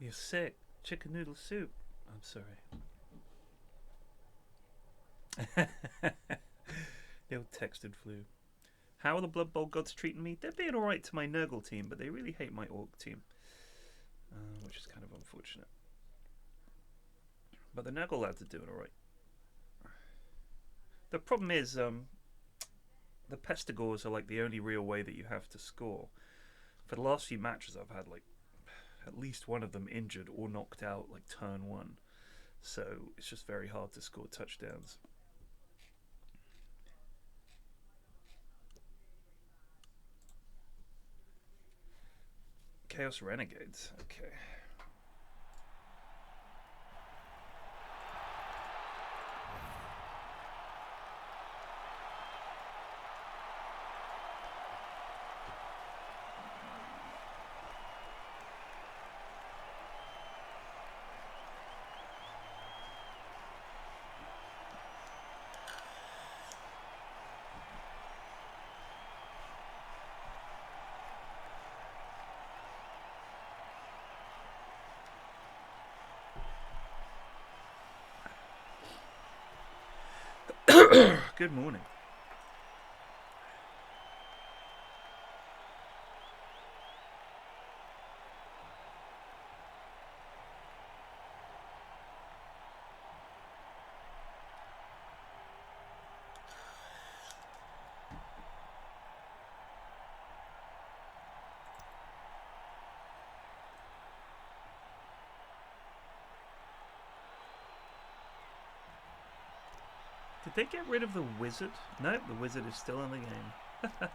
You're sick. Chicken noodle soup. I'm sorry. The old texted flu. How are the Blood Bowl gods treating me? They're being alright to my Nurgle team, but they really hate my Orc team. Which is kind of unfortunate. But the Nurgle lads are doing alright. The problem is, the Pestigors are like the only real way that you have to score. For the last few matches I've had like at least one of them injured or knocked out like turn one. So it's just very hard to score touchdowns. Chaos Renegades, okay. Good morning. Did they get rid of the wizard? Nope, the wizard is still in the game.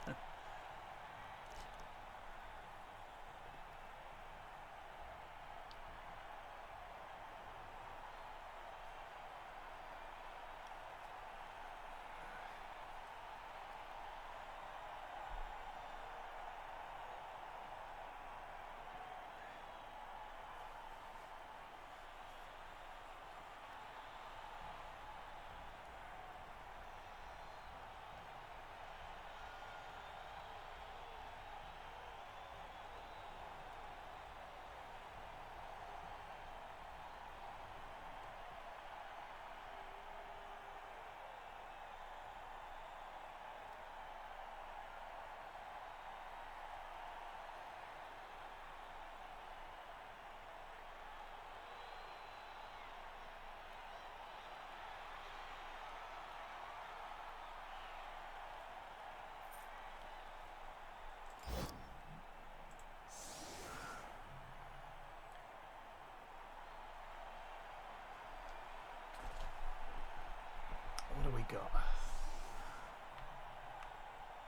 What do we got?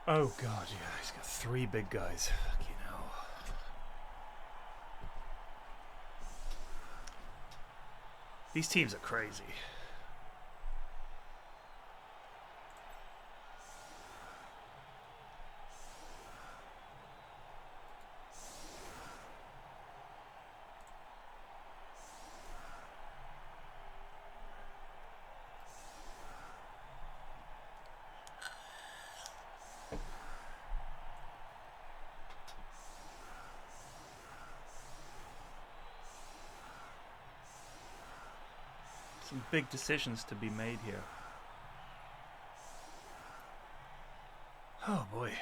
Oh god, yeah, he's got 3 big guys. Fucking hell. These teams are crazy. Some big decisions to be made here. Oh boy.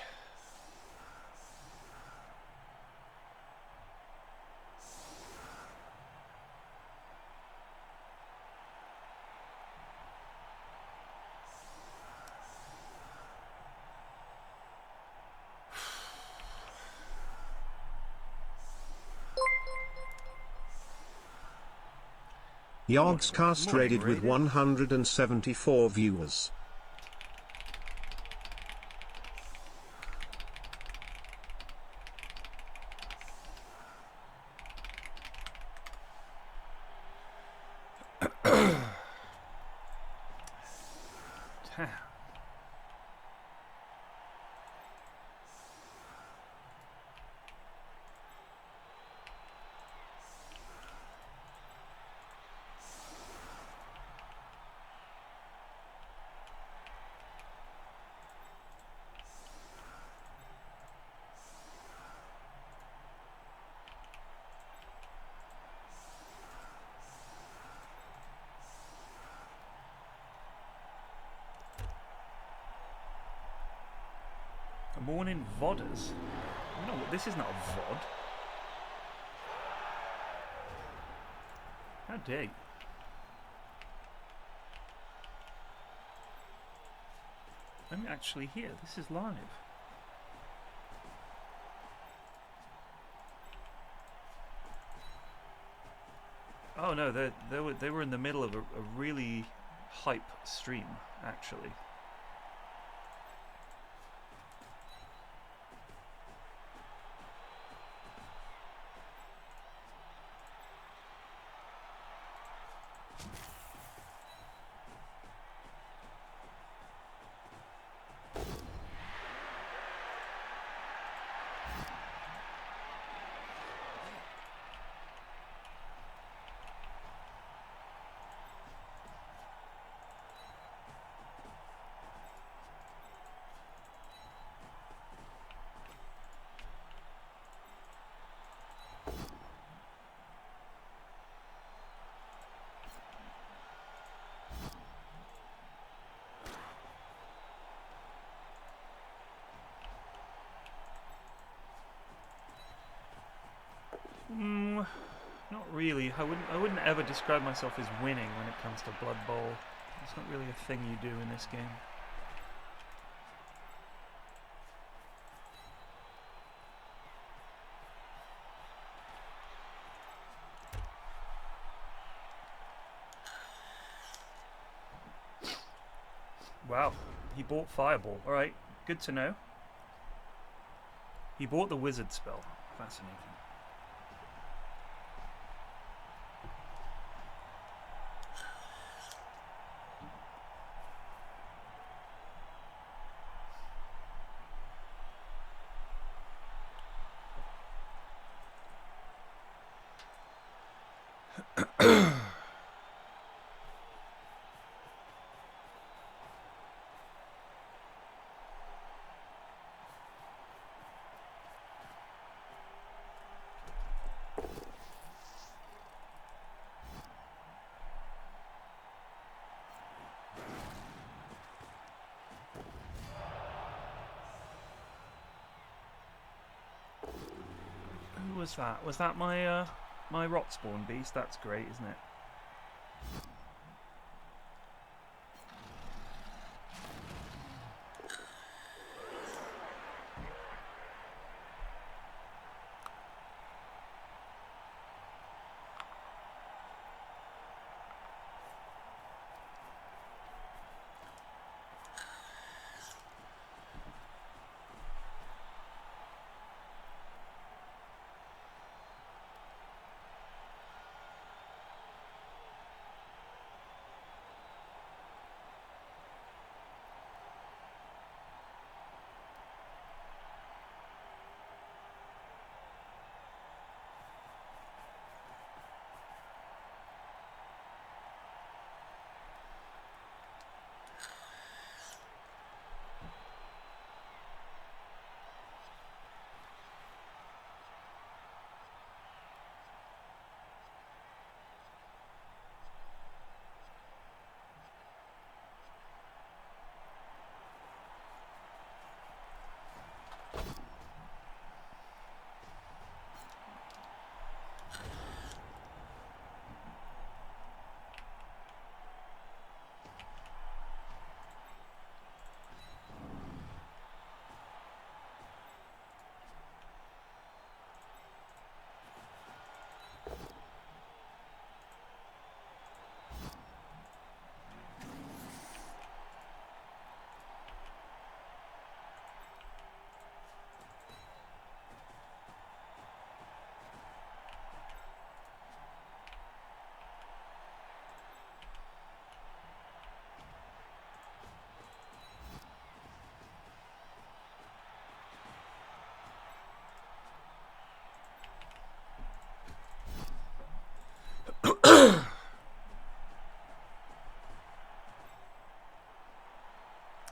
Yogscast rated with 174 viewers. fucking VODers. No, this is not a VOD. How dare you? I'm actually here. This is live. Oh no, they were in the middle of a really hype stream, actually. Not really. I wouldn't ever describe myself as winning when it comes to Blood Bowl. It's not really a thing you do in this game. Wow, he bought Fireball. Alright, good to know. He bought the Wizard spell. Fascinating. Who was that? Was that my my rot spawn beast? That's great, isn't it?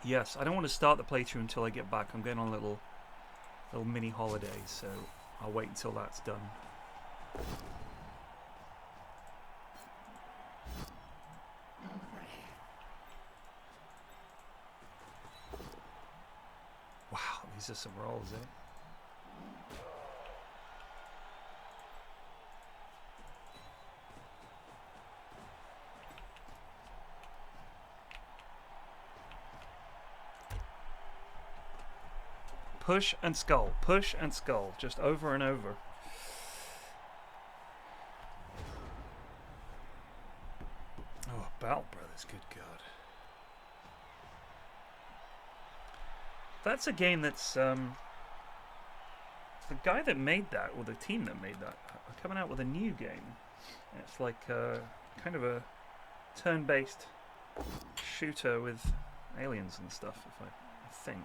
Yes, I don't want to start the playthrough until I get back. I'm going on a little mini holiday, so I'll wait until that's done. Wow, are some rolls, eh? Push and skull, just over and over. Oh, Battle Brothers, good God. That's a game that's, the guy that made that, or the team that made that, are coming out with a new game. It's like kind of a turn-based shooter with aliens and stuff, I think.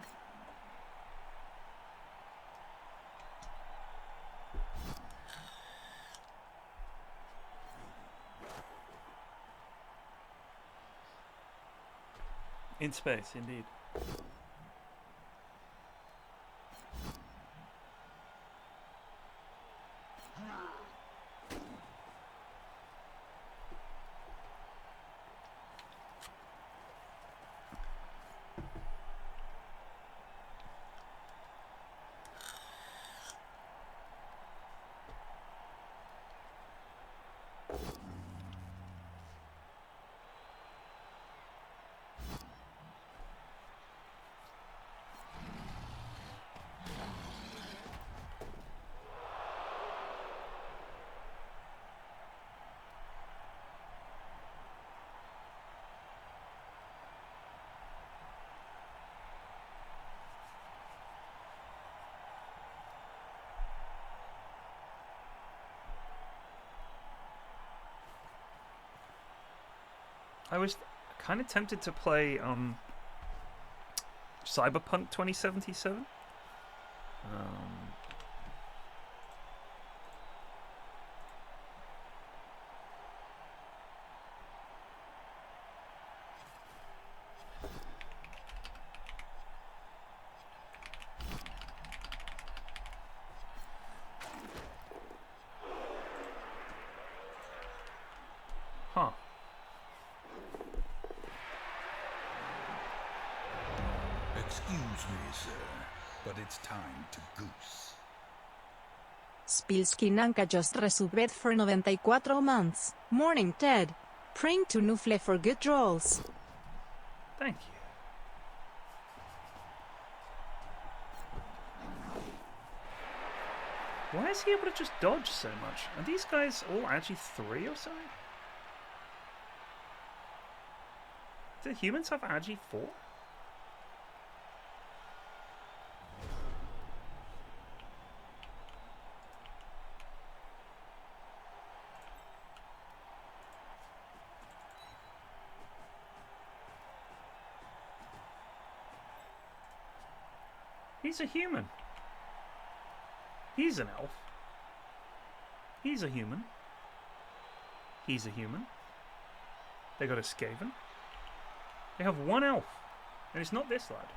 In space, indeed. I was kind of tempted to play Cyberpunk 2077. Huh. Excuse me, sir, but it's time to goose. Spilsky Nanka just resubbed for 94 months. Morning, Ted. Praying to Nufle for good rolls. Thank you. Why is he able to just dodge so much? Are these guys all actually 3 or something? Do humans have Agi 4? He's a human. He's an elf. He's a human. He's a human. They got a Skaven. They have one elf. And it's not this lad.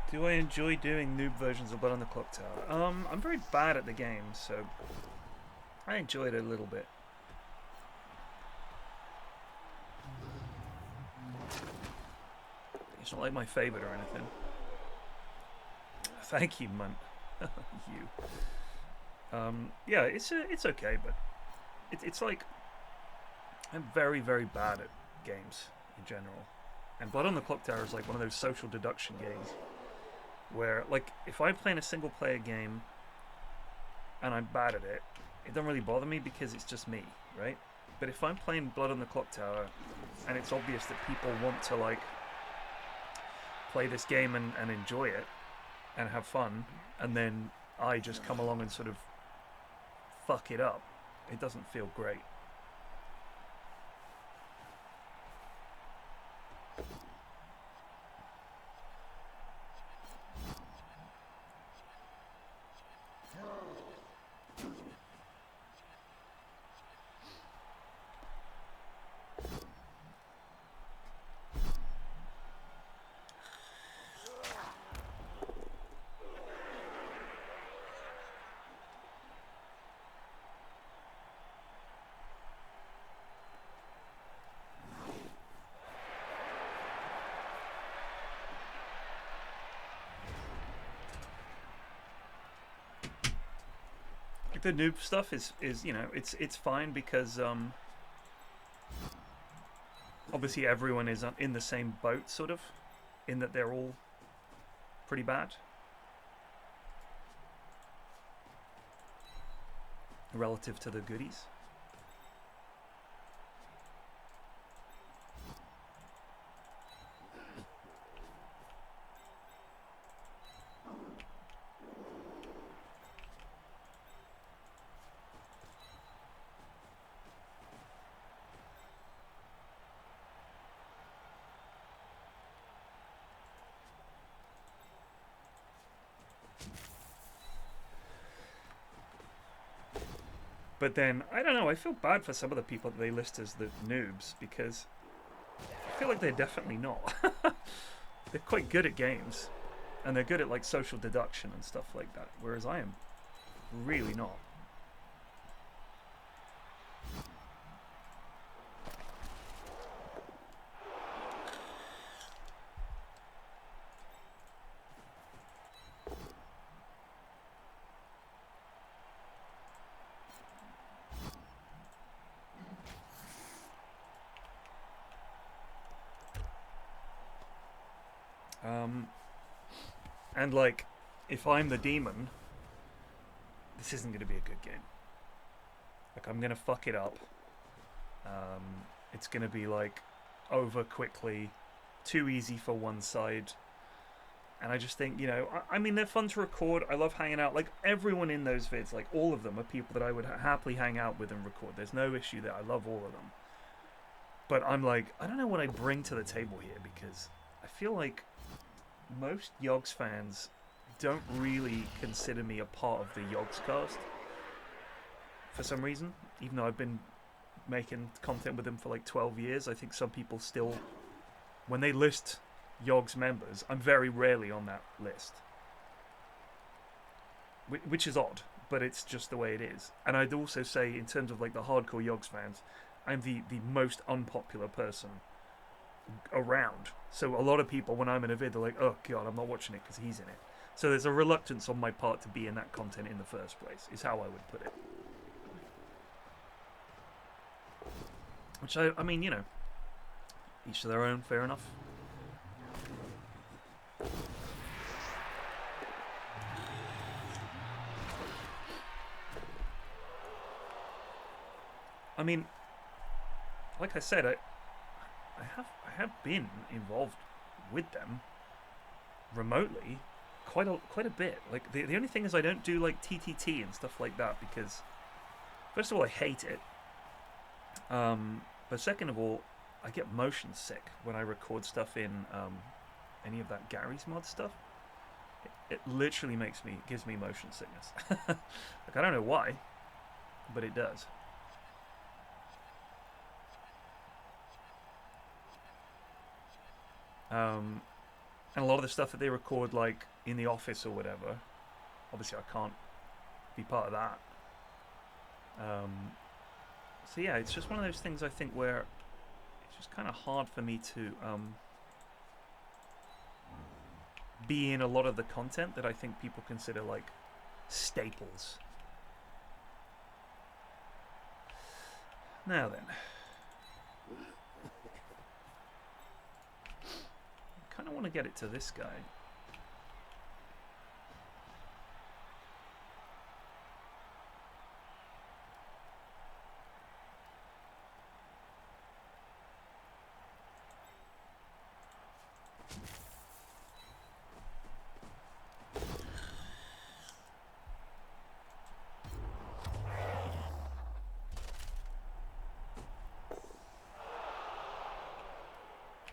Do I enjoy doing noob versions of Blood on the Clock Tower? I'm very bad at the game, so I enjoy it a little bit. It's not like my favourite or anything. Thank you, Munt. You. Yeah, it's okay, but it's like I'm very, very bad at games in general. And Blood on the Clock Tower is like one of those social deduction games where, like, if I'm playing a single player game and I'm bad at it, it doesn't really bother me because it's just me, right? But if I'm playing Blood on the Clock Tower and it's obvious that people want to, like, play this game and enjoy it and have fun, and then I just come along and sort of fuck it up, it doesn't feel great. The noob stuff is you know, it's fine because obviously everyone is in the same boat, sort of, in that they're all pretty bad relative to the goodies. But then, I don't know, I feel bad for some of the people that they list as the noobs, because I feel like they're definitely not. They're quite good at games, and they're good at, like, social deduction and stuff like that, whereas I am really not. And, like, if I'm the demon, this isn't going to be a good game. Like, I'm going to fuck it up. It's going to be, like, over quickly, too easy for one side. And I just think, you know, I mean, they're fun to record. I love hanging out. Like, everyone in those vids, like, all of them are people that I would happily hang out with and record. There's no issue there. I love all of them. But I'm like, I don't know what I bring to the table here, because I feel like most Yogs fans don't really consider me a part of the Yogs cast for some reason. Even though I've been making content with them for like 12 years, I think some people still, when they list Yogs members, I'm very rarely on that list. Which is odd, but it's just the way it is. And I'd also say, in terms of like the hardcore Yogs fans, I'm the most unpopular person around. So a lot of people, when I'm in a vid, they're like, oh god, I'm not watching it because he's in it. So there's a reluctance on my part to be in that content in the first place, is how I would put it. Which I mean, you know, each to their own, fair enough. I mean, like I said, I have been involved with them remotely quite a bit. Like the only thing is I don't do like TTT and stuff like that because, first of all, I hate it. But second of all, I get motion sick when I record stuff in any of that Gary's mod stuff. It literally gives me motion sickness. Like, I don't know why, but it does. And a lot of the stuff that they record, like, in the office or whatever, obviously I can't be part of that. So yeah, it's just one of those things, I think, where it's just kind of hard for me to be in a lot of the content that I think people consider, like, staples. Now then, I kind of want to get it to this guy.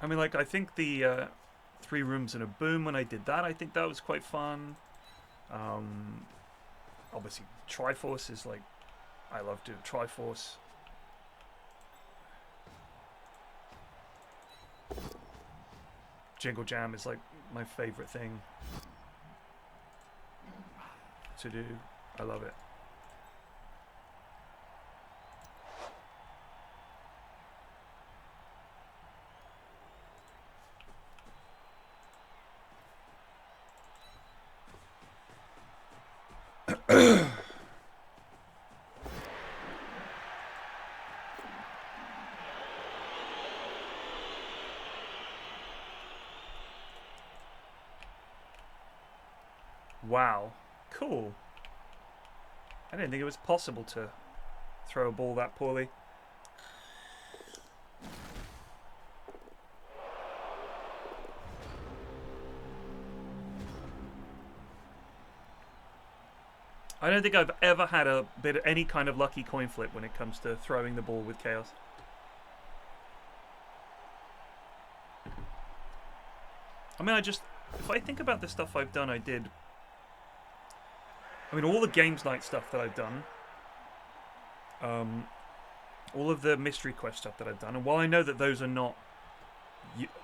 I mean, like, I think the 3 rooms and a boom, when I did that, I think that was quite fun. Obviously, Triforce is, like, I love doing Triforce. Jingle Jam is, like, my favorite thing to do. I love it. Wow, cool. I didn't think it was possible to throw a ball that poorly. I don't think I've ever had a bit of any kind of lucky coin flip when it comes to throwing the ball with chaos. I mean, if I think about the stuff I've done, I mean, all the games night stuff that I've done, all of the mystery quest stuff that I've done, and while I know that those are not,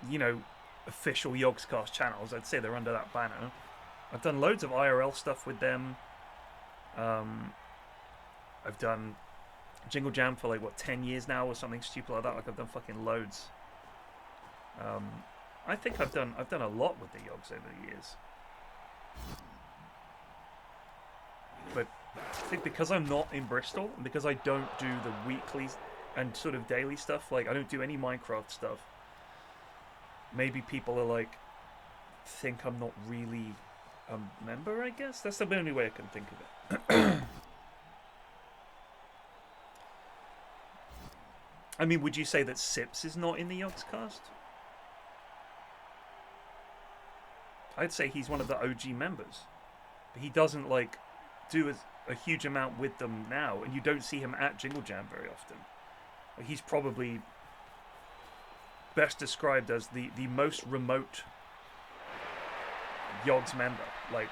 you know, official Yogscast channels, I'd say they're under that banner. I've done loads of IRL stuff with them. I've done Jingle Jam for, like, what, 10 years now or something stupid like that. Like, I've done fucking loads. I think I've done a lot with the Yogs over the years. But I think because I'm not in Bristol, and because I don't do the weekly and sort of daily stuff, like, I don't do any Minecraft stuff, maybe people are like, think I'm not really a member, I guess? That's the only way I can think of it. I mean, would you say that Sips is not in the Yogscast? I'd say he's one of the OG members. But he doesn't, like, do a huge amount with them now, and you don't see him at Jingle Jam very often. Like, he's probably best described as the most remote Yogs member. Like,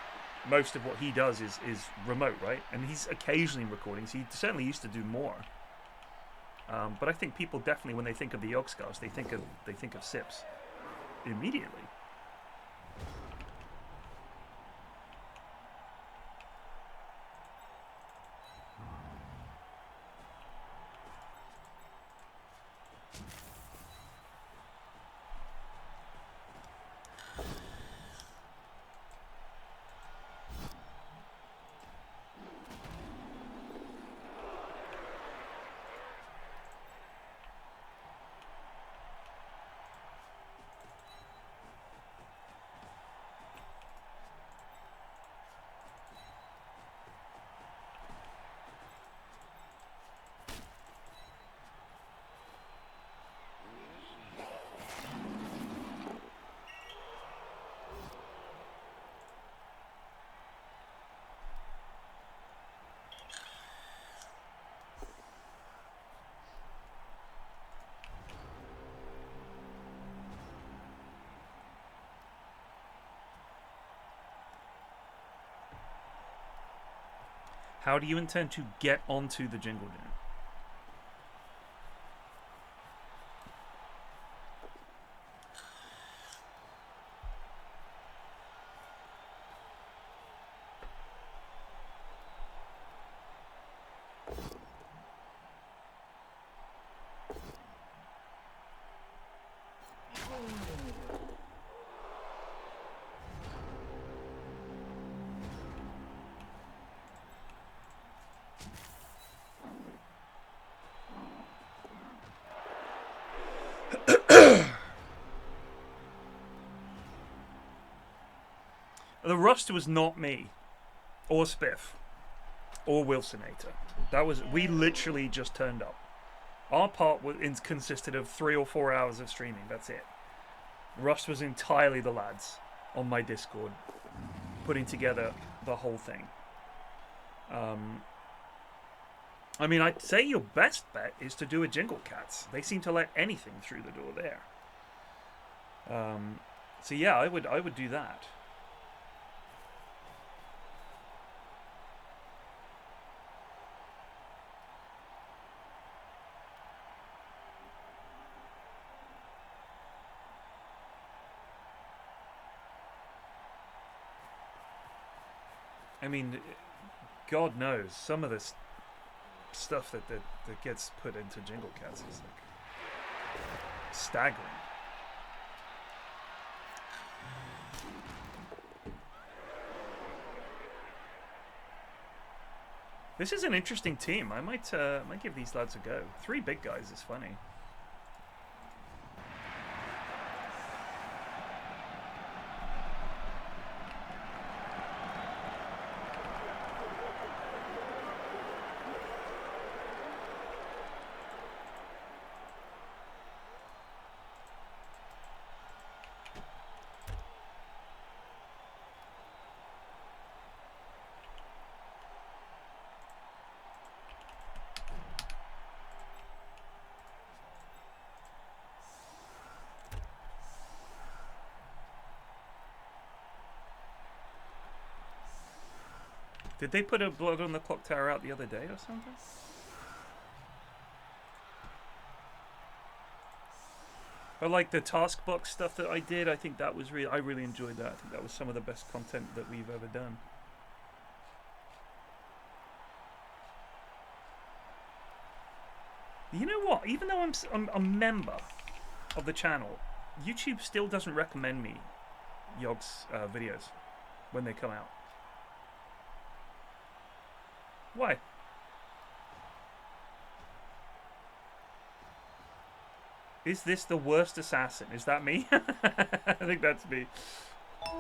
most of what he does is remote, right? And he's occasionally recording, so he certainly used to do more. But I think people definitely, when they think of the Yogscast, they think of Sips immediately. How do you intend to get onto the Jingle Jam? The rust was not me, or Spiff, or Wilsonator. We literally just turned up. Our part consisted of 3 or 4 hours of streaming. That's it. Rust was entirely the lads on my Discord, putting together the whole thing. I mean, I'd say your best bet is to do a Jingle Cats. They seem to let anything through the door there. So yeah, I would do that. I mean, God knows, some of this stuff that gets put into Jingle Cats is like staggering. This is an interesting team. I might give these lads a go. 3 big guys is funny. Did they put a Blood on the Clock Tower out the other day or something? But like the task box stuff that I did, I think that was I really enjoyed that. I think that was some of the best content that we've ever done. You know what? Even though I'm a member of the channel, YouTube still doesn't recommend me Yog's videos when they come out. Why? Is this the worst assassin? Is that me? I think that's me.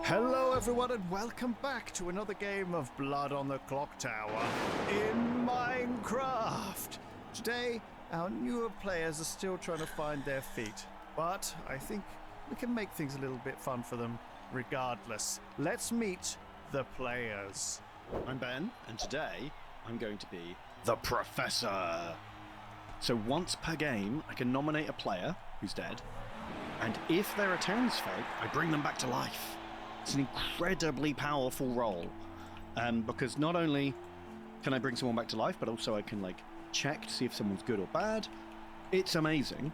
Hello everyone and welcome back to another game of Blood on the Clock Tower in Minecraft. Today, our newer players are still trying to find their feet, but I think we can make things a little bit fun for them regardless. Let's meet the players. I'm Ben, and today I'm going to be the Professor. So once per game, I can nominate a player who's dead, and if they're a townsfolk, I bring them back to life. It's an incredibly powerful role, because not only can I bring someone back to life, but also I can check to see if someone's good or bad. It's amazing.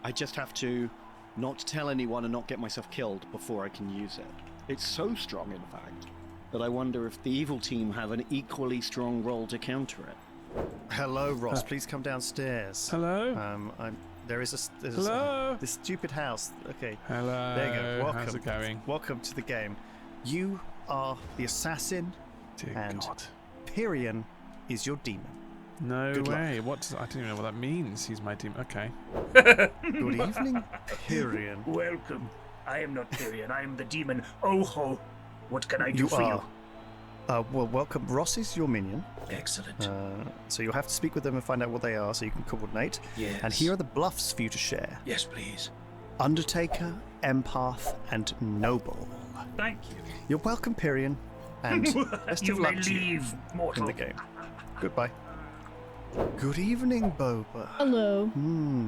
I just have to not tell anyone and not get myself killed before I can use it. It's so strong, in fact, that I wonder if the evil team have an equally strong role to counter it. Hello, Ross. Please come downstairs. Hello. There's Hello. this stupid house. Okay. Hello. There you go. Welcome. How's it going? Welcome to the game. You are the assassin, Dear and God. Pyrian is your demon. No Good way. What? I don't even know what that means. He's my team. Okay. Good evening, Pyrian. Welcome. I am not Tyrion. I am the demon Oho. What can I do for you? Well, welcome. Ross is your minion. Excellent. So you'll have to speak with them and find out what they are so you can coordinate. Yes. And here are the bluffs for you to share. Yes, please. Undertaker, Empath, and Noble. Thank you. You're welcome, Pyrian. And best You of may luck to you leave, mortal. in the game. Goodbye. Good evening, Boba. Hello.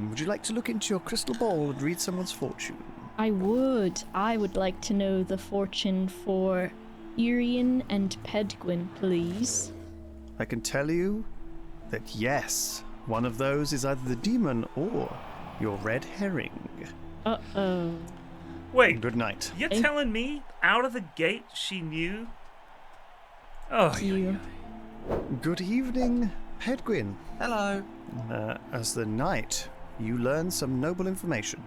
Would you like to look into your crystal ball and read someone's fortune? I would. I would like to know the fortune for Irian and Pedguin, please. I can tell you that yes, one of those is either the demon or your red herring. Uh-oh. Wait, Good night. you're Eh? telling me out of the gate she knew? Oh, You. Good evening, Pedguin. Hello. As the knight, you learn some noble information.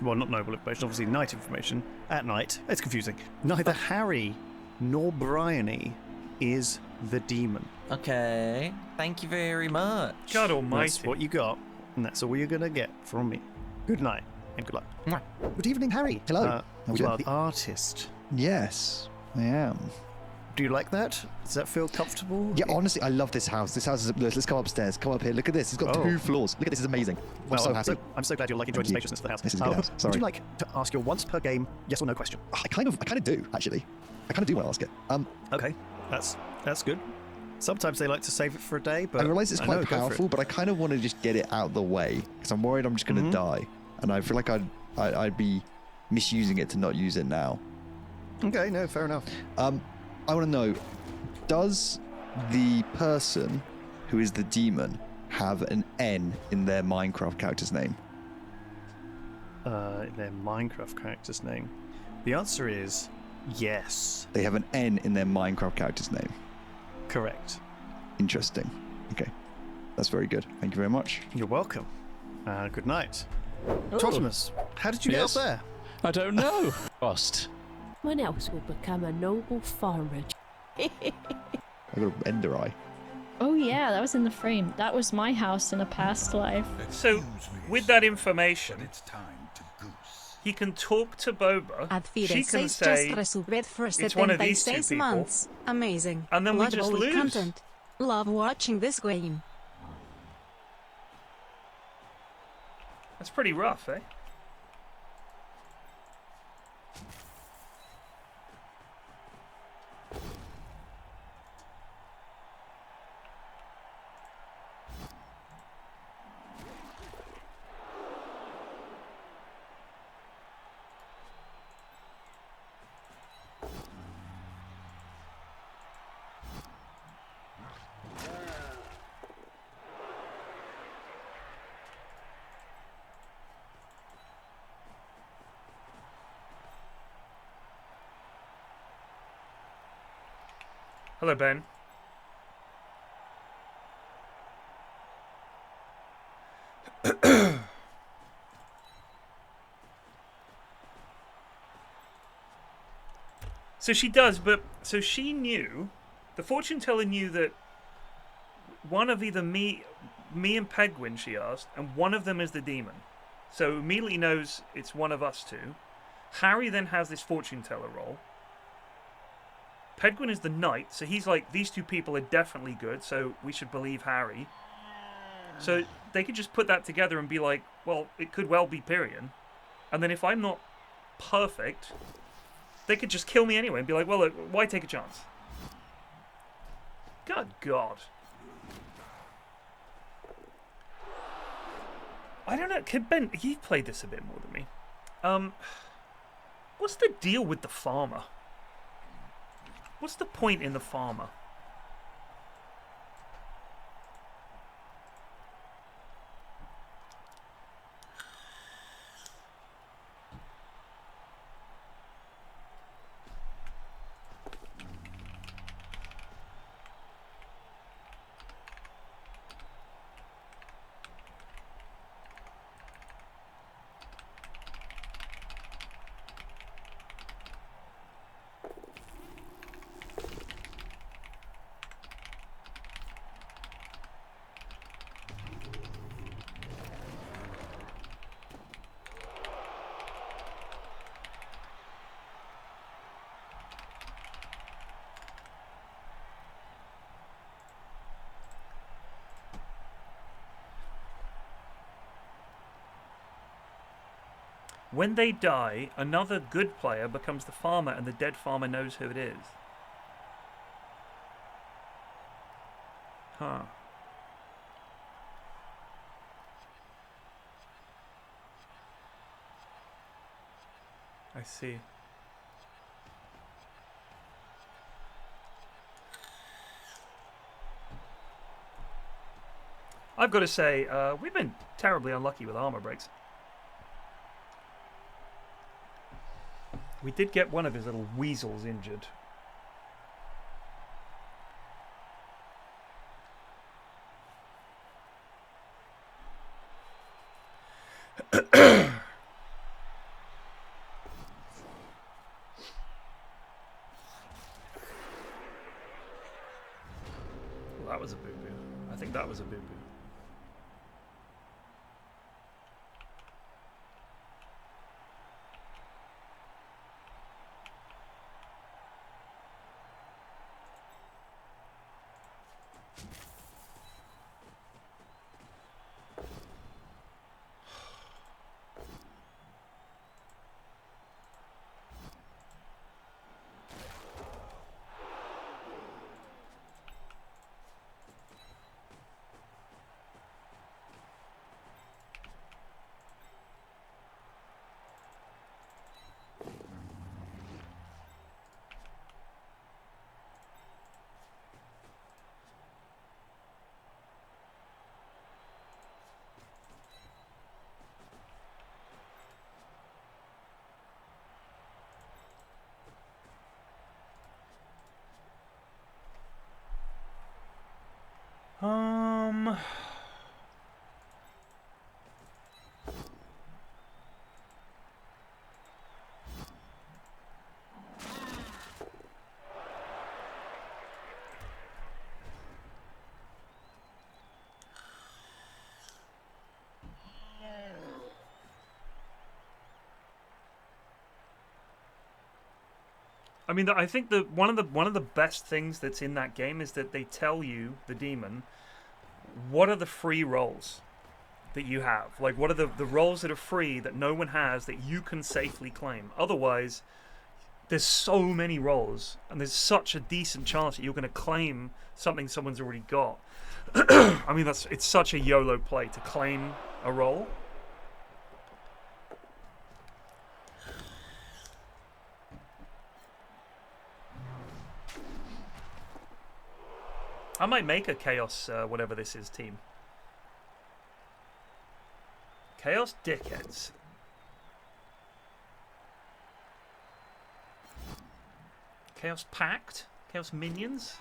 Well, not noble information, obviously knight information. At night, it's confusing. Neither Harry nor Bryony is the demon. Okay. Thank you very much. God That's almighty. what you got, and that's all you're gonna get from me. Good night, and good luck. Mwah. Good evening, Harry. Hello. How we You are doing? the artist. Yes. I am. Do you like that? Does that feel comfortable? Yeah, honestly, I love this house. This house is... Let's go upstairs. Come up here. Look at this. It's got 2 floors. Look at this. It's amazing. Well, I'm so happy. I'm so glad you're enjoying the spaciousness of the house. This is a good house. Sorry. Would you like to ask your once per game yes or no question? I kind of do, actually. I kind of do want to ask it. Okay, that's good. Sometimes they like to save it for a day, but I realise it's quite powerful, but I kind of want to just get it out of the way because I'm worried I'm just going to die, and I feel like I'd be misusing it to not use it now. Okay, no, fair enough. I want to know, does the person who is the demon have an N in their Minecraft character's name? Their Minecraft character's name. The answer is yes. They have an N in their Minecraft character's name. Correct. Interesting. Okay. That's very good. Thank you very much. You're welcome. Good night. Trotimus, how did you get up there? I don't know. Frost. When else will become a noble farmer? I got an ender eye. Oh yeah, that was in the frame. That was my house in a past life. So, with that information, It's time to goose. he can talk to Boba. Adfire She can 6 say just resubbed for it's one of these 2 76 people, months. Amazing. and then we Blood just Bowl lose. content. Love watching this game. That's pretty rough, eh? Hello, Ben. So she does, but so she knew, the fortune teller knew that one of either me and Pegwin, she asked, and one of them is the demon. So immediately knows it's one of us 2. Harry then has this fortune teller role. Pedguin is the knight, so he's like, these 2 people are definitely good, so we should believe Harry. So they could just put that together and be like, well, it could well be Pyrian. And then if I'm not perfect, they could just kill me anyway and be like, well, look, why take a chance? Good God. I don't know, Ben, you've played this a bit more than me. What's the deal with the farmer? What's the point in the farmer? When they die, another good player becomes the farmer and the dead farmer knows who it is. Huh. I see. I've got to say, we've been terribly unlucky with armor breaks. We did get one of his little weasels injured. Well, that was a boo-boo. I think that was a boo-boo. I mean, I think that one of the best things that's in that game is that they tell you, the demon, what are the free roles that you have. Like, what are the roles that are free that no one has that you can safely claim. Otherwise, there's so many roles, and there's such a decent chance that you're going to claim something someone's already got. I mean, it's such a YOLO play to claim a role. I might make a Chaos, whatever this is, team. Chaos Dickheads. Chaos Pact? Chaos Minions?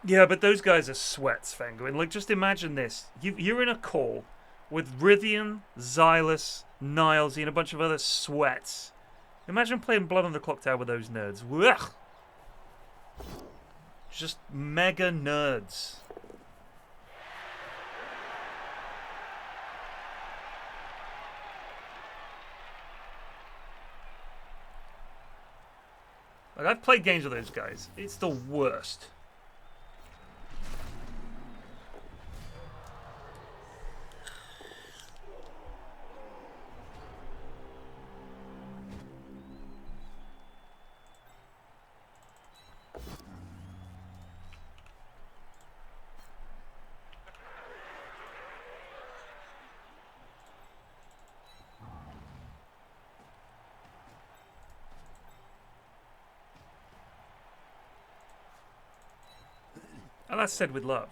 Yeah, but those guys are sweats, Fenguin. Like, just imagine this. You're in a call with Rythian, Xylus, Nilesy, and a bunch of other sweats. Imagine playing Blood on the Clock Tower with those nerds. Ugh. Just mega nerds. Like, I've played games with those guys. It's the worst. And that's said with love.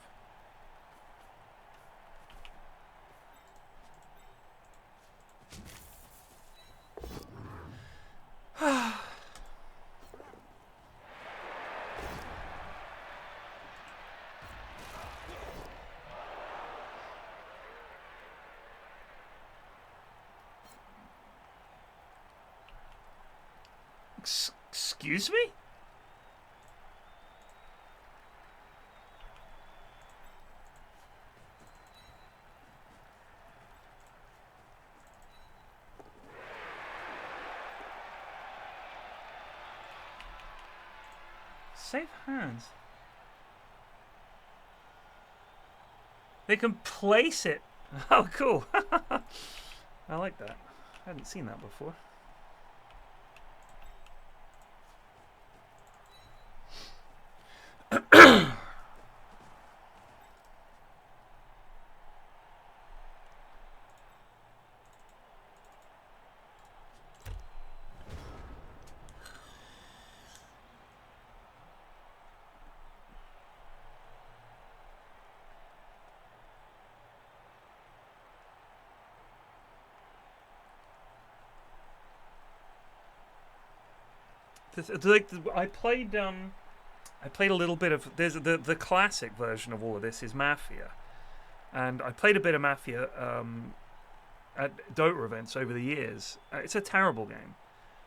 Excuse me? Save hands. They can place it. Oh, cool. I like that. I hadn't seen that before. I played a little bit of the classic version of all of this is Mafia, and I played a bit of Mafia at Dota events over the years. It's a terrible game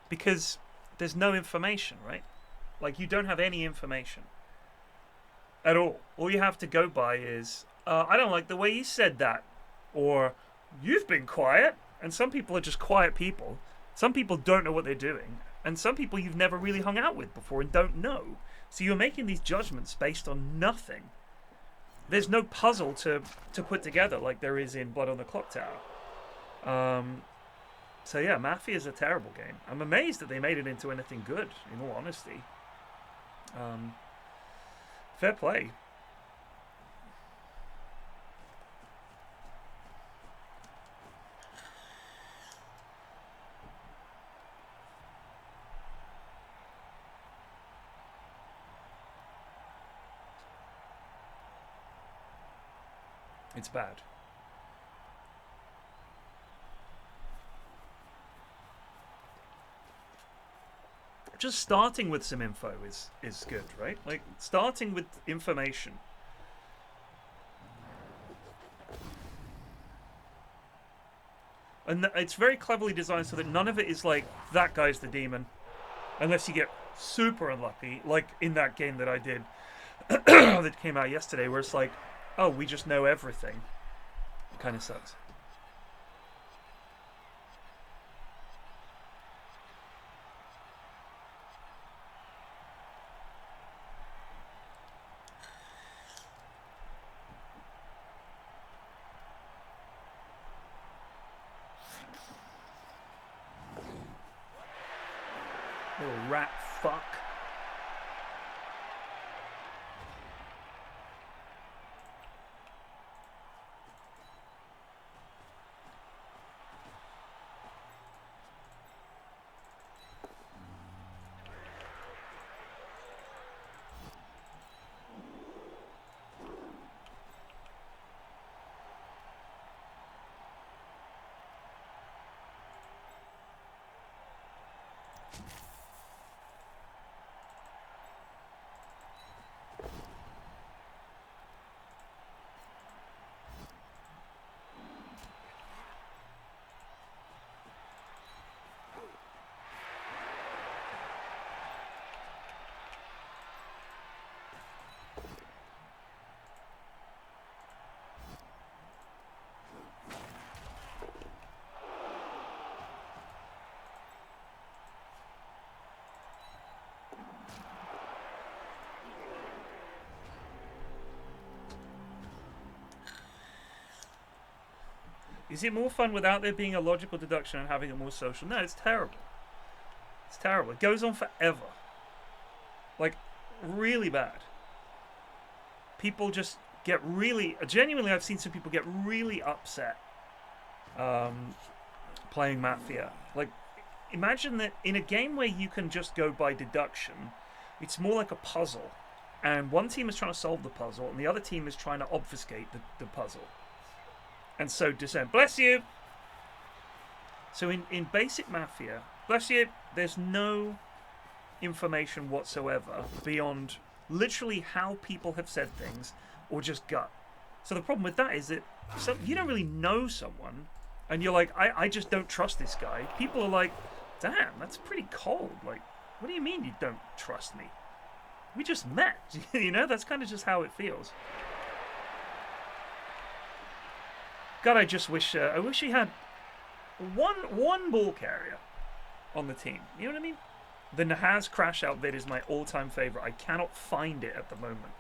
because there's no information, right? Like, you don't have any information at all. All you have to go by is I don't like the way you said that, or you've been quiet. And some people are just quiet people. Some people don't know what they're doing. And some people you've never really hung out with before and don't know. So you're making these judgments based on nothing. There's no puzzle to put together like there is in Blood on the Clock Tower. So yeah, Mafia is a terrible game. I'm amazed that they made it into anything good, in all honesty. Fair play. It's bad. Just starting with some info is good, right? Like, starting with information. And it's very cleverly designed so that none of it is like, that guy's the demon. Unless you get super unlucky, like in that game that I did that came out yesterday, where it's like, oh, we just know everything. It kind of sucks. Little rat fuck. Is it more fun without there being a logical deduction and having it more social? No, it's terrible. It's terrible. It goes on forever. Like, really bad. People just get really... Genuinely, I've seen some people get really upset playing Mafia. Like, imagine that in a game where you can just go by deduction, it's more like a puzzle. And one team is trying to solve the puzzle, and the other team is trying to obfuscate the puzzle. And so dissent. Bless you! So in basic Mafia, bless you, there's no information whatsoever beyond literally how people have said things or just gut. So the problem with that is that you don't really know someone and you're like, I just don't trust this guy. People are like, damn, that's pretty cold. Like, what do you mean you don't trust me? We just met. You know, that's kind of just how it feels. God, I just wish I wish he had one ball carrier on the team. You know what I mean? The Nahaz Crash outfit is my all-time favorite. I cannot find it at the moment.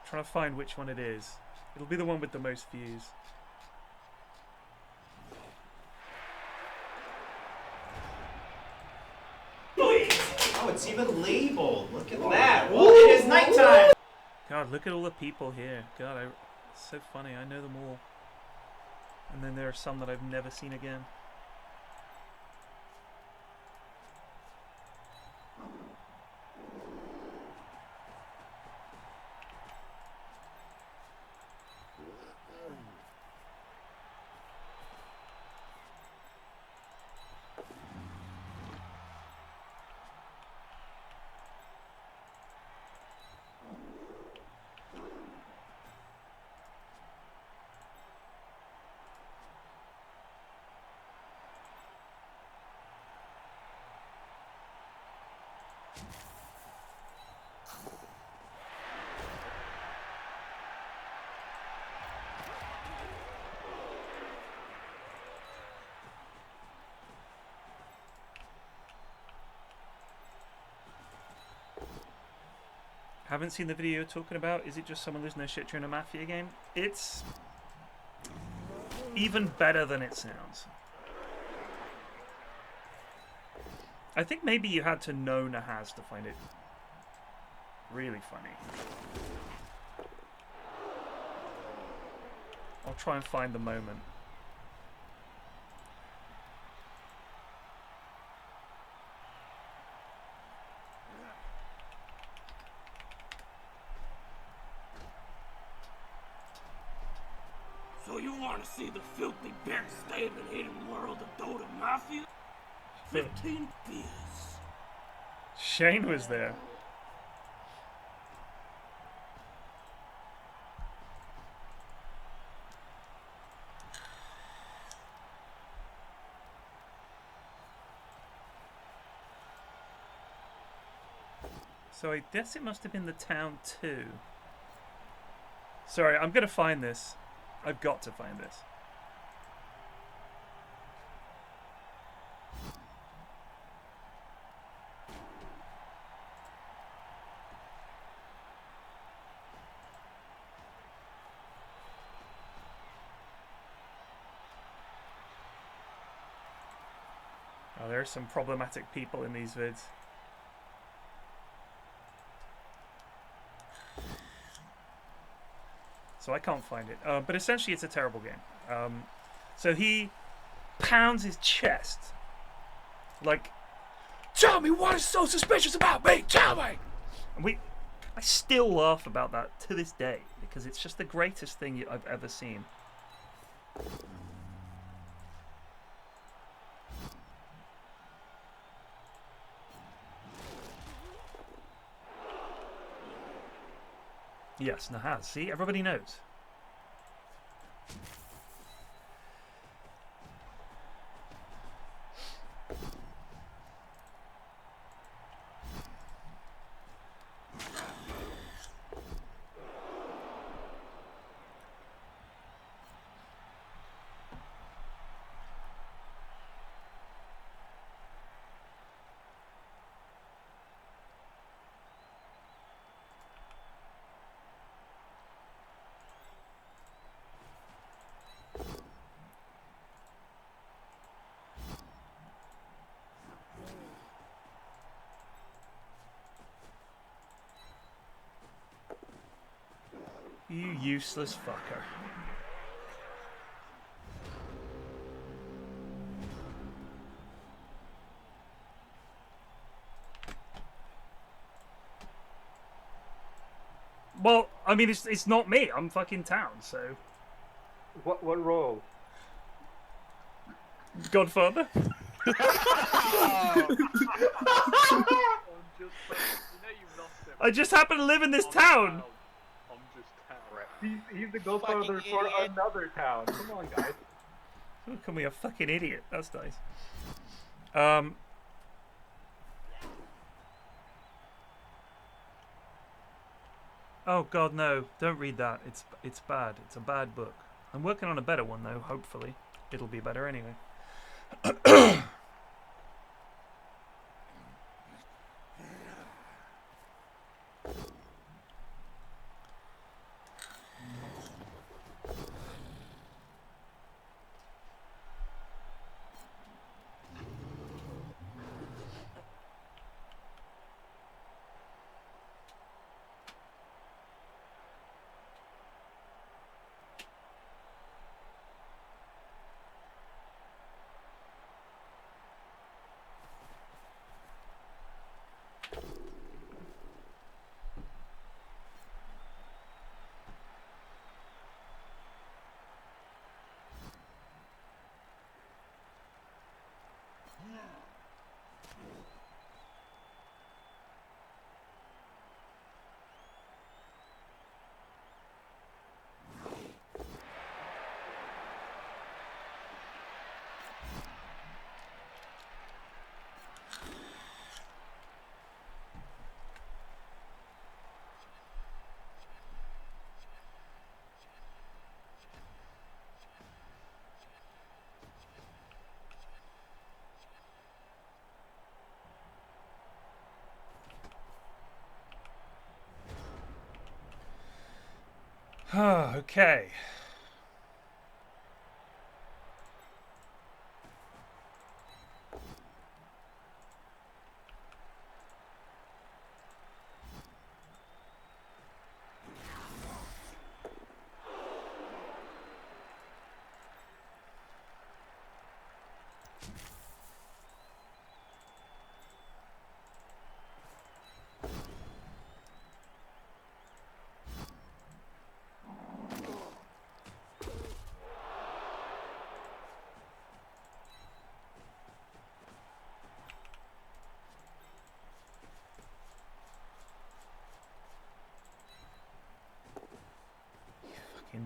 Trying to find which one it is. It'll be the one with the most views. Oh, it's even labeled. Look at that. Well, it is nighttime. God, look at all the people here. God, it's so funny. I know them all. And then there are some that I've never seen again. Haven't seen the video you're talking about. Is it just someone losing their shit during a Mafia game? It's even better than it sounds. I think maybe you had to know Nahaz to find it really funny. I'll try and find the moment. So you want to see the filthy, backstabbing, hidden world of Dota Mafia? 15 beers. Shane was there. So I guess it must have been the town too. Sorry, I'm gonna find this. I've got to find this. Oh, there are some problematic people in these vids. So I can't find it. But essentially it's a terrible game. So he pounds his chest. Like, tell me what is so suspicious about me, tell me! And I still laugh about that to this day, because it's just the greatest thing I've ever seen. Yes, Nahaz. See, everybody knows. You useless fucker. Well, I mean, it's not me. I'm fucking town, so. What role? Godfather. I just happen to live in this town. He's the godfather for another town. Come on, guys. Don't call me a fucking idiot. That's nice. Oh God, no! Don't read that. It's bad. It's a bad book. I'm working on a better one though. Hopefully, it'll be better anyway. Okay.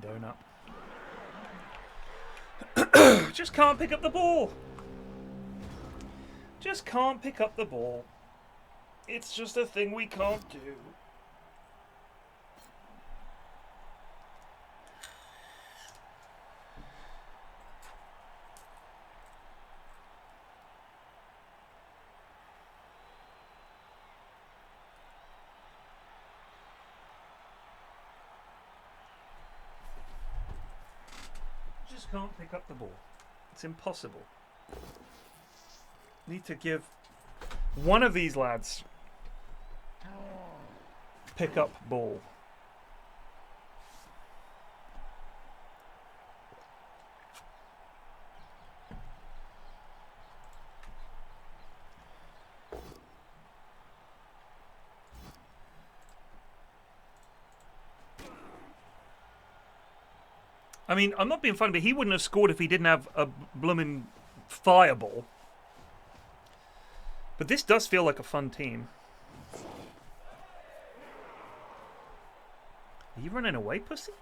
donut. Just can't pick up the ball. Just can't pick up the ball. It's just a thing we can't do. Just can't pick up the ball. It's impossible. Need to give one of these lads pick up ball. I mean, I'm not being funny, but he wouldn't have scored if he didn't have a blooming fireball. But this does feel like a fun team. Are you running away, pussy?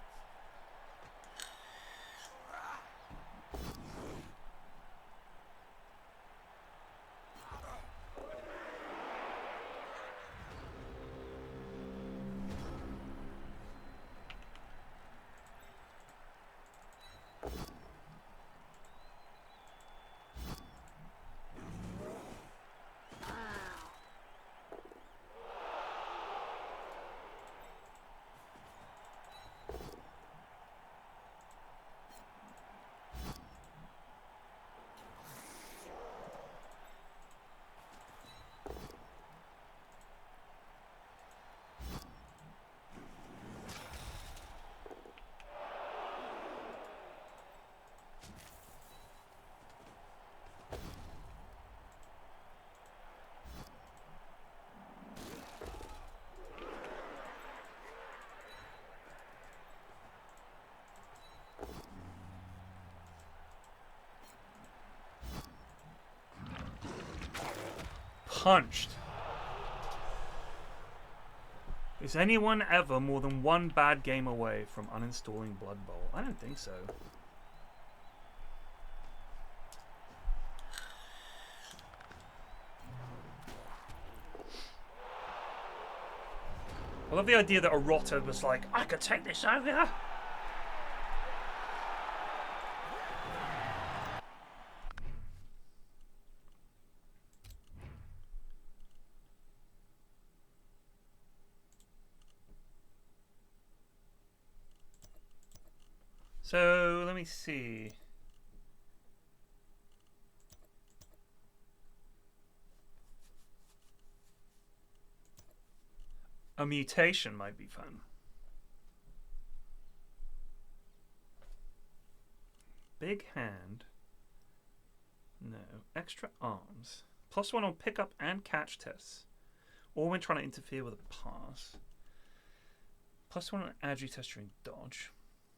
Punched. Is anyone ever more than one bad game away from uninstalling Blood Bowl? I don't think so. I love the idea that Erotta was like, I could take this over. So, let me see. A mutation might be fun. Big hand. No. Extra arms. +1 on pickup and catch tests. Or when trying to interfere with a pass. +1 on agi test during dodge.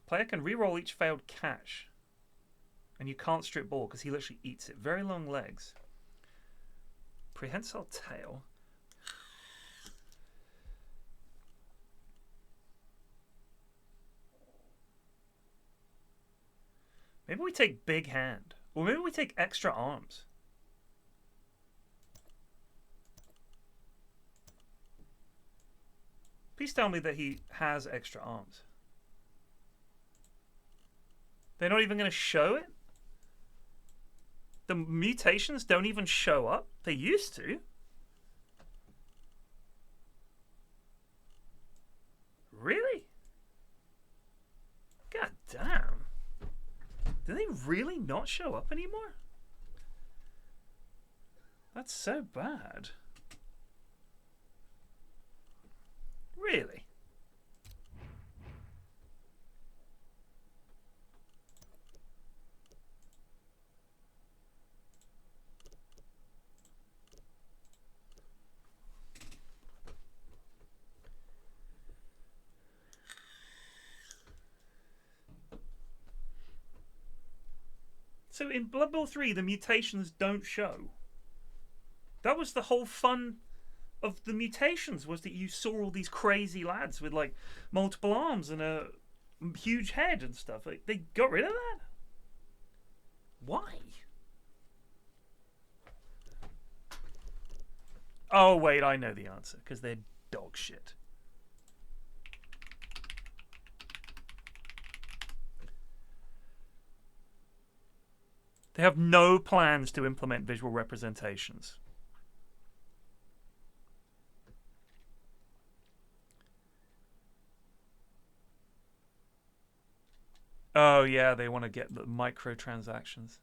Player can reroll each failed catch. And you can't strip ball because he literally eats it. Very long legs. Prehensile tail. Maybe we take big hand. Or maybe we take extra arms. Please tell me that he has extra arms. They're not even going to show it? The mutations don't even show up? They used to. Really? God damn. Do they really not show up anymore? That's so bad. Really? So in Blood Bowl 3, the mutations don't show. That was the whole fun of the mutations, was that you saw all these crazy lads with like multiple arms and a huge head and stuff. Like, they got rid of that? Why? Oh, wait, I know the answer. Because they're dog shit. They have no plans to implement visual representations. Oh, yeah, they want to get the microtransactions.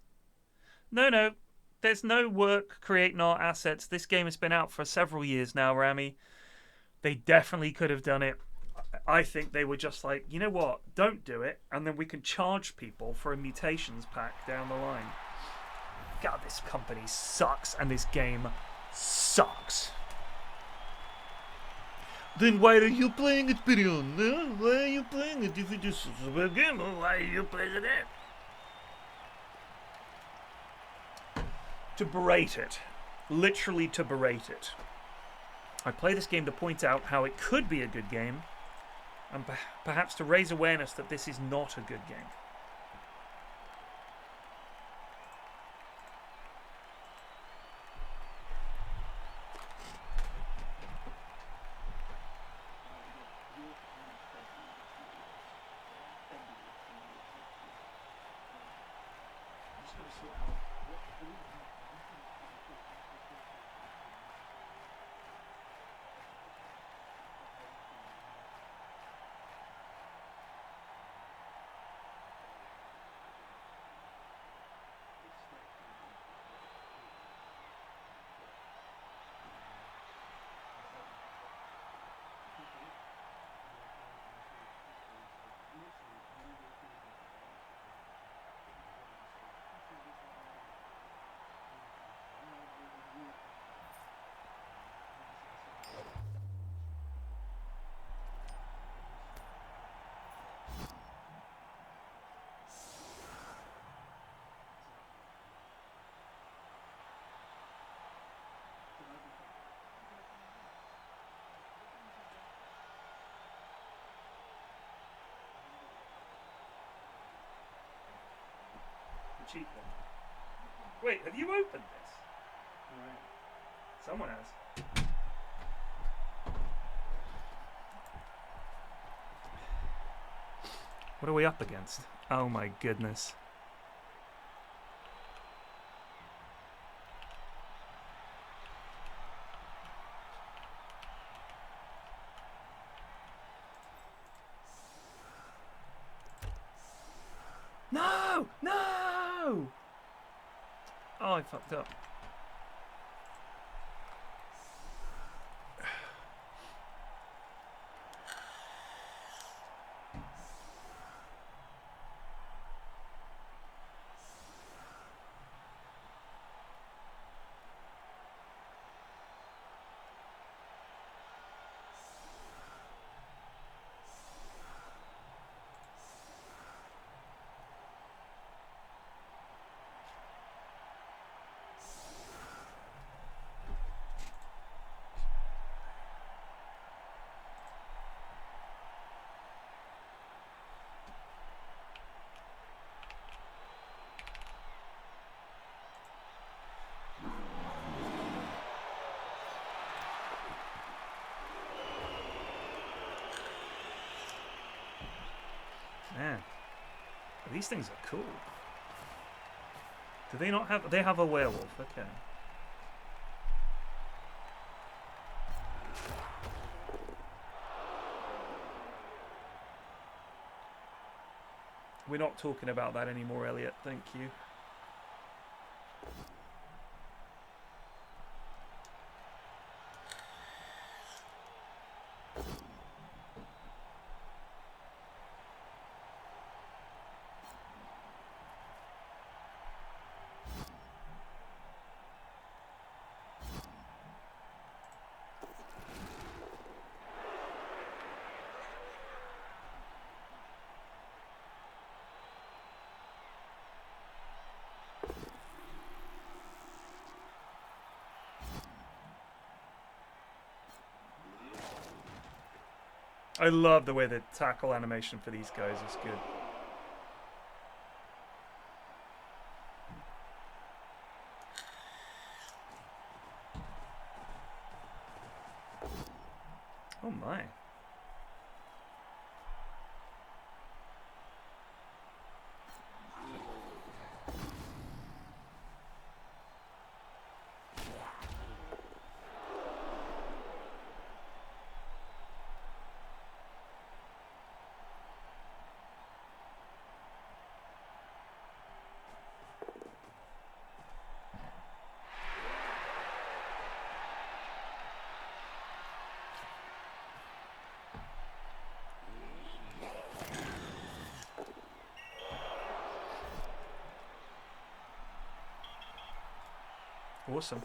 No. There's no work creating our assets. This game has been out for several years now, Rami. They definitely could have done it. I think they were just like, you know what? Don't do it, and then we can charge people for a mutations pack down the line. God, this company sucks, and this game sucks. Then why are you playing it, Pirion? Huh? Why are you playing it if it is such a bad game? Why are you playing it? To berate it. Literally to berate it. I play this game to point out how it could be a good game, and perhaps to raise awareness that this is not a good game. Cheap one. Wait, have you opened this? Right. Someone has. What are we up against? Oh my goodness. No! No! Oh, I fucked up. Man, these things are cool. Do they not have... They have a werewolf, okay. We're not talking about that anymore, Elliot, thank you. I love the way the tackle animation for these guys is good. Oh my. Awesome.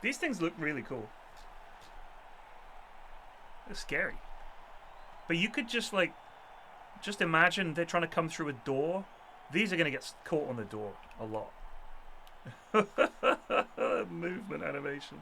These things look really cool. They're scary. But you could just like, just imagine they're trying to come through a door. These are going to get caught on the door a lot. Movement animation.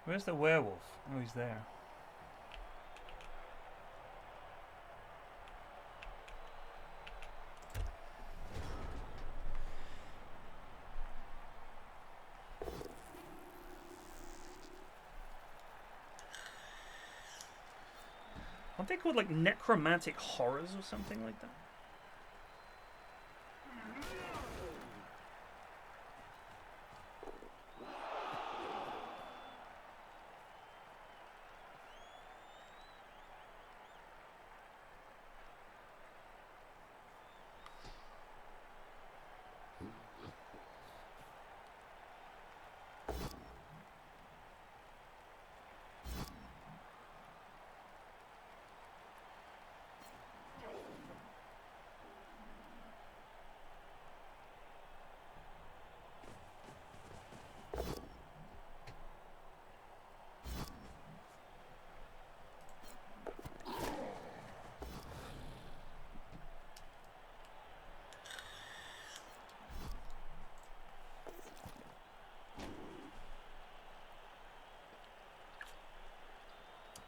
Where's the werewolf? Oh, he's there. Aren't they called like necromantic horrors or something like that?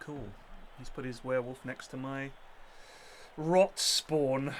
Cool. He's put his werewolf next to my rot spawn.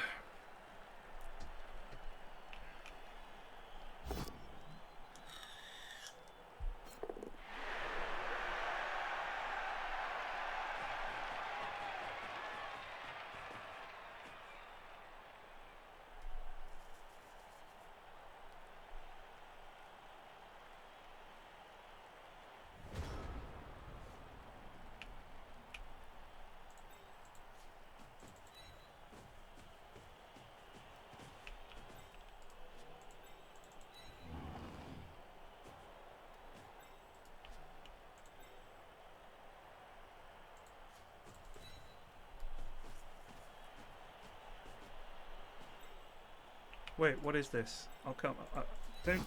Wait, what is this? I'll come.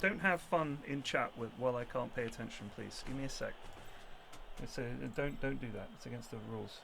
Don't have fun in chat with while I can't pay attention, please. Give me a sec. It's a, don't do that. It's against the rules.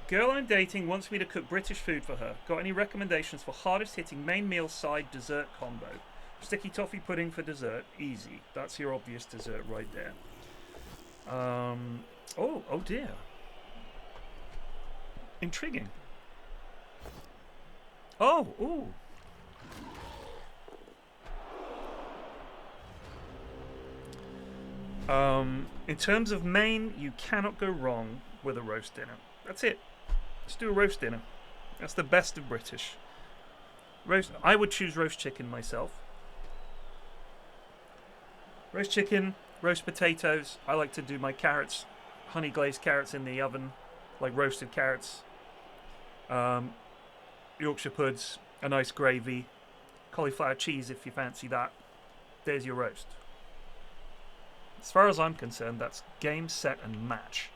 Girl I'm dating wants me to cook British food for her. Got any recommendations for hardest hitting main meal side dessert combo? Sticky toffee pudding for dessert. Easy. That's your obvious dessert right there. Oh dear. Intriguing. Oh, ooh. In terms of main, you cannot go wrong with a roast dinner. That's it. Let's do a roast dinner. That's the best of British. Roast. I would choose roast chicken myself. Roast chicken, roast potatoes. I like to do my carrots, honey glazed carrots in the oven, like roasted carrots. Yorkshire puds, a nice gravy, cauliflower cheese if you fancy that. There's your roast. As far as I'm concerned, that's game, set, and match.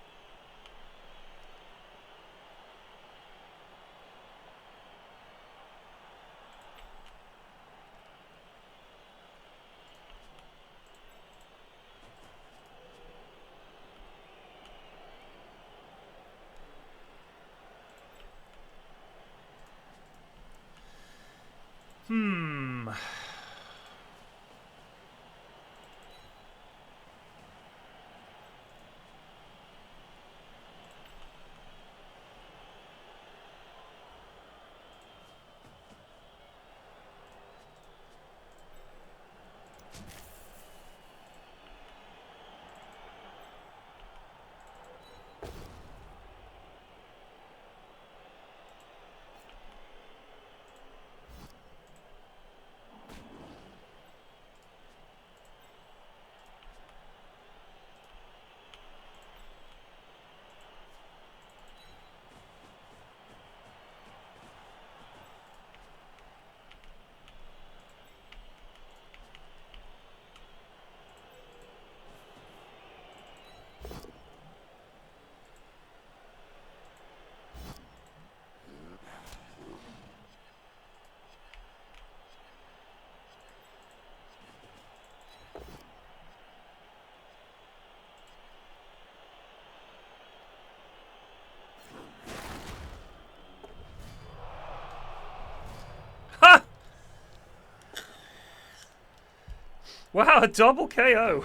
Wow, a double KO.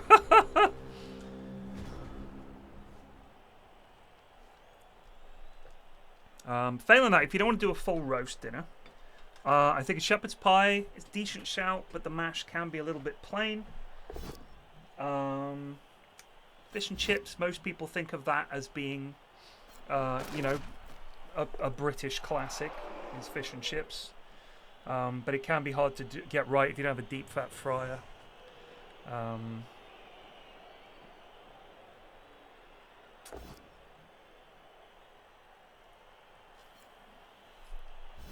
Failing that, if you don't want to do a full roast dinner, I think a shepherd's pie is a decent shout, but the mash can be a little bit plain. Fish and chips, most people think of that as being, you know, a British classic, is fish and chips. But it can be hard to get right if you don't have a deep fat fryer.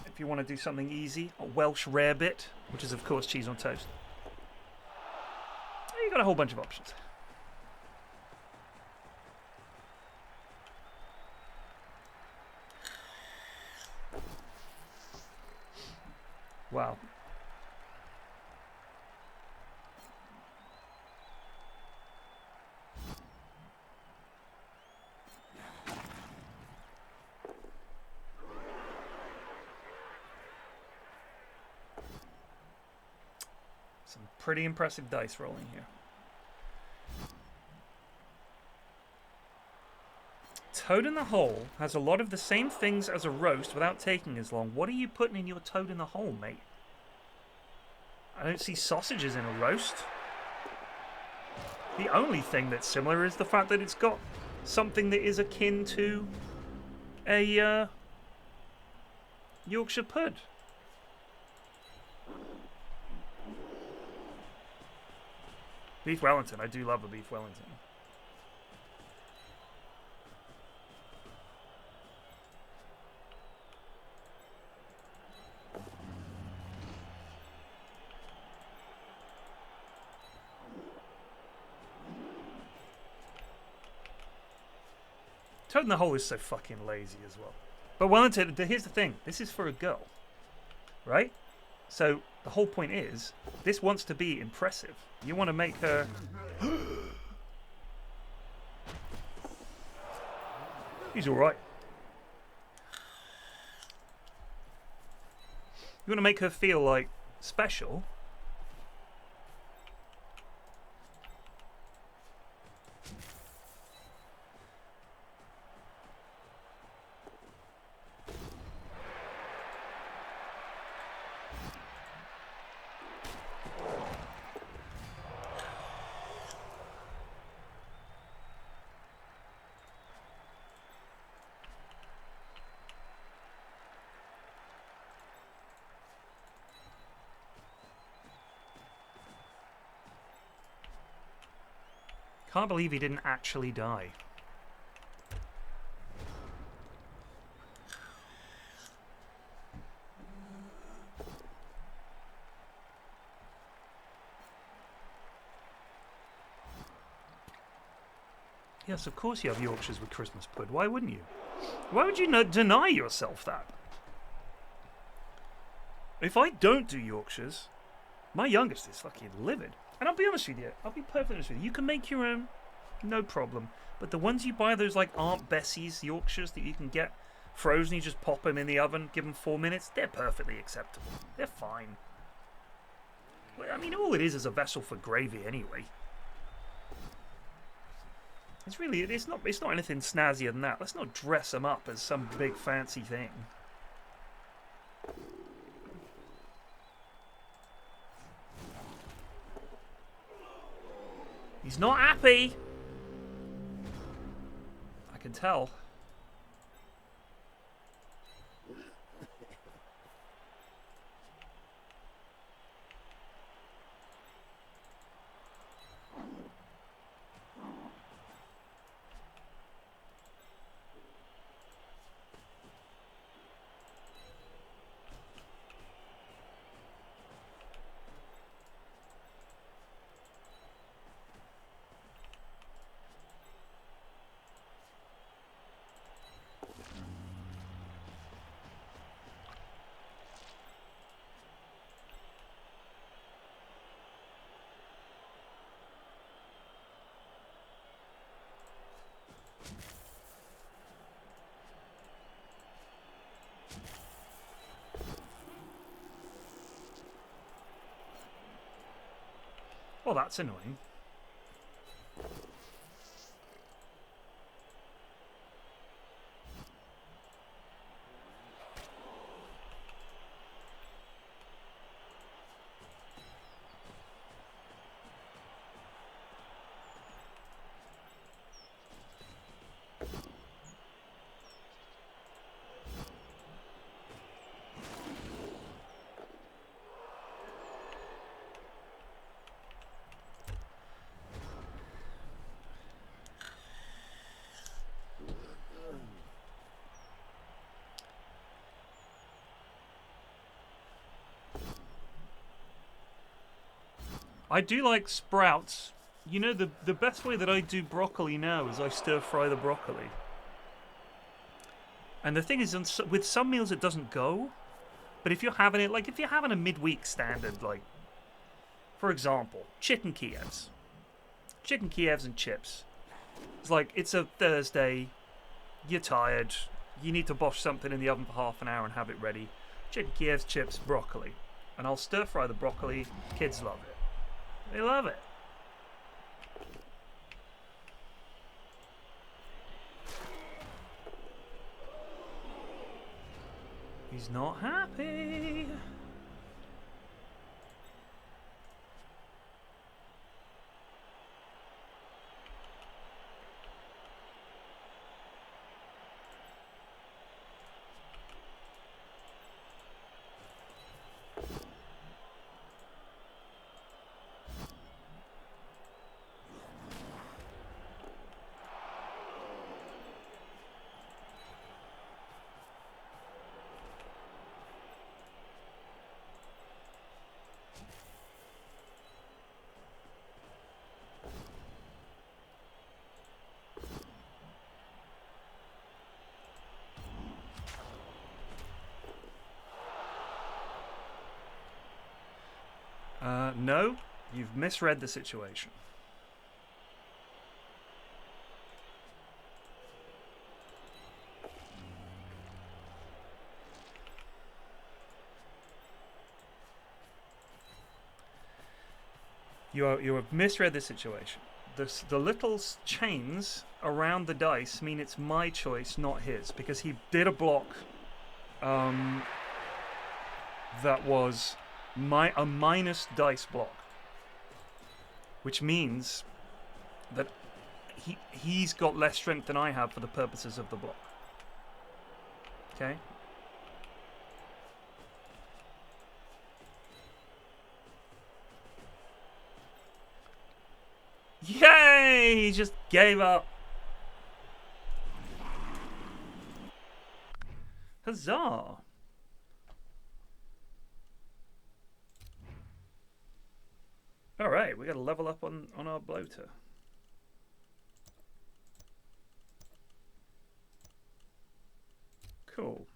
If you want to do something easy, a Welsh rarebit, which is of course cheese on toast. You got a whole bunch of options. Wow. Some pretty impressive dice rolling here. Toad in the Hole has a lot of the same things as a roast without taking as long. What are you putting in your Toad in the Hole, mate? I don't see sausages in a roast. The only thing that's similar is the fact that it's got something that is akin to a Yorkshire pud. Beef Wellington. I do love a beef Wellington. Toad in the Hole is so fucking lazy as well. But Wellington, here's the thing. This is for a girl. Right? So, the whole point is, this wants to be impressive. You want to make her... He's alright. You want to make her feel, like, special. Can't believe he didn't actually die. Yes, of course you have Yorkshires with Christmas pud. Why wouldn't you? Why would you not deny yourself that? If I don't do Yorkshires, my youngest is fucking livid. And I'll be honest with you. I'll be perfectly honest with you. You can make your own, no problem. But the ones you buy, those like Aunt Bessie's Yorkshires that you can get frozen, you just pop them in the oven, give them 4 minutes, they're perfectly acceptable. They're fine. I mean, all it is a vessel for gravy anyway. It's really, it's not anything snazzier than that. Let's not dress them up as some big fancy thing. He's not happy. I can tell. Oh, that's annoying. I do like sprouts. You know, the best way that I do broccoli now is I stir fry the broccoli. And the thing is, with some meals it doesn't go. But if you're having it, like if you're having a midweek standard, like, for example, chicken Kievs. Chicken Kievs and chips. It's like, it's a Thursday, you're tired, you need to bosh something in the oven for half an hour and have it ready. Chicken Kievs, chips, broccoli. And I'll stir fry the broccoli, kids love it. They love it. He's not happy. No, you've misread the situation. You have misread the situation. The little chains around the dice mean it's my choice, not his, because he did a block that was a minus dice block, which means that he's got less strength than I have for the purposes of the block. Okay? Yay! He just gave up. Huzzah! Alright, we gotta level up on our bloater. Cool.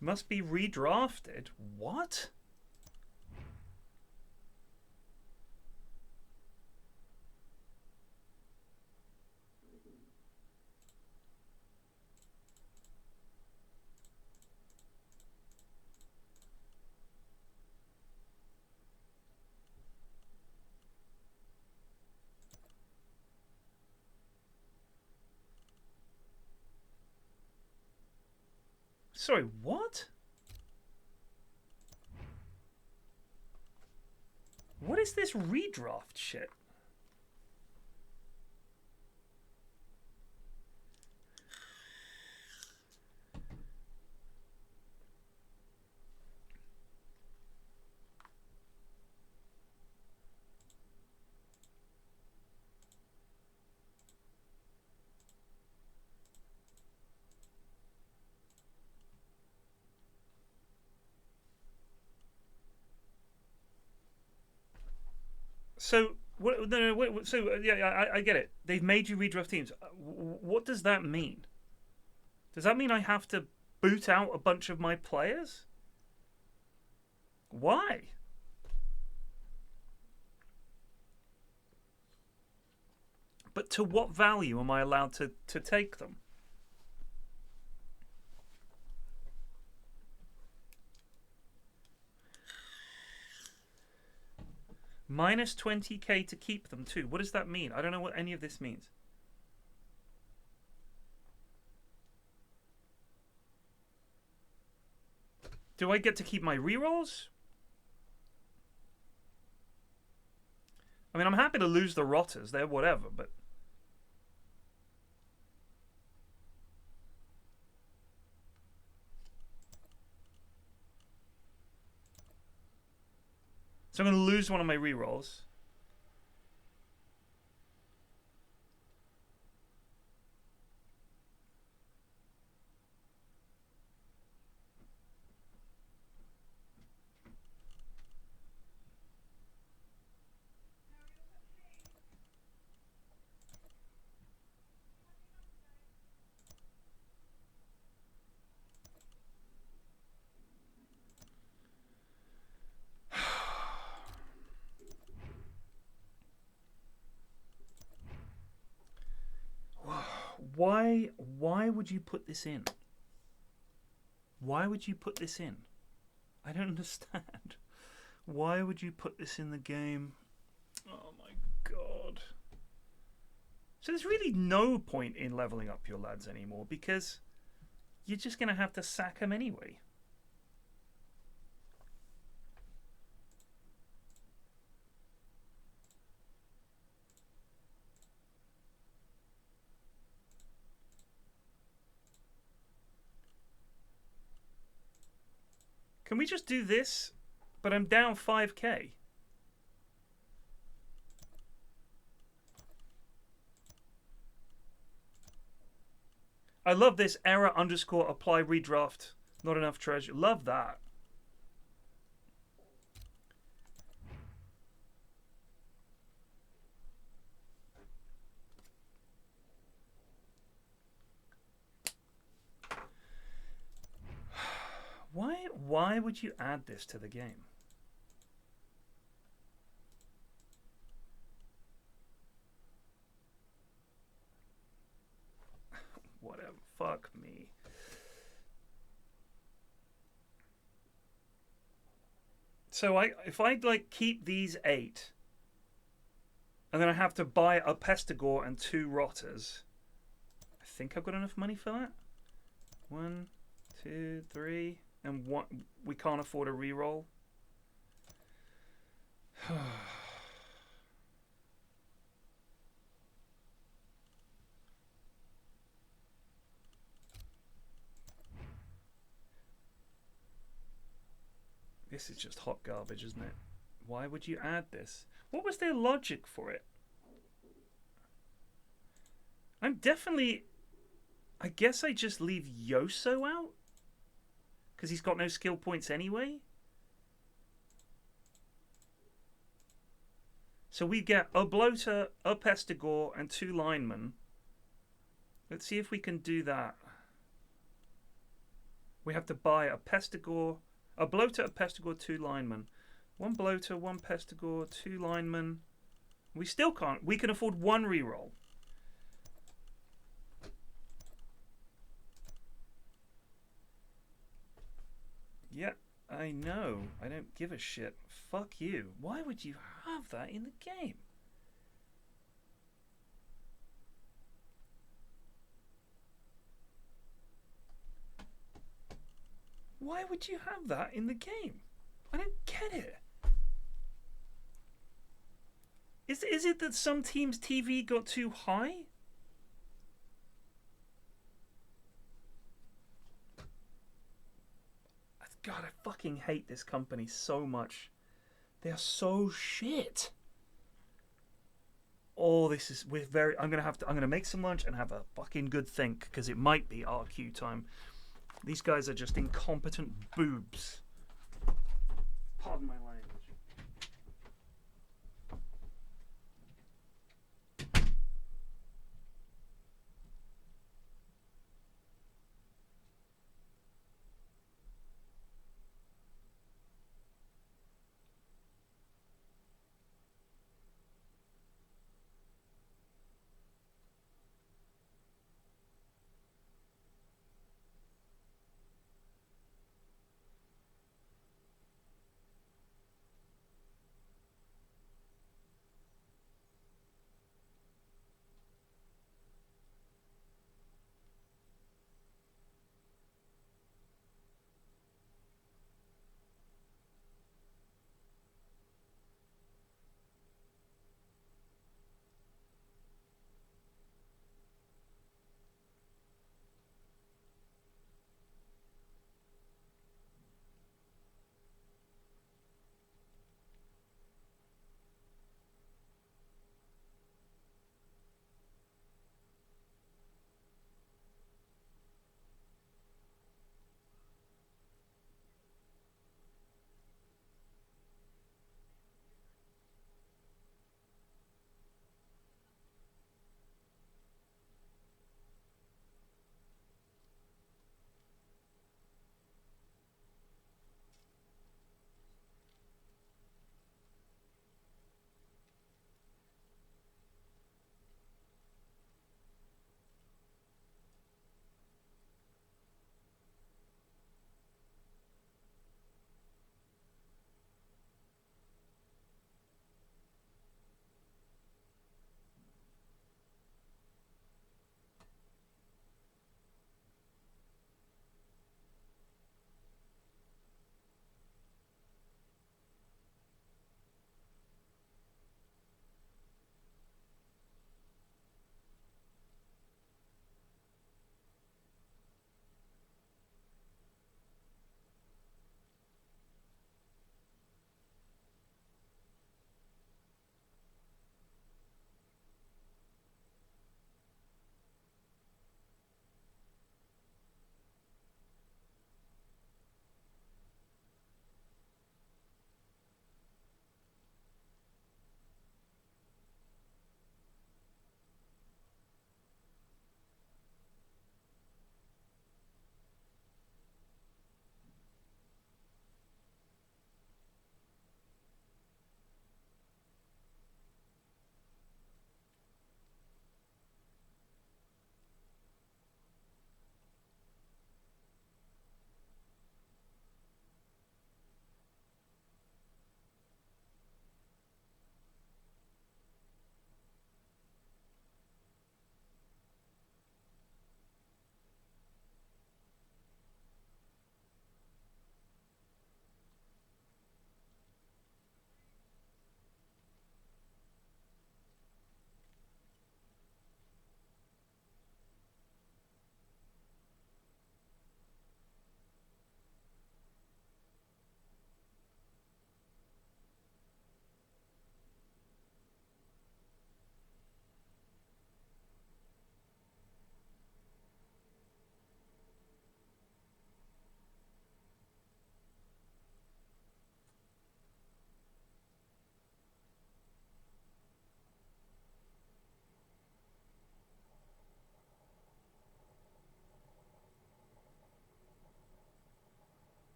Must be redrafted? What? Sorry, what? What is this redraft shit? So what? No, wait, so yeah, I get it. They've made you redraft teams. What does that mean? Does that mean I have to boot out a bunch of my players? Why? But to what value am I allowed to take them? Minus 20k to keep them too. What does that mean? I don't know what any of this means. Do I get to keep my rerolls? I mean, I'm happy to lose the rotters. They're whatever, but... So I'm going to lose one of my rerolls. Why would you put this in? Why would you put this in? I don't understand. Why would you put this in the game? Oh my god. So there's really no point in leveling up your lads anymore because you're just going to have to sack them anyway. Can we just do this? But I'm down 5k. I love this error _ apply redraft. Not enough treasure. Love that. Why would you add this to the game? Whatever. Fuck me. So if I like keep these 8 and then I have to buy a Pestigore and 2 Rotters, I think I've got enough money for that. 1, 2, 3, and 1. We can't afford a reroll. This is just hot garbage, isn't it? Why would you add this? What was their logic for it? I'm definitely... I guess I just leave Yoso out? Because he's got no skill points anyway? So we get a Bloater, a Pestigore, and 2 linemen. Let's see if we can do that. We have to buy a Pestigore... A Bloater, a Pestigore, 2 linemen. 1 Bloater, 1 Pestigore, 2 linemen. We still can't. We can afford 1 reroll. Yeah, I know. I don't give a shit. Fuck you. Why would you have that in the game? Why would you have that in the game? I don't get it. Is it that some teams' TV got too high? God, I fucking hate this company so much. They are so shit. Oh, this is... I'm gonna make some lunch and have a fucking good think, because it might be RQ time. These guys are just incompetent boobs. Pardon my language.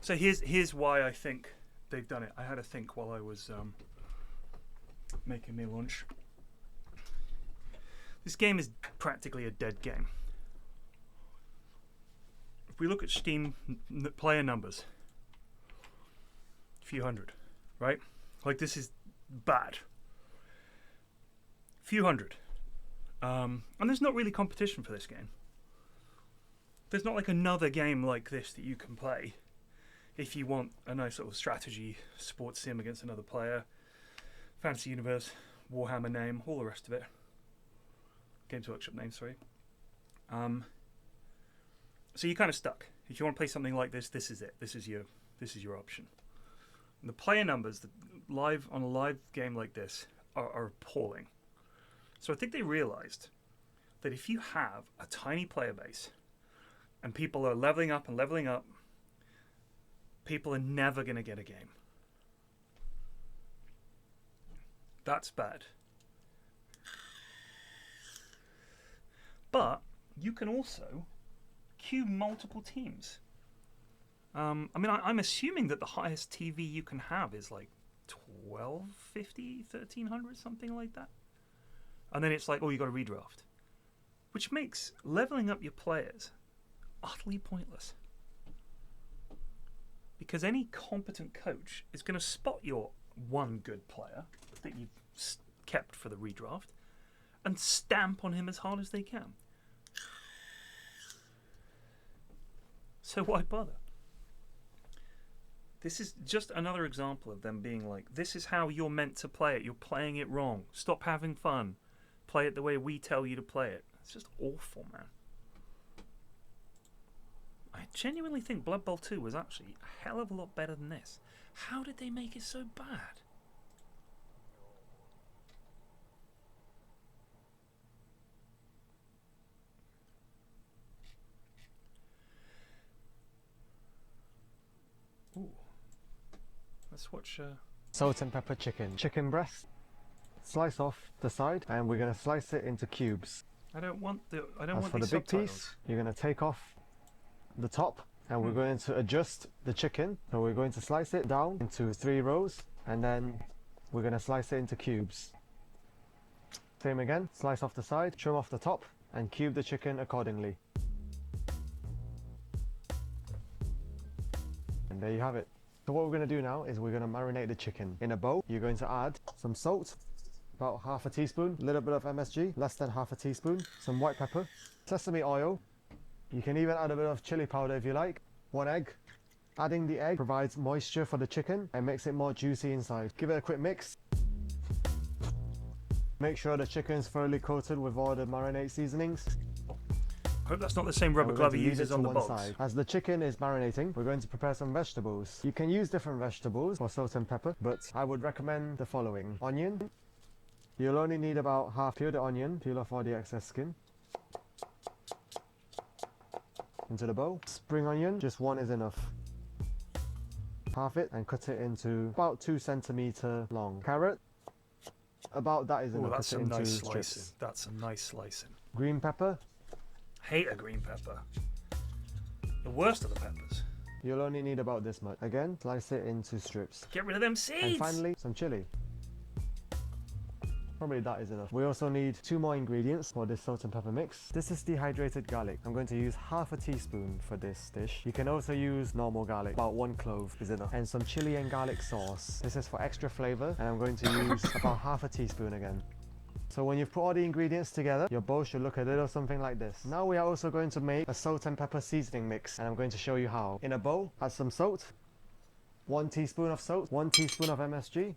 So here's why I think they've done it. I had to think while I was making me lunch. This game is practically a dead game. If we look at Steam player numbers, a few hundred, right? Like, this is bad. Few hundred. And there's not really competition for this game. There's not like another game like this that you can play if you want a nice sort of strategy sports sim against another player. Fantasy Universe, Warhammer name, all the rest of it. Games Workshop name, sorry. So you're kind of stuck. If you want to play something like this, this is it. This is your option. And the player numbers on a live game like this are appalling. So I think they realized that if you have a tiny player base and people are leveling up and leveling up, people are never going to get a game. That's bad. But you can also queue multiple teams. I mean, I'm assuming that the highest TV you can have is like 1250, 1300, something like that. And then it's like, oh, you got to redraft. Which makes leveling up your players utterly pointless. Because any competent coach is going to spot your one good player that you've kept for the redraft and stamp on him as hard as they can. So why bother? This is just another example of them being like, this is how you're meant to play it. You're playing it wrong. Stop having fun. Play it the way we tell you to play it. It's just awful, man. I genuinely think Blood Bowl 2 was actually a hell of a lot better than this. How did they make it so bad? Ooh. Let's watch... Salt and pepper chicken. Chicken breast. Slice off the side, and we're going to slice it into cubes. I don't want the for the big piece, you're going to take off the top, and we're going to adjust the chicken. So we're going to slice it down into 3 rows, and then we're going to slice it into cubes. Same again, slice off the side, trim off the top, and cube the chicken accordingly. And there you have it. So what we're going to do now is we're going to marinate the chicken. In a bowl, you're going to add some salt, about half a teaspoon, a little bit of MSG, less than half a teaspoon, some white pepper, sesame oil. You can even add a bit of chili powder if you like. 1 egg. Adding the egg provides moisture for the chicken and makes it more juicy inside. Give it a quick mix. Make sure the chicken is thoroughly coated with all the marinade seasonings. I hope that's not the same rubber glove he uses on the box. Side. As the chicken is marinating, we're going to prepare some vegetables. You can use different vegetables for salt and pepper, but I would recommend the following. Onion. You'll only need about half. Peel the onion, peel off all the excess skin. Into the bowl. Spring onion, just 1 is enough. Half it and cut it into about 2 centimeter long. Carrot, about that is enough. That's cut a it into nice strips. slicing. That's a nice slicing. Green pepper. Hate a green pepper. The worst of the peppers. You'll only need about this much. Again, slice it into strips. Get rid of them seeds! And finally, some chili. Probably that is enough. We also need 2 more ingredients for this salt and pepper mix. This is dehydrated garlic. I'm going to use half a teaspoon for this dish. You can also use normal garlic. About 1 clove is enough. And some chili and garlic sauce. This is for extra flavor, and I'm going to use about half a teaspoon again. So when you've put all the ingredients together, your bowl should look a little something like this. Now we are also going to make a salt and pepper seasoning mix, and I'm going to show you how. In a bowl, add some salt, 1 teaspoon of salt, 1 teaspoon of MSG,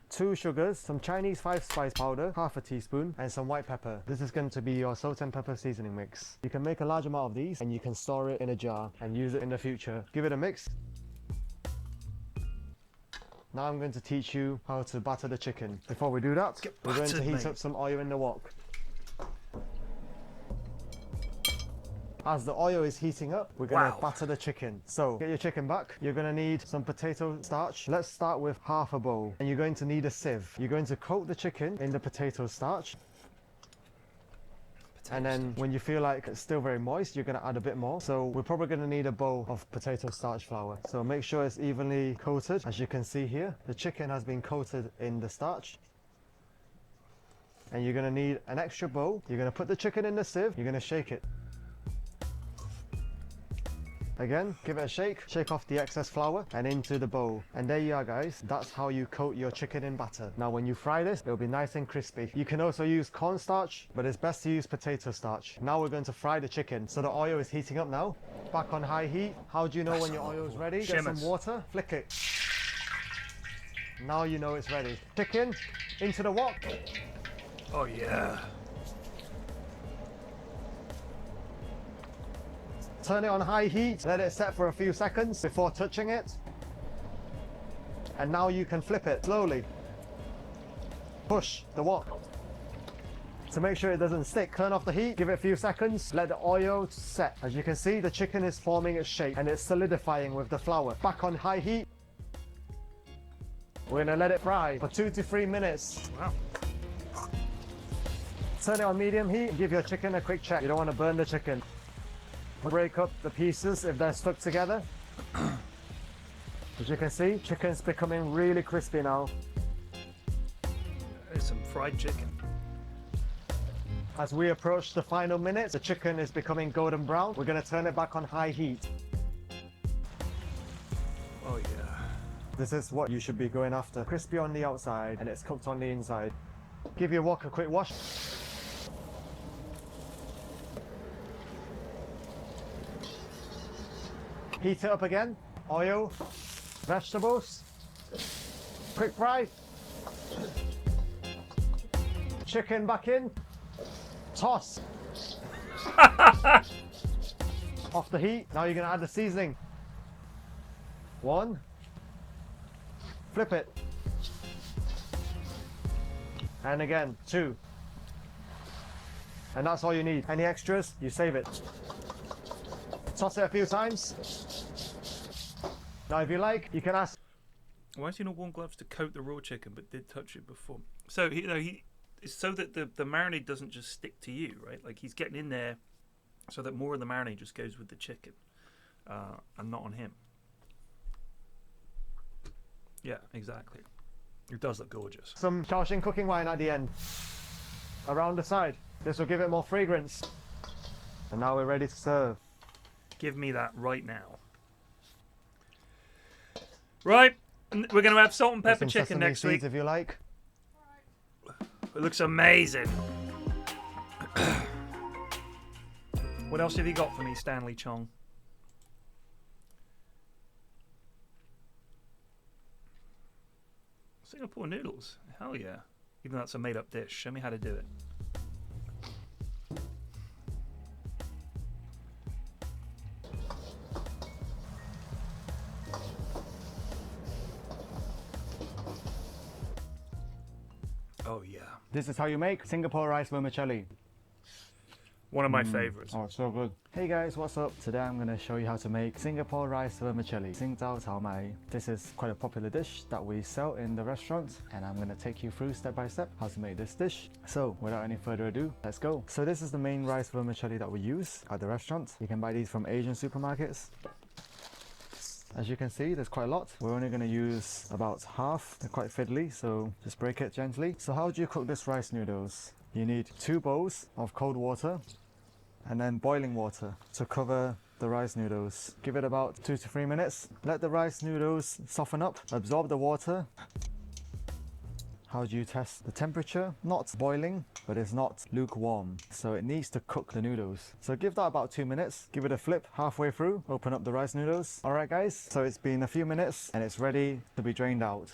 2 sugars, some Chinese 5-spice powder, half a teaspoon, and some white pepper. This is going to be your salt and pepper seasoning mix. You can make a large amount of these, and you can store it in a jar and use it in the future. Give it a mix. Now I'm going to teach you how to batter the chicken. Before we do that, we're going to heat up some oil in the wok. As the oil is heating up, we're going to batter the chicken. So, get your chicken back. You're going to need some potato starch. Let's start with half a bowl. And you're going to need a sieve. You're going to coat the chicken in the potato starch. And then when you feel like it's still very moist, you're going to add a bit more. So we're probably going to need a bowl of potato starch flour. So make sure it's evenly coated. As you can see here, the chicken has been coated in the starch. And you're going to need an extra bowl. You're going to put the chicken in the sieve. You're going to shake it. Again, give it a shake. Shake off the excess flour and into the bowl. And there you are, guys. That's how you coat your chicken in batter. Now when you fry this, it'll be nice and crispy. You can also use cornstarch, but it's best to use potato starch. Now we're going to fry the chicken. So the oil is heating up now. Back on high heat. How do you know when your oil is ready? Get some water, flick it. Now you know it's ready. Chicken into the wok. Oh yeah. Turn it on high heat, let it set for a few seconds before touching it. And now you can flip it slowly. Push the wok. To make sure it doesn't stick, turn off the heat, give it a few seconds, let the oil set. As you can see, the chicken is forming its shape and it's solidifying with the flour. Back on high heat. We're gonna let it fry for 2 to 3 minutes. Wow. Turn it on medium heat, give your chicken a quick check. You don't want to burn the chicken. Break up the pieces if they're stuck together. As you can see, chicken's becoming really crispy now. There's some fried chicken. As we approach the final minutes, the chicken is becoming golden brown. We're going to turn it back on high heat. Oh yeah. This is what you should be going after. Crispy on the outside and it's cooked on the inside. Give your wok a quick wash. Heat it up again. Oil, vegetables, quick fry. Chicken back in. Toss. Off the heat. Now you're going to add the seasoning. 1. Flip it. And again, 2. And that's all you need. Any extras, you save it. Toss it a few times. Now if you like, you can ask. Why has he not worn gloves to coat the raw chicken but did touch it before? So it's so that the marinade doesn't just stick to you, right? Like he's getting in there so that more of the marinade just goes with the chicken and not on him. Yeah, exactly. It does look gorgeous. Some Shaoxing cooking wine at the end. Around the side. This will give it more fragrance. And now we're ready to serve. Give me that right now. Right, we're going to have salt and pepper chicken next week. If you like. It looks amazing. What else have you got for me, Stanley Chong? Singapore noodles. Hell yeah. Even though that's a made-up dish. Show me how to do it. Oh yeah. This is how you make Singapore rice vermicelli. One of my favorites. Oh, it's so good. Hey guys, what's up? Today I'm going to show you how to make Singapore rice vermicelli. Sing Zhao Cao Mai. This is quite a popular dish that we sell in the restaurant, and I'm going to take you through step by step how to make this dish. So without any further ado, let's go. So this is the main rice vermicelli that we use at the restaurant. You can buy these from Asian supermarkets. As you can see, there's quite a lot. We're only going to use about half. They're quite fiddly, so just break it gently. So how do you cook this rice noodles? You need 2 bowls of cold water and then boiling water to cover the rice noodles. Give it about 2 to 3 minutes. Let the rice noodles soften up, absorb the water. How do you test the temperature? Not boiling, but it's not lukewarm. So it needs to cook the noodles. So give that about 2 minutes. Give it a flip halfway through. Open up the rice noodles. Alright guys, so it's been a few minutes and it's ready to be drained out.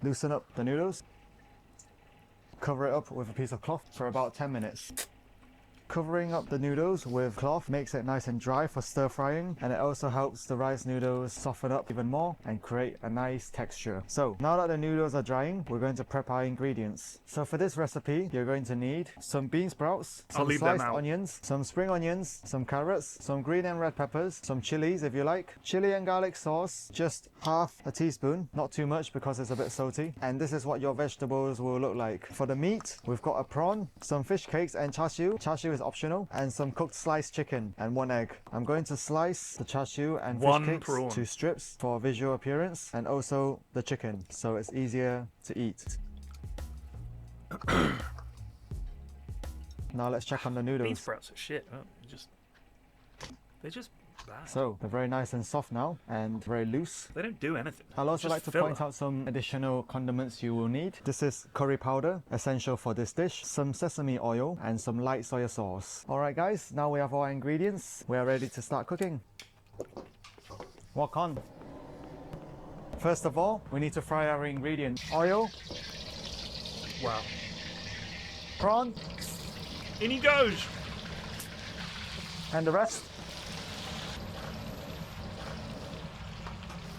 Loosen up the noodles. Cover it up with a piece of cloth for about 10 minutes. Covering up the noodles with cloth makes it nice and dry for stir frying, and it also helps the rice noodles soften up even more and create a nice texture. So now that the noodles are drying, we're going to prep our ingredients. So for this recipe, you're going to need some bean sprouts, some sliced onions, some spring onions, some carrots, some green and red peppers, some chilies if you like, chili and garlic sauce, just half a teaspoon, not too much because it's a bit salty. And this is what your vegetables will look like. For the meat, we've got a prawn, some fish cakes and char siu. Char siu is optional, and some cooked sliced chicken and 1 egg. I'm going to slice the char siu and fish cakes to strips for visual appearance, and also the chicken so it's easier to eat. Now let's check on the noodles. Bean sprouts are shit. Oh, they're just bad. So they're very nice and soft now and very loose. They don't do anything. I'll also like to point out some additional condiments you will need. This is curry powder, essential for this dish, some sesame oil and some light soy sauce. Alright guys, now we have our ingredients. We are ready to start cooking. Walk on. First of all, we need to fry our ingredients. Oil. Wow. Prawn. In he goes. And the rest.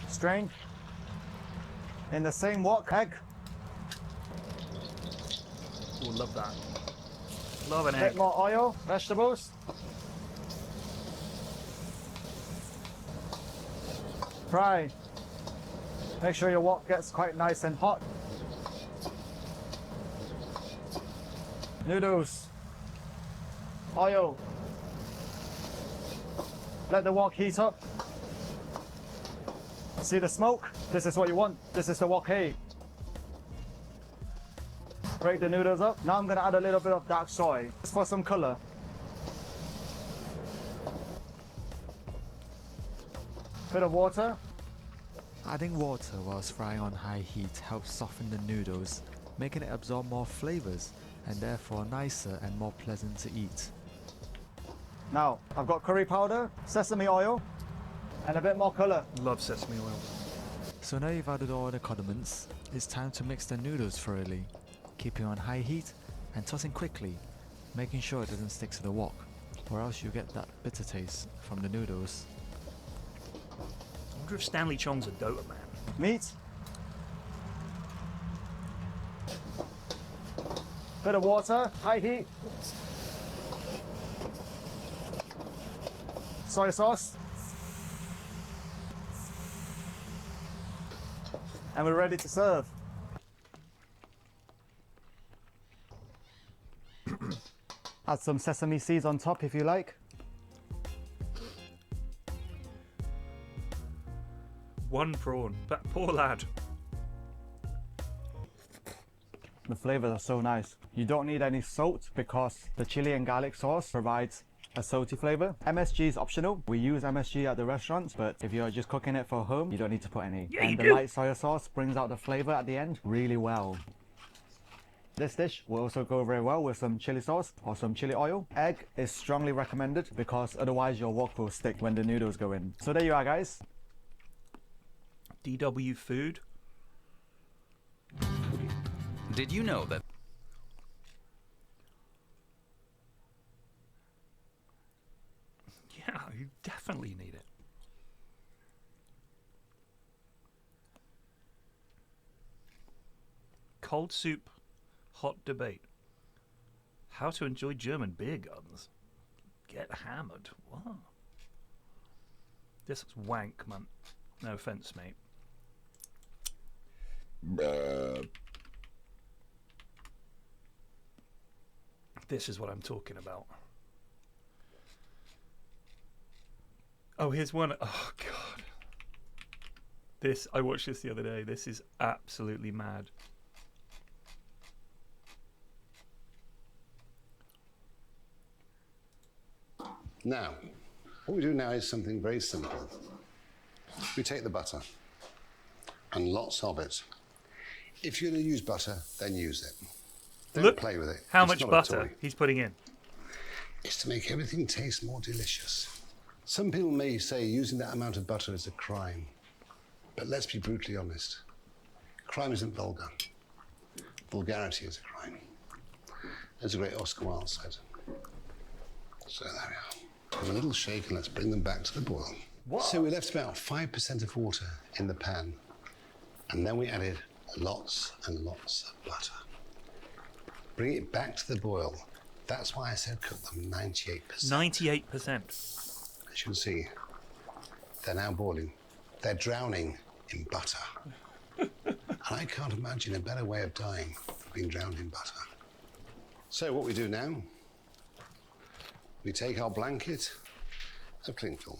Strain. In the same wok, egg. Ooh, love that. Love an A egg. bit more oil, vegetables. Fry. Make sure your wok gets quite nice and hot. Noodles. Oil. Let the wok heat up. See the smoke? This is what you want. This is the wok hay. Break the noodles up. Now I'm going to add a little bit of dark soy, just for some color. Bit of water. Adding water whilst frying on high heat helps soften the noodles, making it absorb more flavors and therefore nicer and more pleasant to eat. Now, I've got curry powder, sesame oil, and a bit more color. Love sesame oil. So now you've added all the condiments, it's time to mix the noodles thoroughly, keeping on high heat and tossing quickly, making sure it doesn't stick to the wok, or else you get that bitter taste from the noodles. I wonder if Stanley Chong's a Dota man. Meat. Bit of water, high heat. Soy sauce. And we're ready to serve. Add some sesame seeds on top if you like. One prawn. That poor lad. The flavors are so nice. You don't need any salt because the chili and garlic sauce provides a salty flavor. MSG is optional. We use MSG at the restaurants, but if you're just cooking it for home, you don't need to put any. Yeah, and the light soy sauce brings out the flavor at the end really well. This dish will also go very well with some chili sauce or some chili oil. Egg is strongly recommended because otherwise your wok will stick when the noodles go in. So there you are, guys. DW food. Did you know that? Yeah, you definitely need it. Cold soup, hot debate. How to enjoy German beer gardens. Get hammered. What? This is wank, man. No offense, mate. This is what I'm talking about. Oh, here's one. Oh, God. This, I watched this the other day. This is absolutely mad. Now, what we do now is something very simple. We take the butter, and lots of it. If you're going to use butter, then use it. Don't Look play with it. how It's much not a butter toy. he's putting in. It's to make everything taste more delicious. Some people may say using that amount of butter is a crime. But let's be brutally honest. Crime isn't vulgar. Vulgarity is a crime. As the great Oscar Wilde said. So there we are. Give them a little shake and let's bring them back to the boil. What? So we left about 5% of water in the pan, and then we added lots and lots of butter. Bring it back to the boil. That's why I said cook them 98%. 98%. As you can see, they're now boiling. They're drowning in butter. And I can't imagine a better way of dying than being drowned in butter. So what we do now, we take our blanket of cling film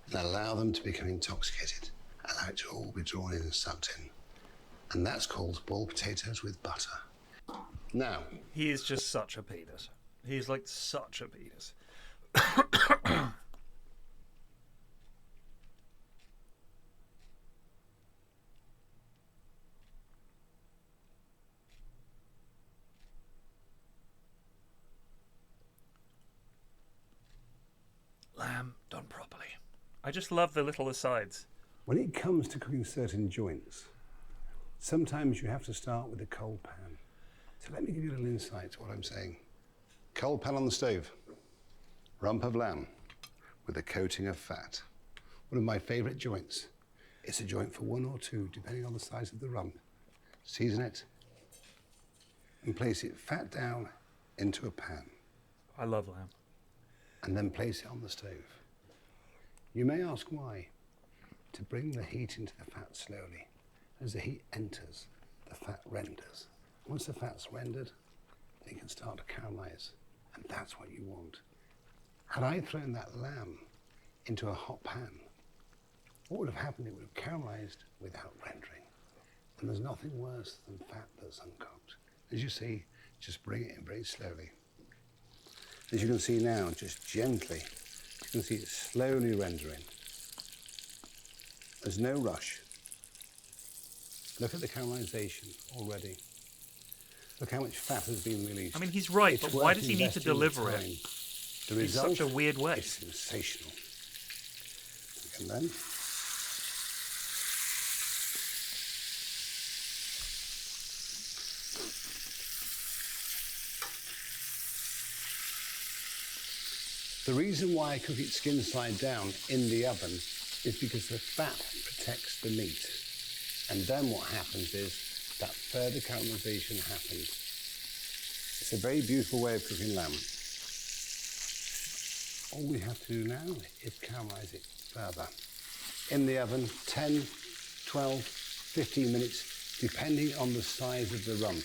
and allow them to become intoxicated. Allow it to all be drawn in and sucked in. And that's called boiled potatoes with butter. Now. He is just such a penis. He's like such a penis. Lamb done properly. I just love the little asides. When it comes to cooking certain joints, sometimes you have to start with a cold pan. So let me give you a little insight to what I'm saying. Cold pan on the stove, rump of lamb with a coating of fat. One of my favourite joints. It's a joint for 1 or 2, depending on the size of the rump. Season it and place it fat down into a pan. I love lamb. And then place it on the stove. You may ask why. To bring the heat into the fat slowly. As the heat enters, the fat renders. Once the fat's rendered, it can start to caramelize. And that's what you want. Had I thrown that lamb into a hot pan, what would have happened? It would have caramelized without rendering. And there's nothing worse than fat that's uncooked. As you see, just bring it in very slowly. As you can see now, just gently, you can see it slowly rendering. There's no rush. Look at the caramelization already. Look how much fat has been released. I mean, he's right, It's but why worth does he need to investing the deliver it time. The in result such a weird way? is sensational. And then the reason why I cook it skin side down in the oven is because the fat protects the meat. And then what happens is that further caramelization happens. It's a very beautiful way of cooking lamb. All we have to do now is caramelize it further. In the oven, 10, 12, 15 minutes, depending on the size of the rump.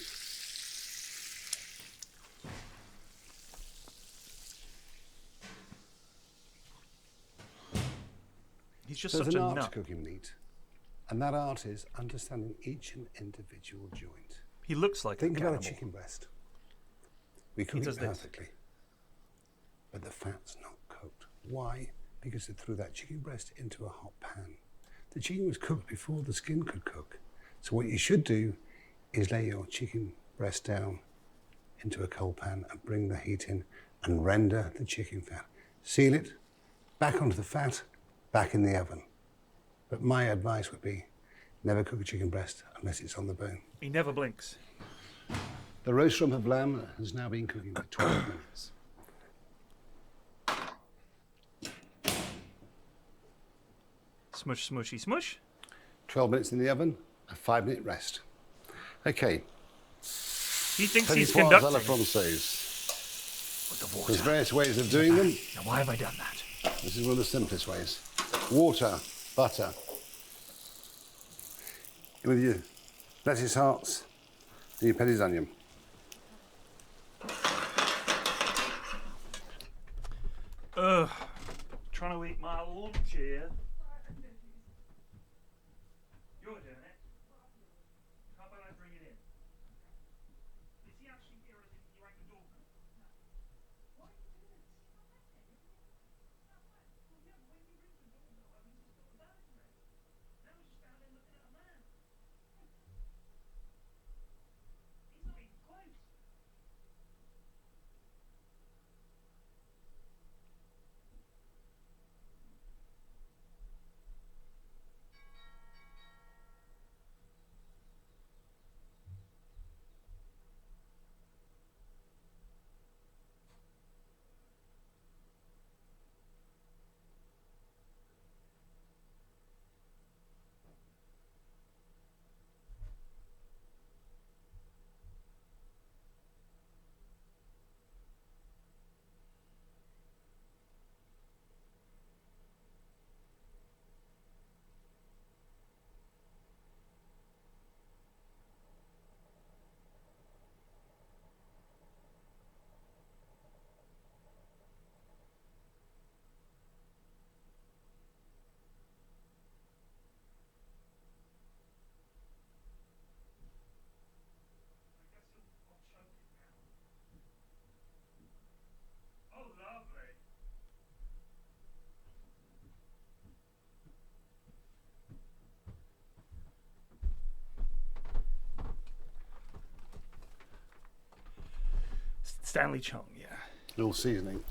He's just There's such an a art to nut. cooking meat, and that art is understanding each and individual joint. He looks like Think a about a cannibal. chicken breast. We cook does it this. perfectly, but the fat's not cooked. Why? Because they threw that chicken breast into a hot pan. The chicken was cooked before the skin could cook. So what you should do is lay your chicken breast down into a cold pan and bring the heat in and render the chicken fat. Seal it, back onto the fat, back in the oven. But my advice would be never cook a chicken breast unless it's on the bone. He never blinks. The roast rump of lamb has now been cooking for 12 minutes. Smush, smushy, smush. 12 minutes in the oven, a 5-minute rest. Okay. He thinks he's Petits pois à la conducting. française. With the water. There's various ways of doing them. Now, why have I done that? This is one of the simplest ways. Water, butter. With your lettuce hearts and your petits onion. Ugh. Trying to eat my lunch here. You're doing it. How about I bring it in? Is he actually here or is he rang the doorbell? Why are you doing this? Now he's just down there looking at a man. He's not even close. Stanley Chong, yeah. Little seasoning.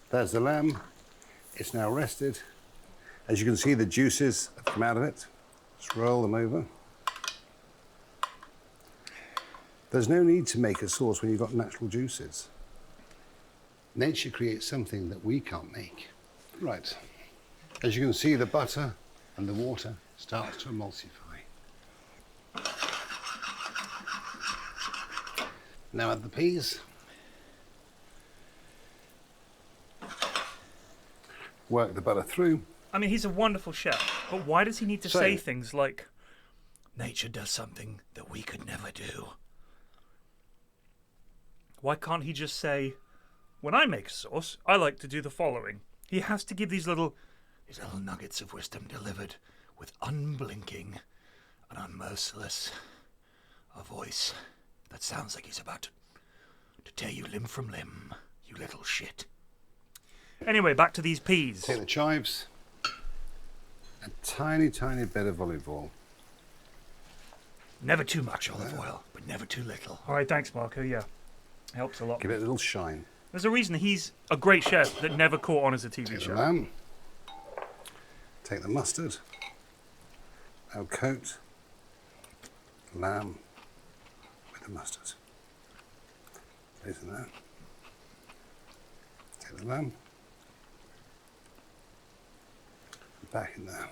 There's the lamb. It's now rested. As you can see, the juices have come out of it. Just roll them over. There's no need to make a sauce when you've got natural juices. Nature creates something that we can't make. Right. As you can see, the butter and the water starts to emulsify. Now add the peas. Work the butter through. I mean, he's a wonderful chef, but why does he need to So- say things like, nature does something that we could never do? Why can't he just say, when I make a sauce, I like to do the following? He has to give these little nuggets of wisdom delivered with unblinking and unmerciless a voice that sounds like he's about to tear you limb from limb, you little shit. Anyway, back to these peas. Take the chives. A tiny, tiny bit of olive oil. Never too much olive oil, but never too little. All right, thanks, Marco. Yeah, helps a lot. Give it a little shine. There's a reason he's a great chef that never caught on as a TV Take chef. the lamb. Take the mustard. Now coat the lamb with the mustard. Place it there. Take the lamb. Back in there.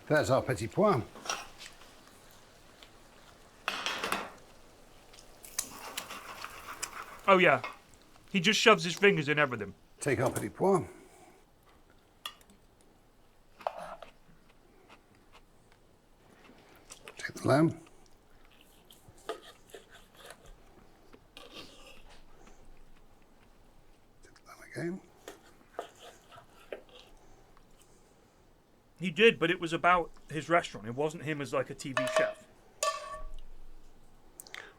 There's our petit pois. Oh yeah, he just shoves his fingers in everything. Take our petit pois. Take the lamb. Take the lamb again. He did, but it was about his restaurant. It wasn't him as like a TV chef.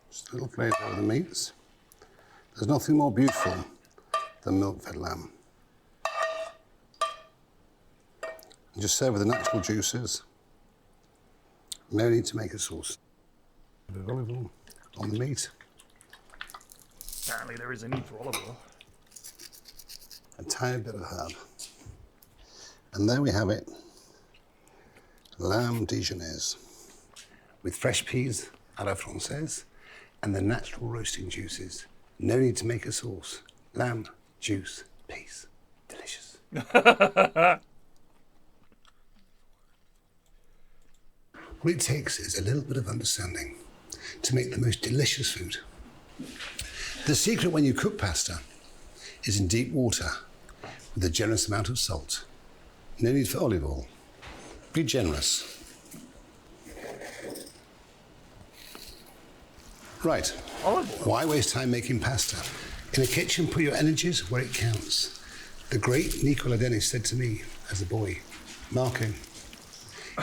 Just a little flavour of the meats. There's nothing more beautiful than milk-fed lamb. And just serve with the natural juices. No need to make a sauce. A bit of olive oil on the meat. Apparently there is a need for olive oil. A tiny bit of herb. And there we have it. Lamb Dijonnaise. With fresh peas à la française and the natural roasting juices. No need to make a sauce. Lamb, juice, peas. Delicious. What it takes is a little bit of understanding to make the most delicious food. The secret when you cook pasta is in deep water with a generous amount of salt. No need for olive oil. Be generous. Right. Why waste time making pasta? In a kitchen, put your energies where it counts. The great Nicola Dennis said to me as a boy, Marco,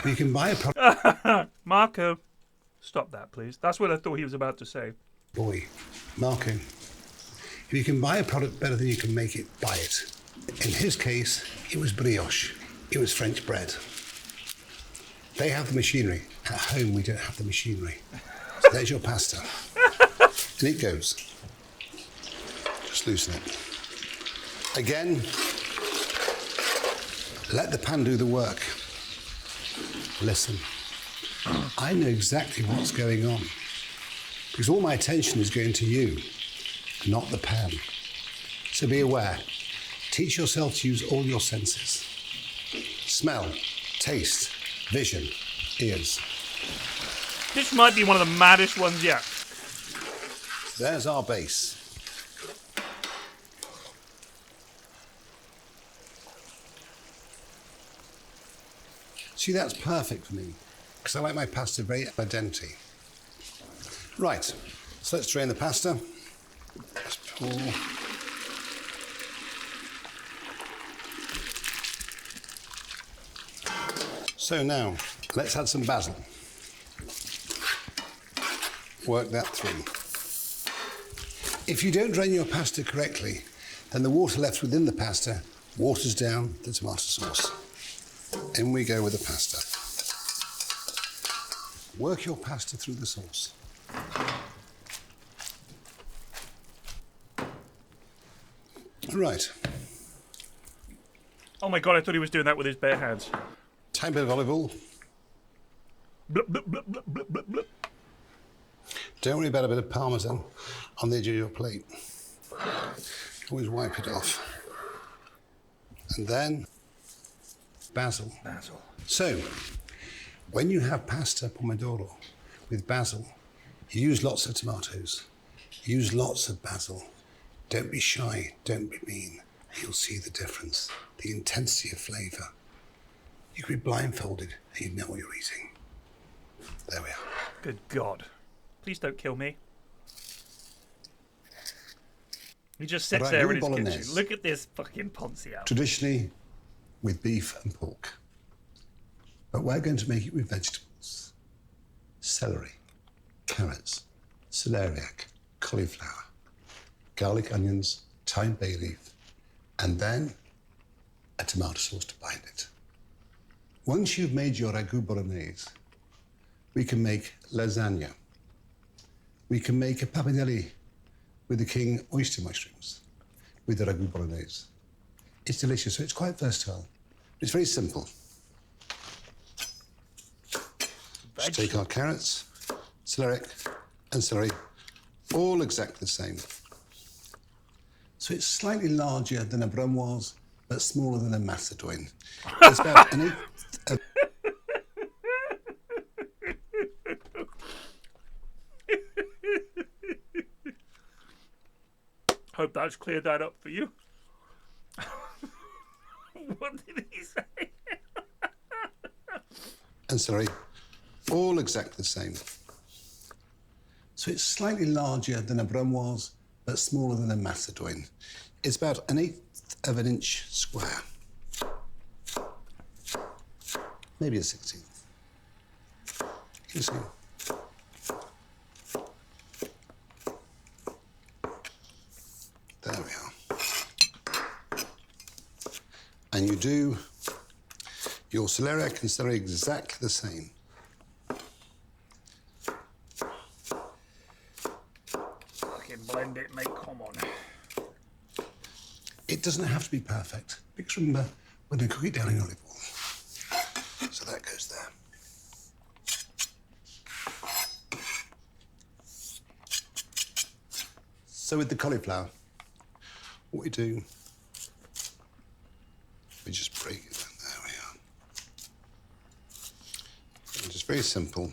you can buy a product. Marco, stop that, please. That's what I thought he was about to say. Boy, Marco, if you can buy a product better than you can make it, buy it. In his case, it was brioche. It was French bread. They have the machinery. At home, we don't have the machinery. So there's your pasta. And it goes. Just loosen it. Again, let the pan do the work. Listen. I know exactly what's going on. Because all my attention is going to you, not the pan. So be aware. Teach yourself to use all your senses. Smell, taste, vision, ears. This might be one of the maddest ones yet. There's our base. See, that's perfect for me, because I like my pasta very al dente. Right, so let's drain the pasta. Let's pour. So now, let's add some basil. Work that through. If you don't drain your pasta correctly, then the water left within the pasta waters down the tomato sauce. In we go with the pasta. Work your pasta through the sauce. Right. Oh my god, I thought he was doing that with his bare hands. Tiny bit of olive oil. Blup, blup, blup, blup, blup, blup, blup. Don't worry about a bit of parmesan on the edge of your plate. Always wipe it off. And then basil. Basil. So, when you have pasta pomodoro with basil, you use lots of tomatoes. Use lots of basil. Don't be shy, don't be mean. You'll see the difference, the intensity of flavour. You could be blindfolded and you'd know what you're eating. There we are. Good God. Please don't kill me. He just sits Right, there in his bolognese. kitchen. Look at this fucking Ponzi out. Traditionally with beef and pork. But we're going to make it with vegetables. Celery, carrots, celeriac, cauliflower, garlic, onions, thyme, bay leaf, and then a tomato sauce to bind it. Once you've made your ragu bolognese, we can make lasagna. We can make a pappardelle with the king oyster mushrooms with the ragu bolognese. It's delicious, so it's quite versatile. It's very simple. Just take our carrots, celeriac, and celery, all exactly the same. So it's slightly larger than a brunoise, but smaller than a macédoine. It's about an eighth of... Hope that's cleared that up for you. What did he say? and celery, all exactly the same. So it's slightly larger than a brunoise, but smaller than a macédoine. It's about an eighth of an inch square. Maybe a 16th. You see. There we are. And you do your celeriac and celery exactly the same. Fucking blend it, mate, come on. It doesn't have to be perfect, because remember, we're going to cook it down in olive oil. So that goes there. So with the cauliflower, what we do, we just break it down. There we are. And just very simple,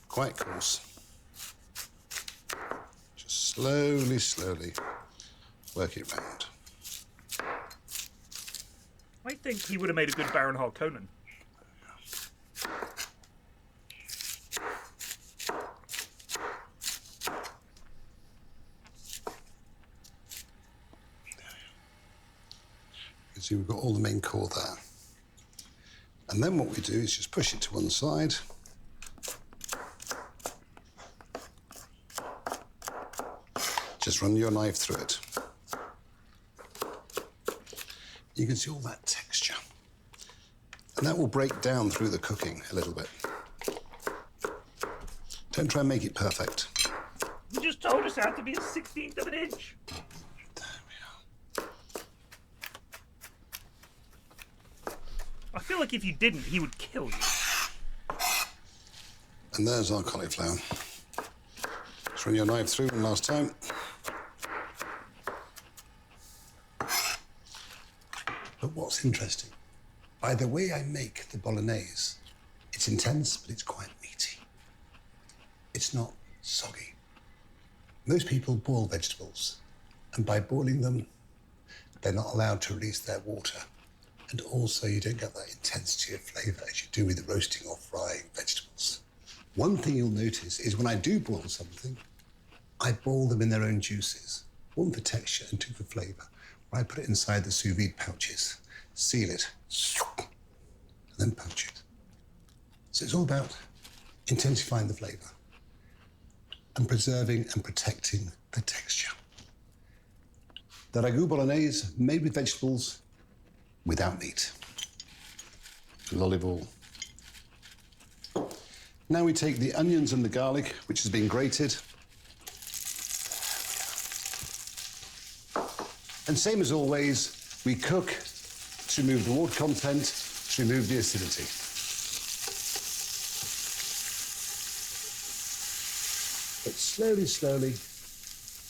quite coarse. Just slowly, slowly work it round. I think he would have made a good Baron Harkonnen. You see, we've got all the main core there. And then what we do is just push it to one side. Just run your knife through it. You can see all that texture. And that will break down through the cooking a little bit. Don't try and make it perfect. You just told us it had to be a 16th of an inch. I feel like if you didn't, he would kill you. And there's our cauliflower. Just run your knife through one last time. But what's interesting, by the way I make the bolognese, it's intense, but it's quite meaty. It's not soggy. Most people boil vegetables, and by boiling them, they're not allowed to release their water. And also, you don't get that intensity of flavour as you do with the roasting or frying vegetables. One thing you'll notice is when I do boil something, I boil them in their own juices. One for texture and two for flavour. I put it inside the sous vide pouches, seal it, and then poach it. So it's all about intensifying the flavour and preserving and protecting the texture. The ragu bolognese made with vegetables, without meat. Olive oil. Now we take the onions and the garlic, which has been grated. And same as always, we cook to remove the water content, to remove the acidity. But slowly, slowly,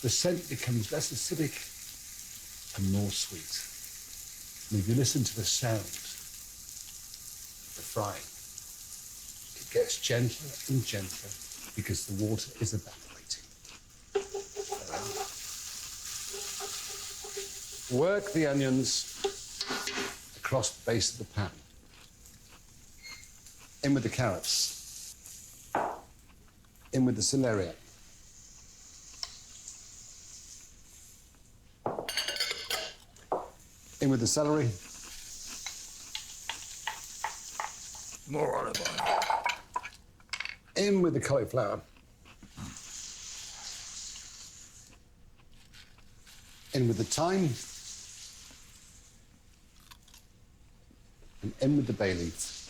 the scent becomes less acidic and more sweet. And if you listen to the sound of the frying, it gets gentler and gentler because the water is evaporating. Work the onions across the base of the pan. In with the carrots. In with the celery. In with the celery. More olive oil. In with the cauliflower. In with the thyme. And in with the bay leaf.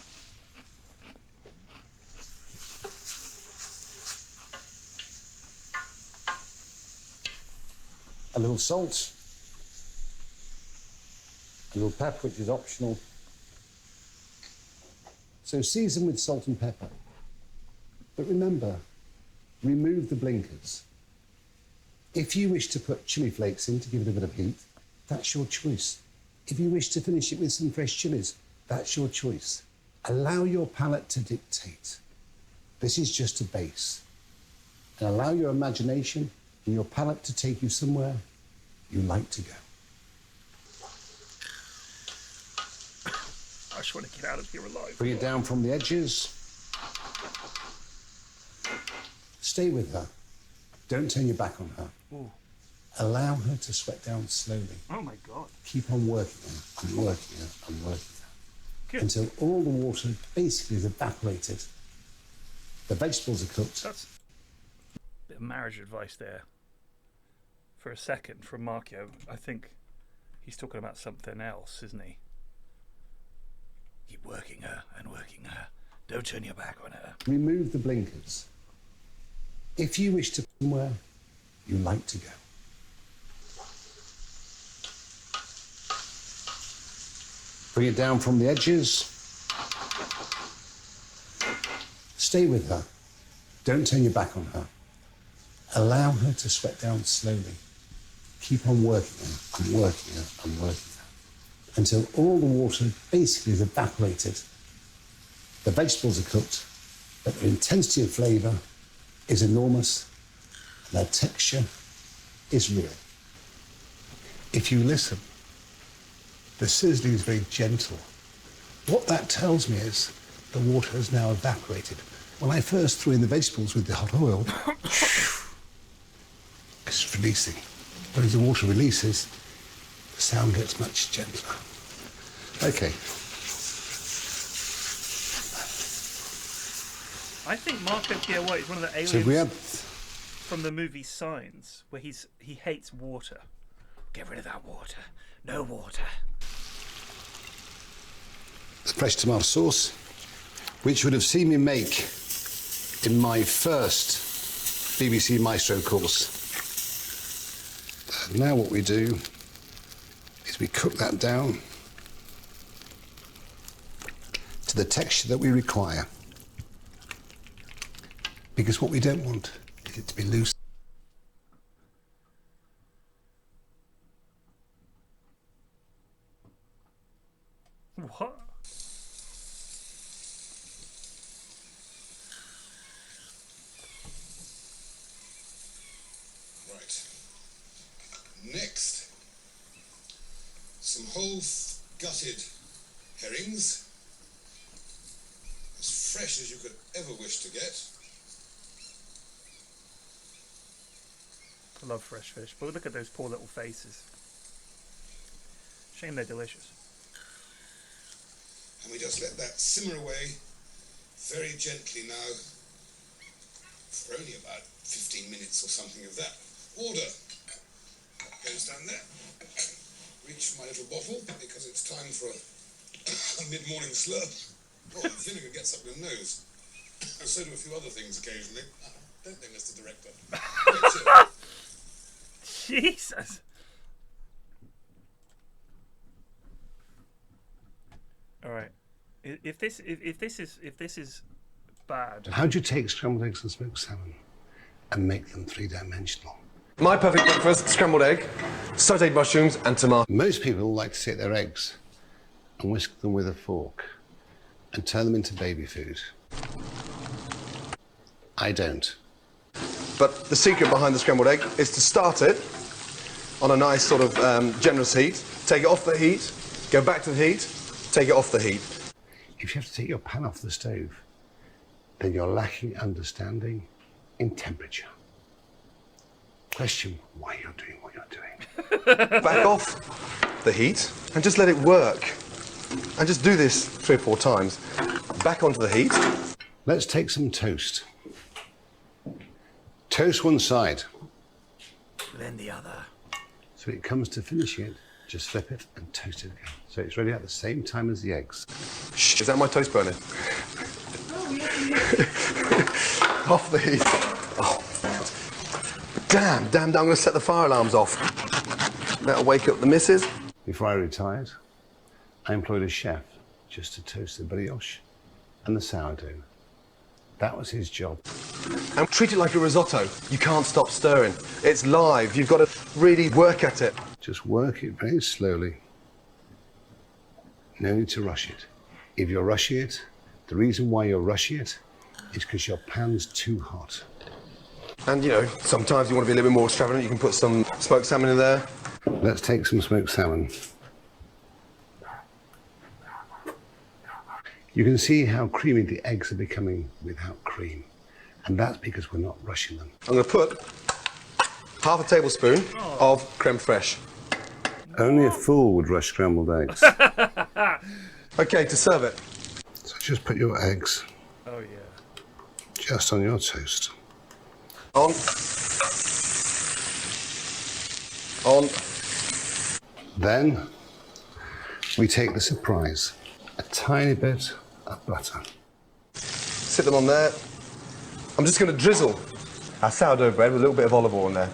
A little salt. A little pepper, which is optional. So season with salt and pepper. But remember, remove the blinkers. If you wish to put chili flakes in to give it a bit of heat, that's your choice. If you wish to finish it with some fresh chilies, that's your choice. Allow your palate to dictate. This is just a base. And allow your imagination and your palate to take you somewhere you like to go. I just want to get out of here alive. Bring it down from the edges. Stay with her. Don't turn your back on her. Ooh. Allow her to sweat down slowly. Oh my God. Keep on working her and working her and working her. Good. Until all the water basically is evaporated. The vegetables are cooked. That's a bit of marriage advice there. For a second, from Marco, I think he's talking about something else, isn't he? Keep working her and working her. Don't turn your back on her. Remove the blinkers. If you wish to somewhere you like to go. Bring it down from the edges. Stay with her. Don't turn your back on her. Allow her to sweat down slowly. Keep on working her and working her and working her. Until all the water basically is evaporated. The vegetables are cooked, but their intensity of flavour is enormous, and their texture is real. If you listen, the sizzling is very gentle. What that tells me is the water has now evaporated. When I first threw in the vegetables with the hot oil, it's releasing. But as the water releases, the sound gets much gentler. Okay. I think Marco Pierre White is one of the aliens So we have from the movie Signs, where he hates water. Get rid of that water. No water. the fresh tomato sauce, which you would have seen me make in my first BBC Maestro course. Now what we do is we cook that down to the texture that we require. Because what we don't want is it to be loose. What? Right. Next, some whole gutted herrings, as fresh as you could ever wish to get. I love fresh fish, but look at those poor little faces. Shame they're delicious. And we just let that simmer away very gently now for only about 15 minutes or something of that order. Goes down there. Reach my little bottle because it's time for a mid-morning slurp. Oh, the vinegar gets up your nose. And so do a few other things occasionally. Don't they, Mr. Director? Jesus! If this is bad. How do you take scrambled eggs and smoked salmon and make them three-dimensional? My perfect breakfast: scrambled egg, sautéed mushrooms, and tomato. Most people like to take their eggs and whisk them with a fork and turn them into baby food. I don't. But the secret behind the scrambled egg is to start it on a nice sort of generous heat, take it off the heat, go back to the heat, take it off the heat. If you have to take your pan off the stove, then you're lacking understanding in temperature. Question why you're doing what you're doing. Back off the heat and just let it work. And just do this 3 or 4 times. Back onto the heat. Let's take some toast. Toast one side. Then the other. So when it comes to finishing it, just flip it and toast it again. So it's ready at the same time as the eggs. Shh, is that my toast burning? Off the heat. Oh. Damn, I'm going to set the fire alarms off. That'll wake up the missus. Before I retired, I employed a chef just to toast the brioche and the sourdough. That was his job. And treat it like a risotto. You can't stop stirring. It's live. You've got to really work at it. Just work it very slowly. No need to rush it. If you're rushing it, the reason why you're rushing it is because your pan's too hot. And, you know, sometimes you want to be a little bit more extravagant. You can put some smoked salmon in there. Let's take some smoked salmon. You can see how creamy the eggs are becoming without cream. And that's because we're not rushing them. I'm going to put half a tablespoon of creme fraiche. Only a fool would rush scrambled eggs. Okay, to serve it. So just put your eggs Oh yeah. just on your toast. On. Then we take the surprise. A tiny bit of butter. Sit them on there. I'm just going to drizzle our sourdough bread with a little bit of olive oil in there.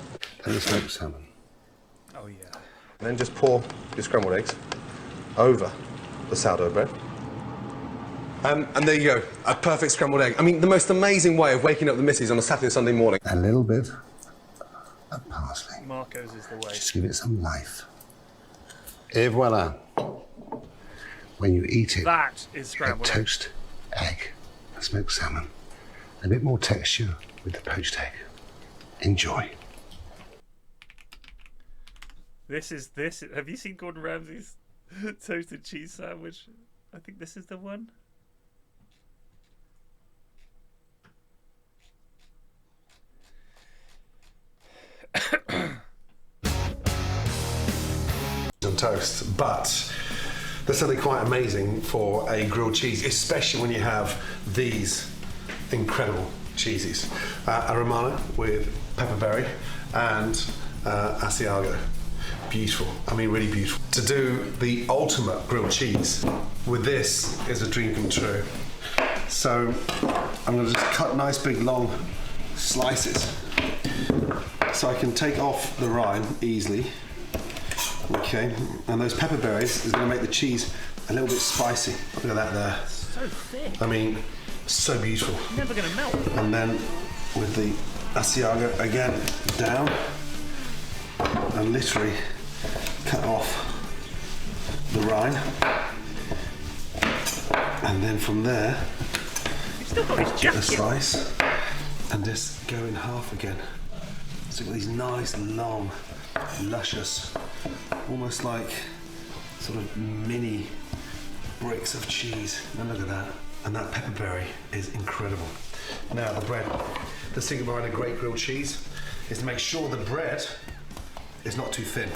Then the smoked salmon. Oh yeah. And then just pour your scrambled eggs over the sourdough bread. And there you go, a perfect scrambled egg. I mean, the most amazing way of waking up the missus on a Saturday, Sunday morning. A little bit of parsley. Marco's is the way. Just give it some life. Et voila. When you eat it, That is scrambled egg. toast, egg, and smoked salmon. A bit more texture with the poached egg. Enjoy. This. Have you seen Gordon Ramsay's toasted cheese sandwich? I think this is the one. On toast, but there's something quite amazing for a grilled cheese, especially when you have these incredible cheeses. A Romano with pepperberry and Asiago. Beautiful, I mean really beautiful. To do the ultimate grilled cheese with this is a dream come true. So I'm going to just cut nice big long slices so I can take off the rind easily. Okay, and those pepper berries is going to make the cheese a little bit spicy. Look at that there. So thick. I mean, so beautiful. Never going to melt. And then with the Asiago again down and literally cut off the rind. And then from there, He's still got his get jacket. the slice and just go in half again. So you've got these nice, long, luscious, almost like sort of mini bricks of cheese. And look at that. And that pepperberry is incredible. Now the bread. The secret behind a great grilled cheese is to make sure the bread is not too thin.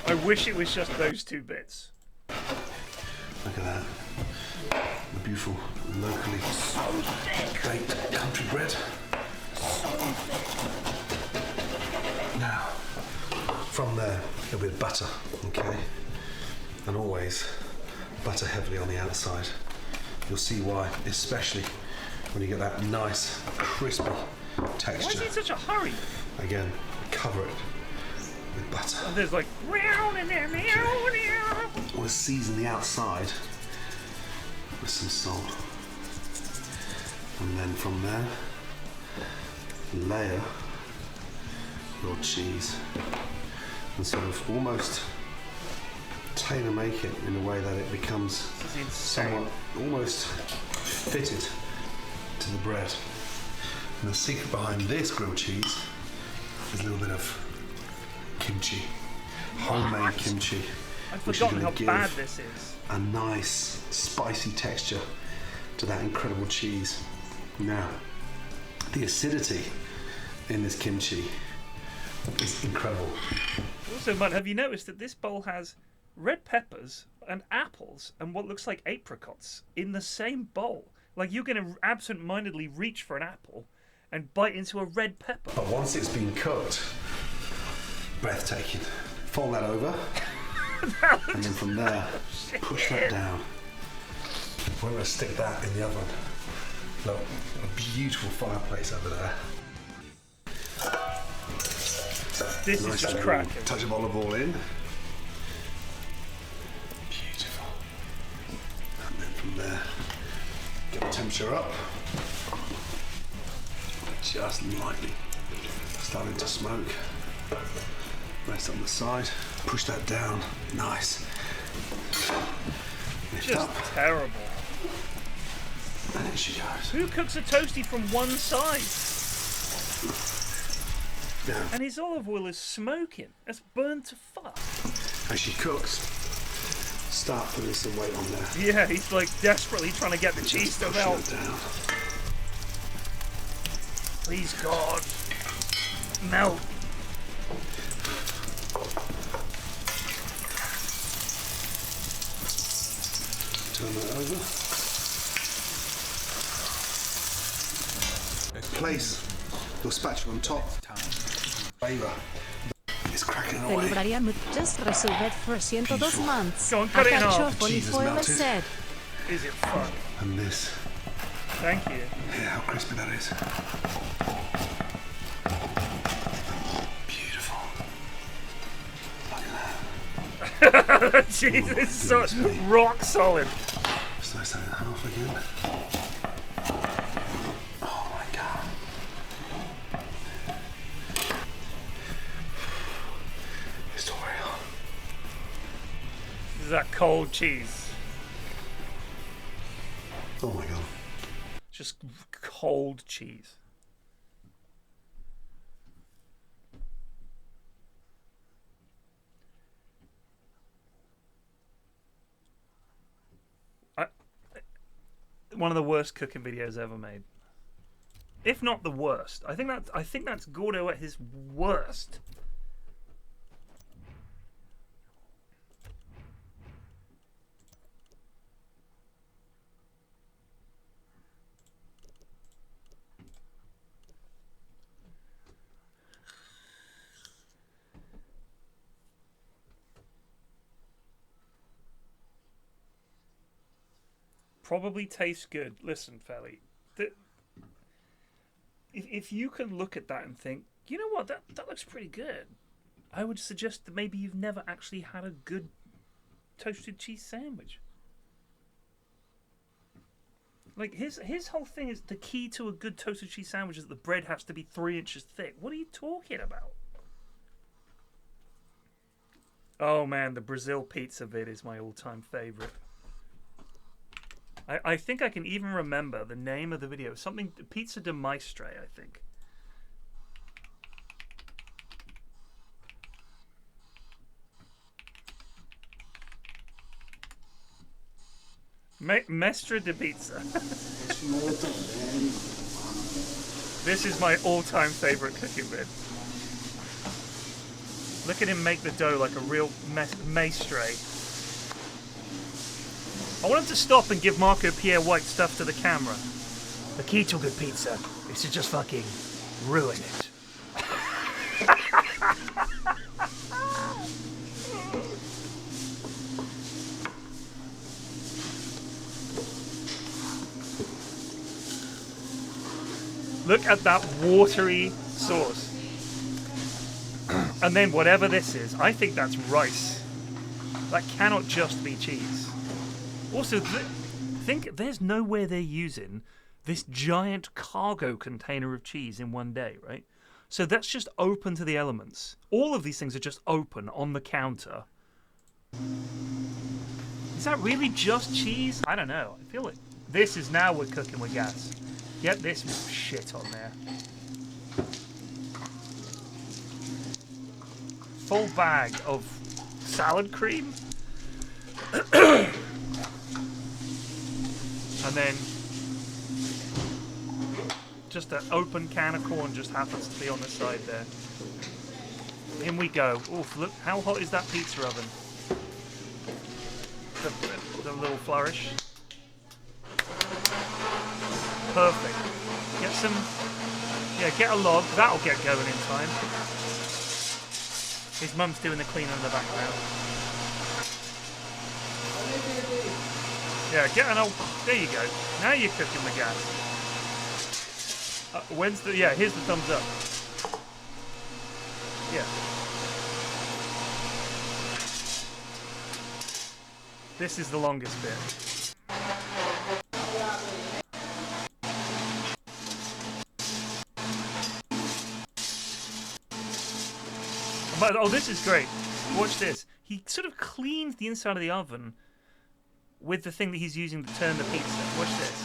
I wish it was just those two bits. Look at that. The beautiful, locally baked country bread. Now, from there, a little bit of butter, okay? And always butter heavily on the outside. You'll see why, especially when you get that nice, crispy texture. Why is he in such a hurry? Again, cover it with butter. And there's like, meow, meow, meow, meow. Want to season the outside with some salt. And then from there, layer your cheese and sort of almost tailor make it in a way that it becomes somewhat almost fitted to the bread. And the secret behind this grilled cheese is a little bit of kimchi, homemade kimchi. I've which is forgotten gonna how give bad this is. a nice spicy texture to that incredible cheese. Now, the acidity in this kimchi is incredible. Also, Mutt, have you noticed that this bowl has red peppers and apples and what looks like apricots in the same bowl? Like, you're going to absent-mindedly reach for an apple and bite into a red pepper. But once it's been cooked, breathtaking. Fold that over, and then from there, push that down. We're going to stick that in the oven. Look, a beautiful fireplace over there. This is just cracking. Touch of olive oil in. Beautiful. And then from there, get the temperature up. Just lightly. Starting to smoke. Rest on the side. Push that down. Nice. Lift Just up. terrible. And in she goes. Who cooks a toasty from one side? Now, And his olive oil is smoking. It's burned to fuck. as she cooks, start putting some weight on there. Yeah, he's like desperately trying to get the cheese to Pushing melt. it down. Please, God. Melt. Turn that over. Place your spatula on top. Flavor. It's cracking away. Celebraria Mutt just resolved for 102 months. Go on, cut it in half. Akacho Cheese is foil melted. said. Is it fun? And this. Thank you. Yeah, how crispy that is. Beautiful. Look at that. Jeez, it's so rock solid. Slice that in half again. Oh my god. Historia. This is that cold cheese. Oh my god. Just cold cheese. One of the worst cooking videos ever made, if not the worst. I think that's Gordo at his worst. Probably tastes good. Listen, Felly, if you can look at that and think, you know what, that looks pretty good, I would suggest that maybe you've never actually had a good toasted cheese sandwich. Like, his whole thing is the key to a good toasted cheese sandwich is that the bread has to be 3 inches thick. What are you talking about? Oh man, the Brazil pizza vid is my all-time favorite. I think I can even remember the name of the video. Something, Pizza de Maestre, I think. Mestre de Pizza. This is my all-time favorite cooking vid. Look at him make the dough like a real maestre. I want him to stop and give Marco Pierre White stuff to the camera. The key to a good pizza is to just fucking ruin it. Look at that watery sauce. And then whatever this is, I think that's rice. That cannot just be cheese. Also, Think there's nowhere they're using this giant cargo container of cheese in one day, right? So that's just open to the elements. All of these things are just open on the counter. Is that really just cheese? I don't know. I feel it. This is now we're cooking with gas. Get this shit on there. Full bag of salad cream. And then just an open can of corn just happens to be on the side there. In we go. Oof, look, how hot is that pizza oven? The little flourish. Perfect. Get some, yeah, get a log. That'll get going in time. His mum's doing the cleaning in the background. Yeah, get an old, there you go. Now you're cooking the gas. When's the, yeah, here's the thumbs up. Yeah. This is the longest bit. But, oh, this is great. Watch this. He sort of cleans the inside of the oven with the thing that he's using to turn the pizza. Watch this.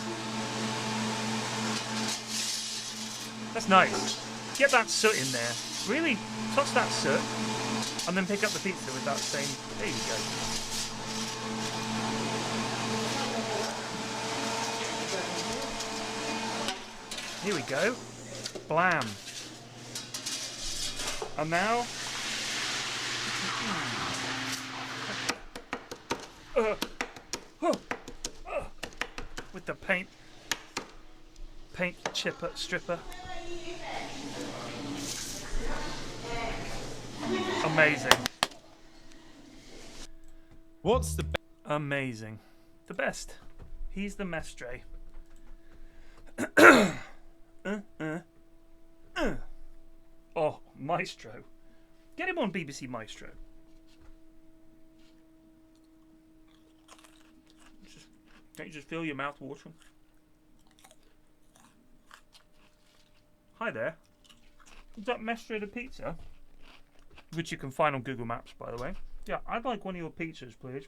That's nice. Get that soot in there. Really touch that soot. And then pick up the pizza with that same... There you go. Here we go. Blam. And now... with the paint chipper stripper. Amazing. What's the amazing? The best. He's the mestre. Oh, Maestro. Get him on BBC Maestro. Don't you just feel your mouth watering? Hi there. Is that Mestre the pizza? Which you can find on Google Maps, by the way. Yeah, I'd like one of your pizzas, please.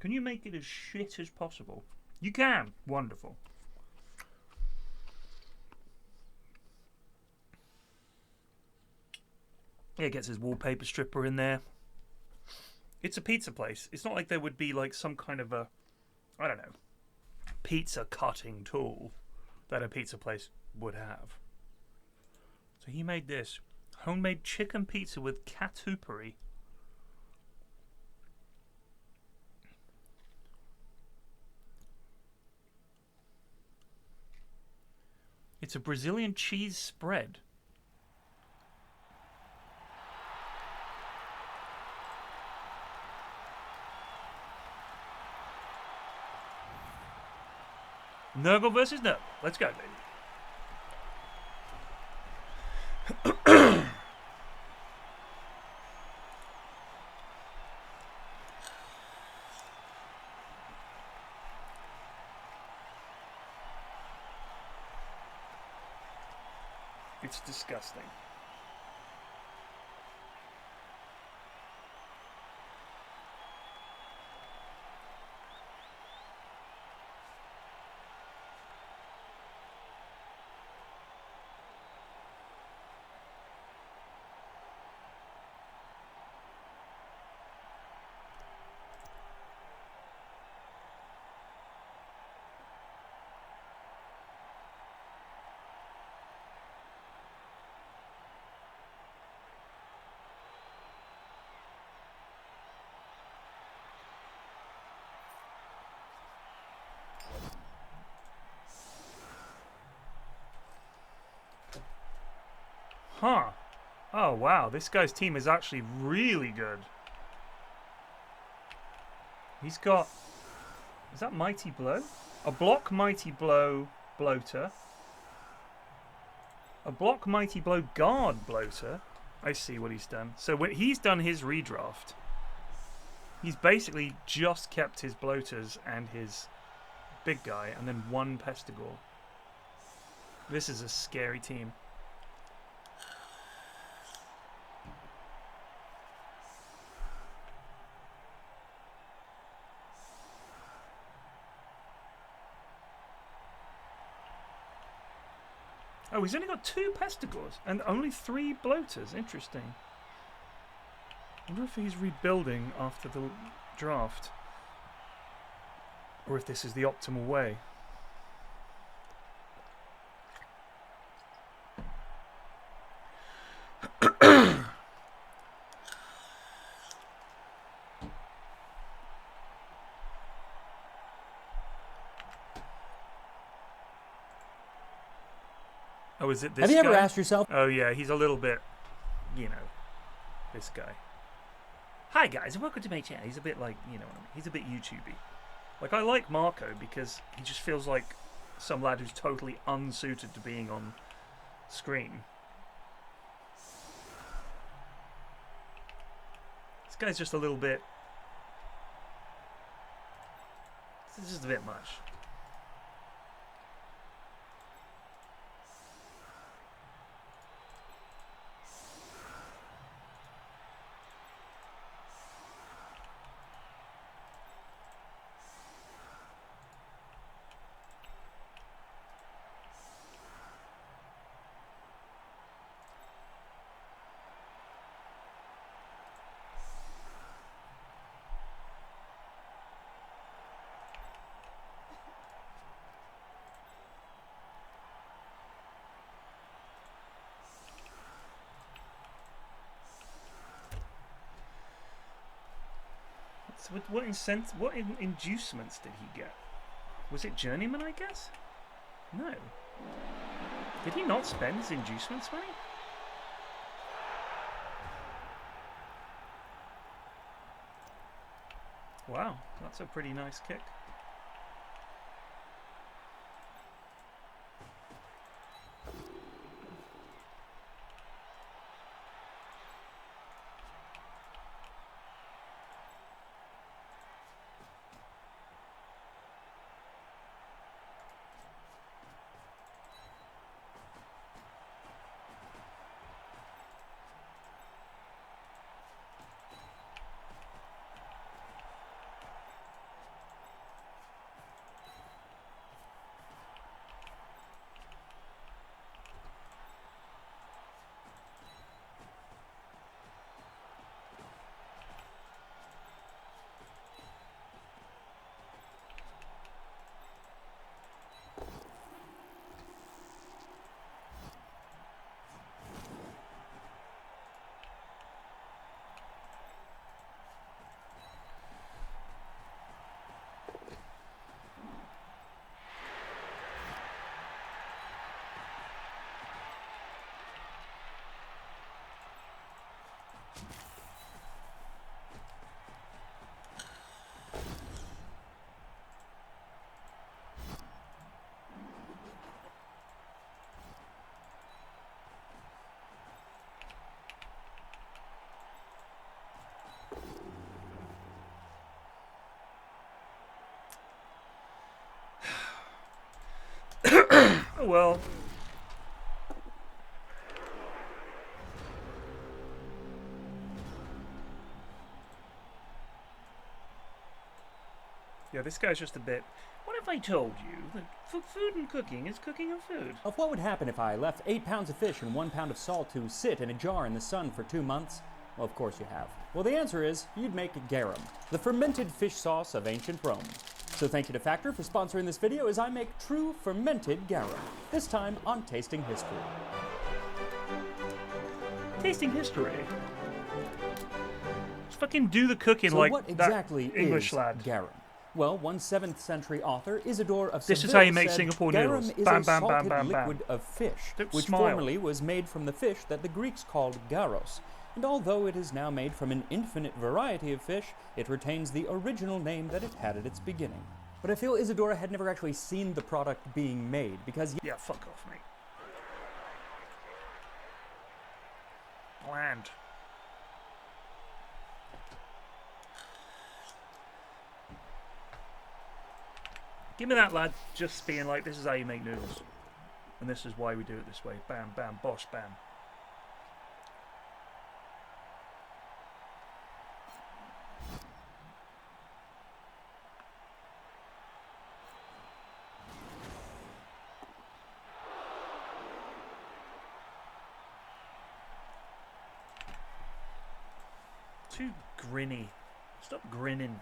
Can you make it as shit as possible? You can. Wonderful. Yeah, gets his wallpaper stripper in there. It's a pizza place. It's not like there would be like some kind of a, I don't know, pizza cutting tool that a pizza place would have. So he made this homemade chicken pizza with catupiry. It's a Brazilian cheese spread. Nurgle versus Nurgle. Let's go, baby. It's disgusting. Huh. Oh, wow. This guy's team is actually really good. He's got... Is that Mighty Blow? A Block Mighty Blow Bloater. A Block Mighty Blow Guard Bloater. I see what he's done. So when he's done his redraft, he's basically just kept his bloaters and his big guy, and then 1 Pestigore. This is a scary team. Oh, he's only got 2 Pestigores and only 3 bloaters. Interesting. I wonder if he's rebuilding after the draft. Or if this is the optimal way. Oh, is it this guy? Have you ever asked yourself? Oh, yeah, he's a little bit, you know, this guy. Hi, guys, and welcome to my channel. He's a bit like, you know what I mean? He's a bit YouTubey. Like, I like Marco because he just feels like some lad who's totally unsuited to being on screen. This guy's just a little bit... This is just a bit much. So what inducements did he get? Was it Journeyman, I guess? No. Did he not spend his inducements money? Wow, that's a pretty nice kick. Oh well. Yeah, this guy's just a bit... What if I told you that food and cooking is cooking and food? Of what would happen if I left 8 pounds of fish and 1 pound of salt to sit in a jar in the sun for 2 months? Well, of course you have. Well, the answer is you'd make garum, the fermented fish sauce of ancient Rome. So thank you to Factor for sponsoring this video as I make true fermented garum, this time on Tasting History. Tasting history. Just fucking do the cooking So like what that exactly English is lad. garum? Well, one 7th century author, Isidore of This is Seville, how you make said, Singapore garum noodles. is Bam, a bam, bam, salted bam, bam. liquid of fish, Don't which smile. formerly was made from the fish that the Greeks called gyros. And although it is now made from an infinite variety of fish, it retains the original name that it had at its beginning. But I feel Isadora had never actually seen the product being made, because... Yeah, fuck off, mate. Bland. Give me that, lad. Just being like, this is how you make noodles. And this is why we do it this way. Bam, bam, bosh, bam. Too grinny. Stop grinning.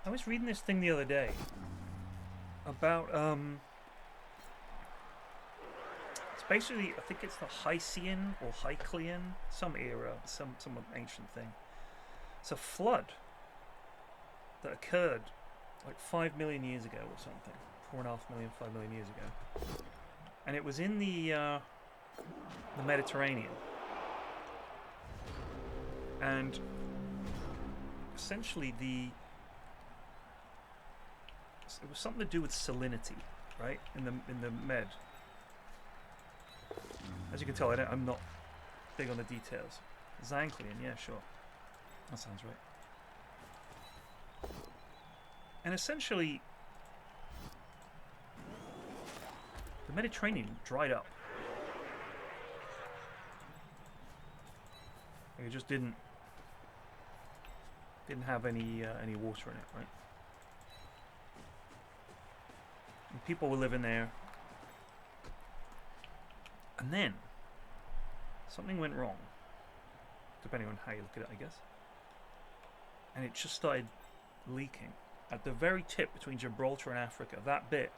I was reading this thing the other day about it's basically, I think it's the Hycean or Hyclean, some era, some ancient thing. It's a flood. that occurred like 5 million years ago or something. 4.5 million, 5 million years ago. And it was in the Mediterranean. And essentially it was something to do with salinity, right? In the Med. As you can tell, I'm not big on the details. Zanclean, yeah, sure. That sounds right. And essentially, the Mediterranean dried up. It just didn't have any water in it, right? And people were living there. And then something went wrong, depending on how you look at it, I guess. And it just started leaking. At the very tip between Gibraltar and Africa, that bit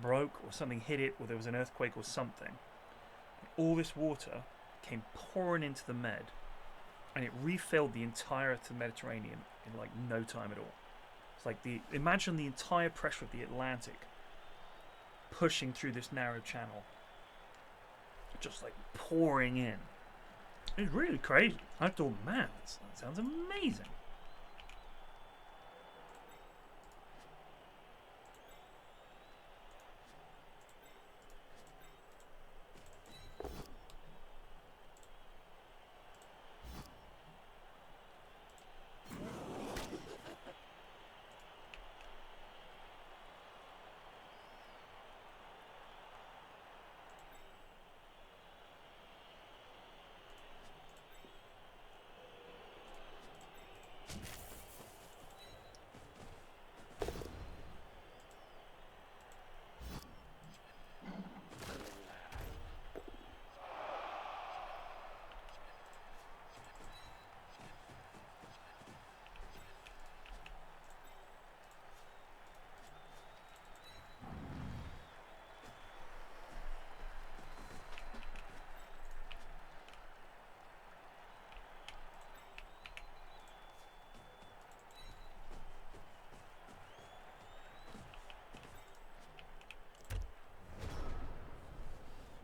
broke or something hit it or there was an earthquake or something. And all this water came pouring into the Med and it refilled the entire Mediterranean in like no time at all. It's like imagine the entire pressure of the Atlantic pushing through this narrow channel, just like pouring in. It's really crazy. I thought, man, that sounds amazing.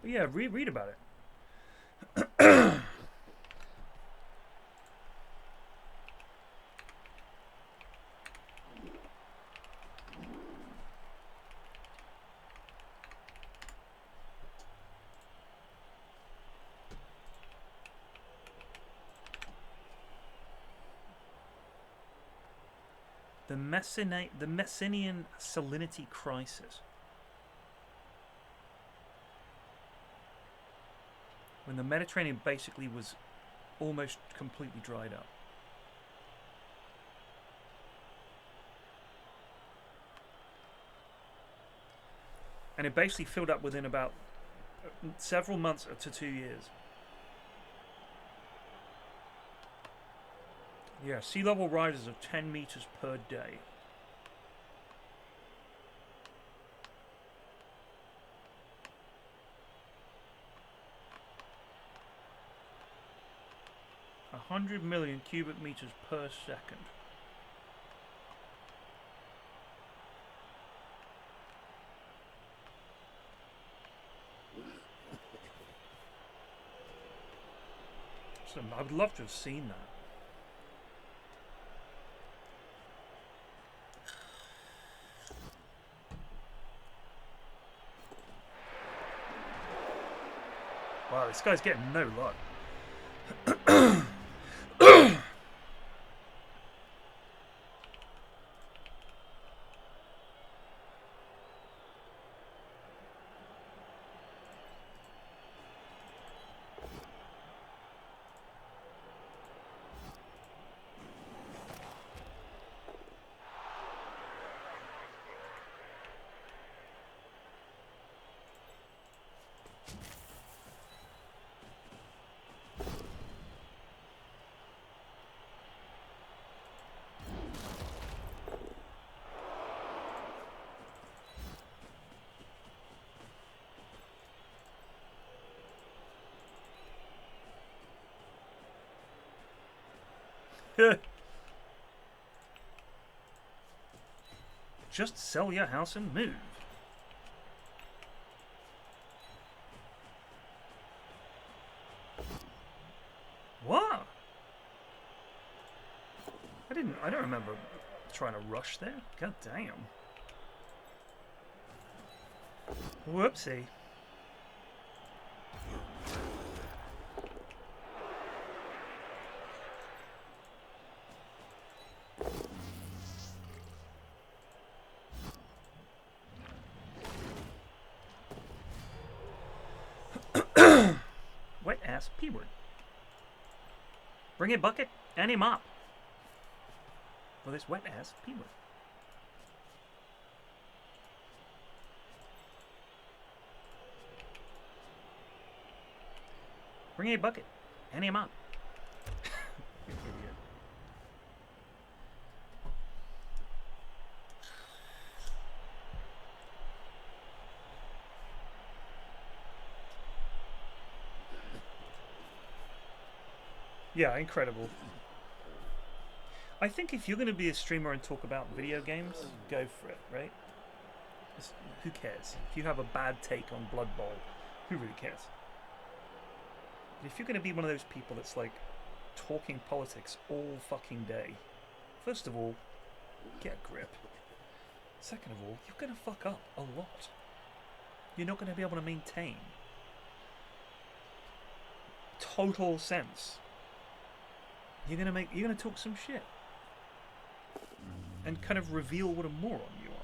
But yeah, read about it. The Messinian salinity crisis. When the Mediterranean basically was almost completely dried up. And it basically filled up within about several months to 2 years. Yeah, sea level rises of 10 meters per day. A 100 million cubic meters per second. So I would love to have seen that. Wow, this guy's getting no luck. Just sell your house and move. What? I don't remember trying to rush there. God damn. Whoopsie. Wet ass P-word. Bring a bucket and a mop. For this wet ass P-word. Bring a bucket and a mop. You idiot. Yeah, incredible. I think if you're going to be a streamer and talk about video games, go for it, right? Who cares? If you have a bad take on Blood Bowl, who really cares? But if you're going to be one of those people that's like talking politics all fucking day, first of all, get a grip. Second of all, you're going to fuck up a lot. You're not going to be able to maintain total sense. You're gonna talk some shit and kind of reveal what a moron you are.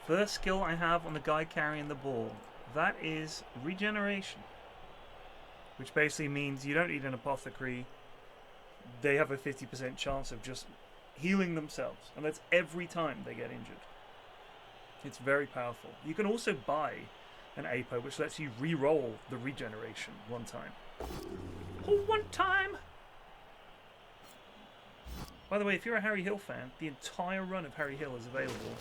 First skill I have on the guy carrying the ball, that is regeneration. Which basically means you don't need an apothecary. They have a 50% chance of just healing themselves. And that's every time they get injured. It's very powerful. You can also buy an APO which lets you re-roll the regeneration one time. Oh, one time! By the way, if you're a Harry Hill fan, the entire run of Harry Hill is available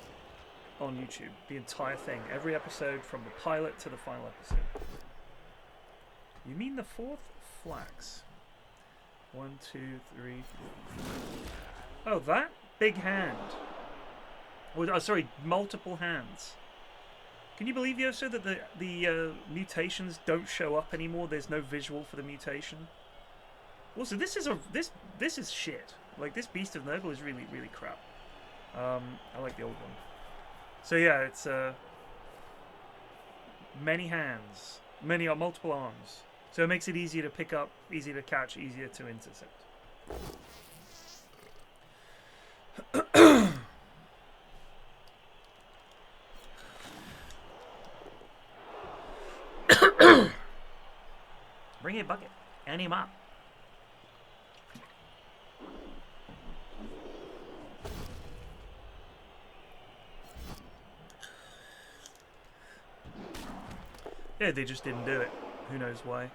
on YouTube. The entire thing. Every episode from the pilot to the final episode. You mean the fourth flax? 1, 2, 3. Oh, that? Big hand. Or, sorry, multiple hands. Can you believe, Yoso, that the mutations don't show up anymore? There's no visual for the mutation. Also, this is shit. Like, this Beast of Nurgle is really, really crap. I like the old one. So yeah, it's many hands, multiple arms. So it makes it easier to pick up, easier to catch, easier to intercept. Bring a bucket and him up. Yeah, they just didn't do it. Who knows why.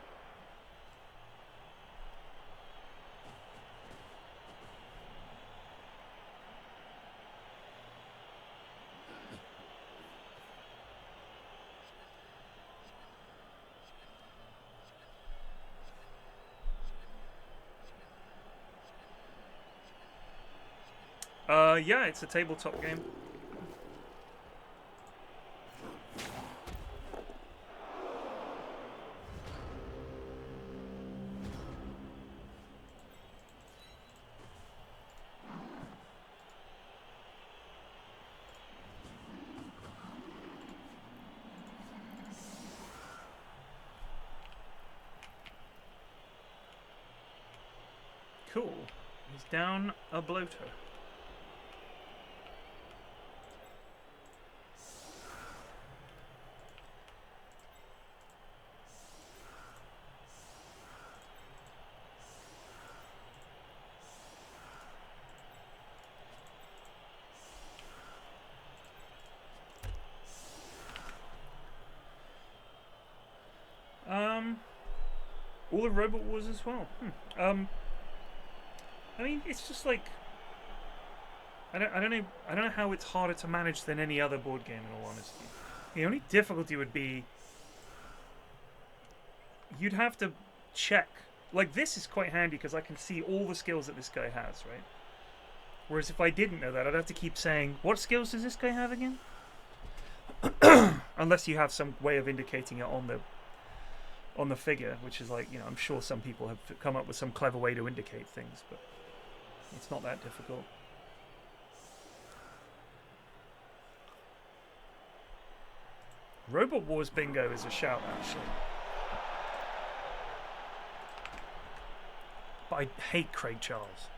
Yeah, it's a tabletop game. Cool. He's down a bloater. All the Robot Wars as well. I mean, it's just like I don't know how it's harder to manage than any other board game. In all honesty, the only difficulty would be you'd have to check. Like, this is quite handy because I can see all the skills that this guy has, right? Whereas if I didn't know that, I'd have to keep saying, what skills does this guy have again? Unless you have some way of indicating it on the figure, which is like, you know, I'm sure some people have come up with some clever way to indicate things, but it's not that difficult. Robot Wars Bingo is a shout, actually. But I hate Craig Charles.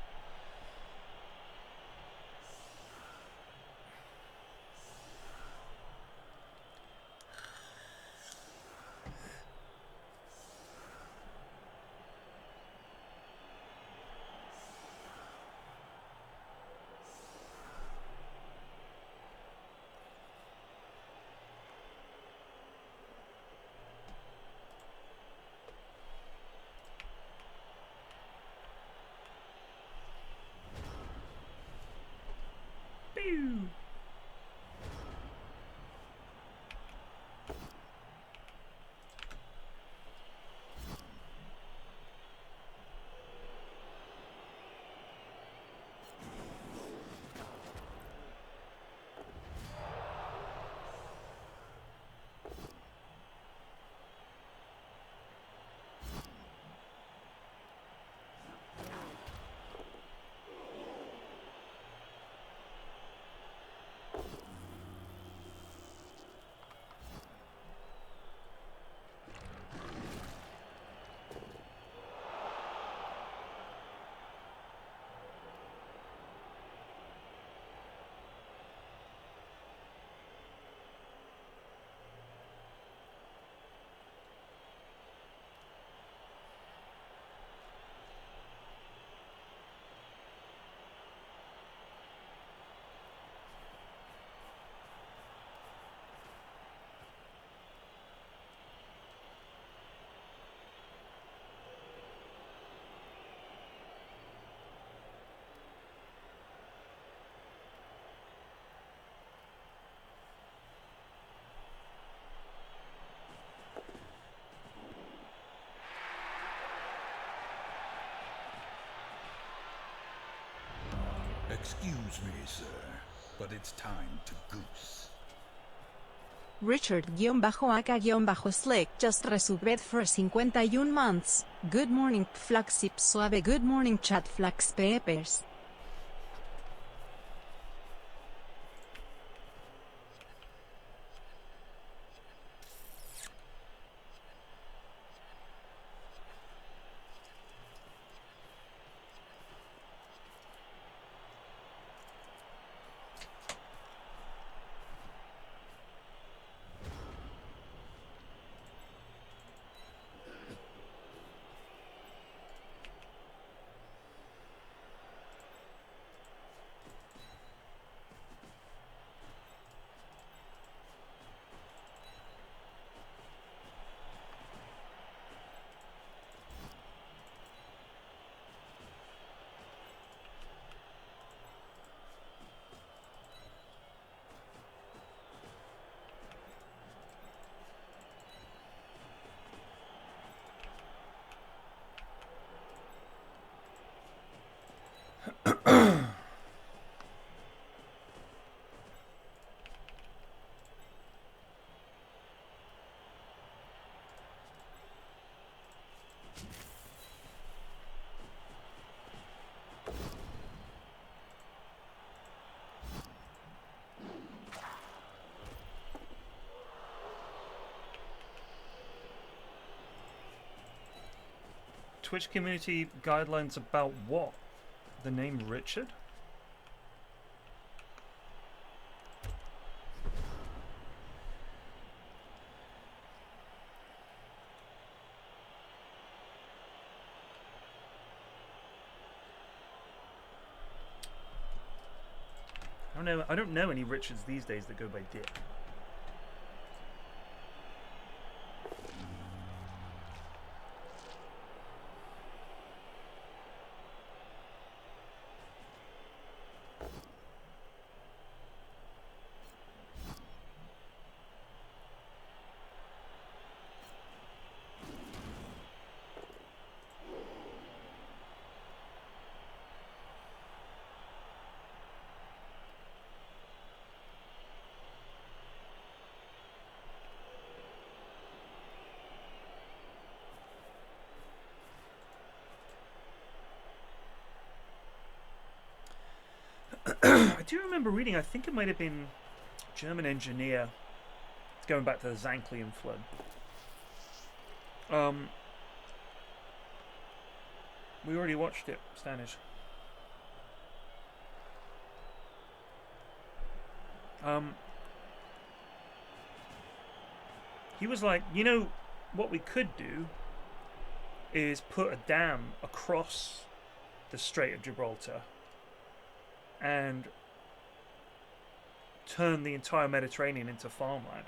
Excuse me, sir, but it's time to goose. Richard-Aka-Slick just resubbed for 51 months. Good morning Pflaxip Suave. Good morning chat Flax Peppers. Twitch community guidelines about what? The name Richard? I don't know any Richards these days that go by Dick. I do remember reading, I think it might have been German engineer, going back to the Zanklian flood. We already watched it, Stanish. He was like, you know, what we could do is put a dam across the Strait of Gibraltar and turn the entire Mediterranean into farmland.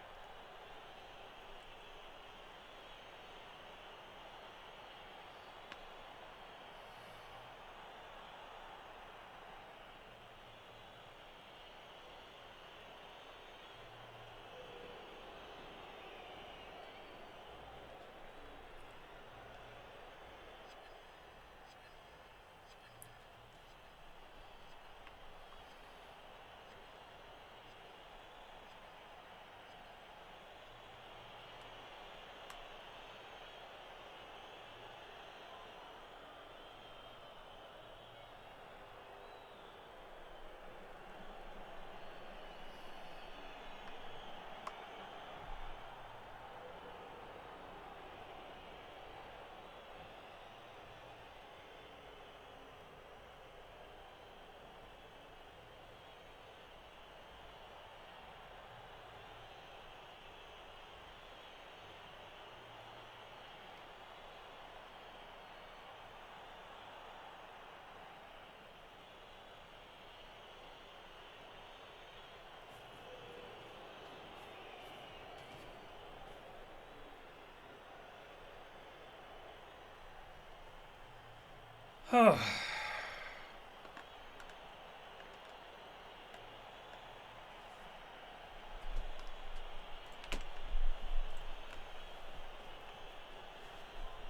Oh.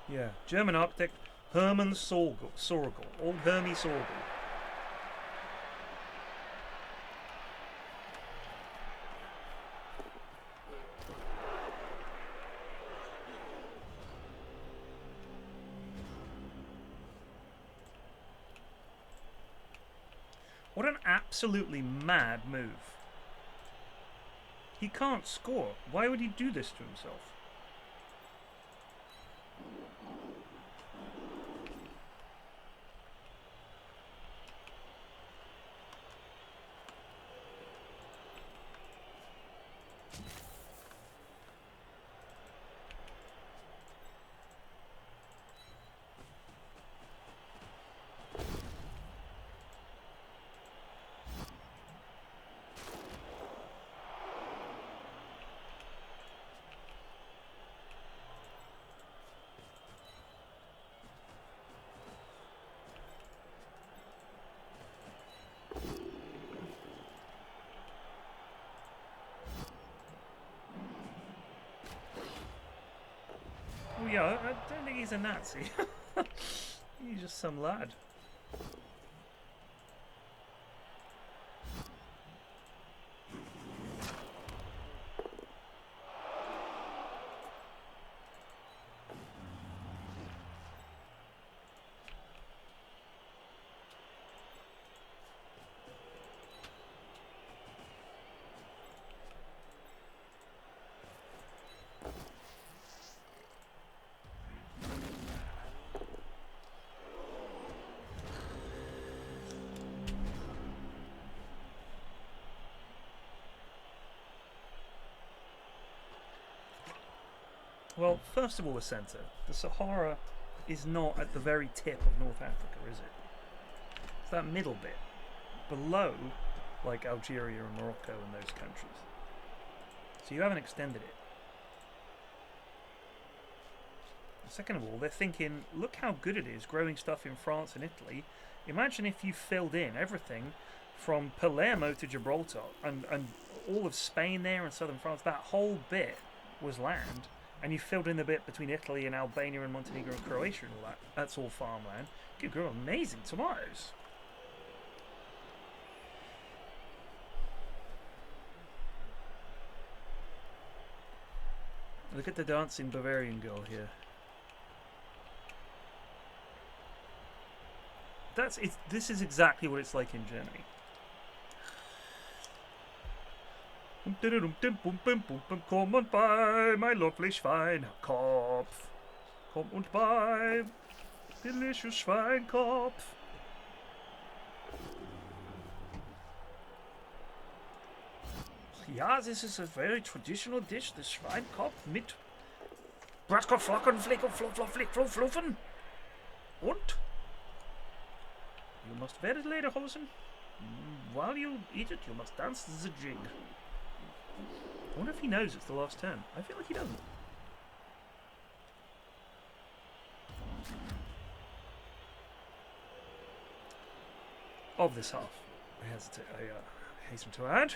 Yeah, German architect Hermann Sorgel, old Hermie Sorgel. absolutely mad move. He can't score. Why would he do this to himself? Oh yeah, I don't think he's a Nazi. He's just some lad. Well, first of all, the centre. The Sahara is not at the very tip of North Africa, is it? It's that middle bit. Below, like Algeria and Morocco and those countries. So you haven't extended it. Second of all, they're thinking, look how good it is growing stuff in France and Italy. Imagine if you filled in everything from Palermo to Gibraltar and all of Spain there and southern France. That whole bit was land. And you filled in the bit between Italy and Albania and Montenegro and Croatia and all that. That's all farmland. You could grow amazing tomatoes. Look at the dancing Bavarian girl here. This is exactly what it's like in Germany. Komm und bei, my lovely Schweinekopf. Komm und bei, delicious Schweinkopf. Ja, this is a very traditional dish, the Schweinkopf mit Bratkopf, Flocken, Flicken, Fluffen. Und? You must wear it, lederhosen. While you eat it, you must dance the jig. I wonder if he knows it's the last turn. I feel like he doesn't. Of this half, I hasten to add.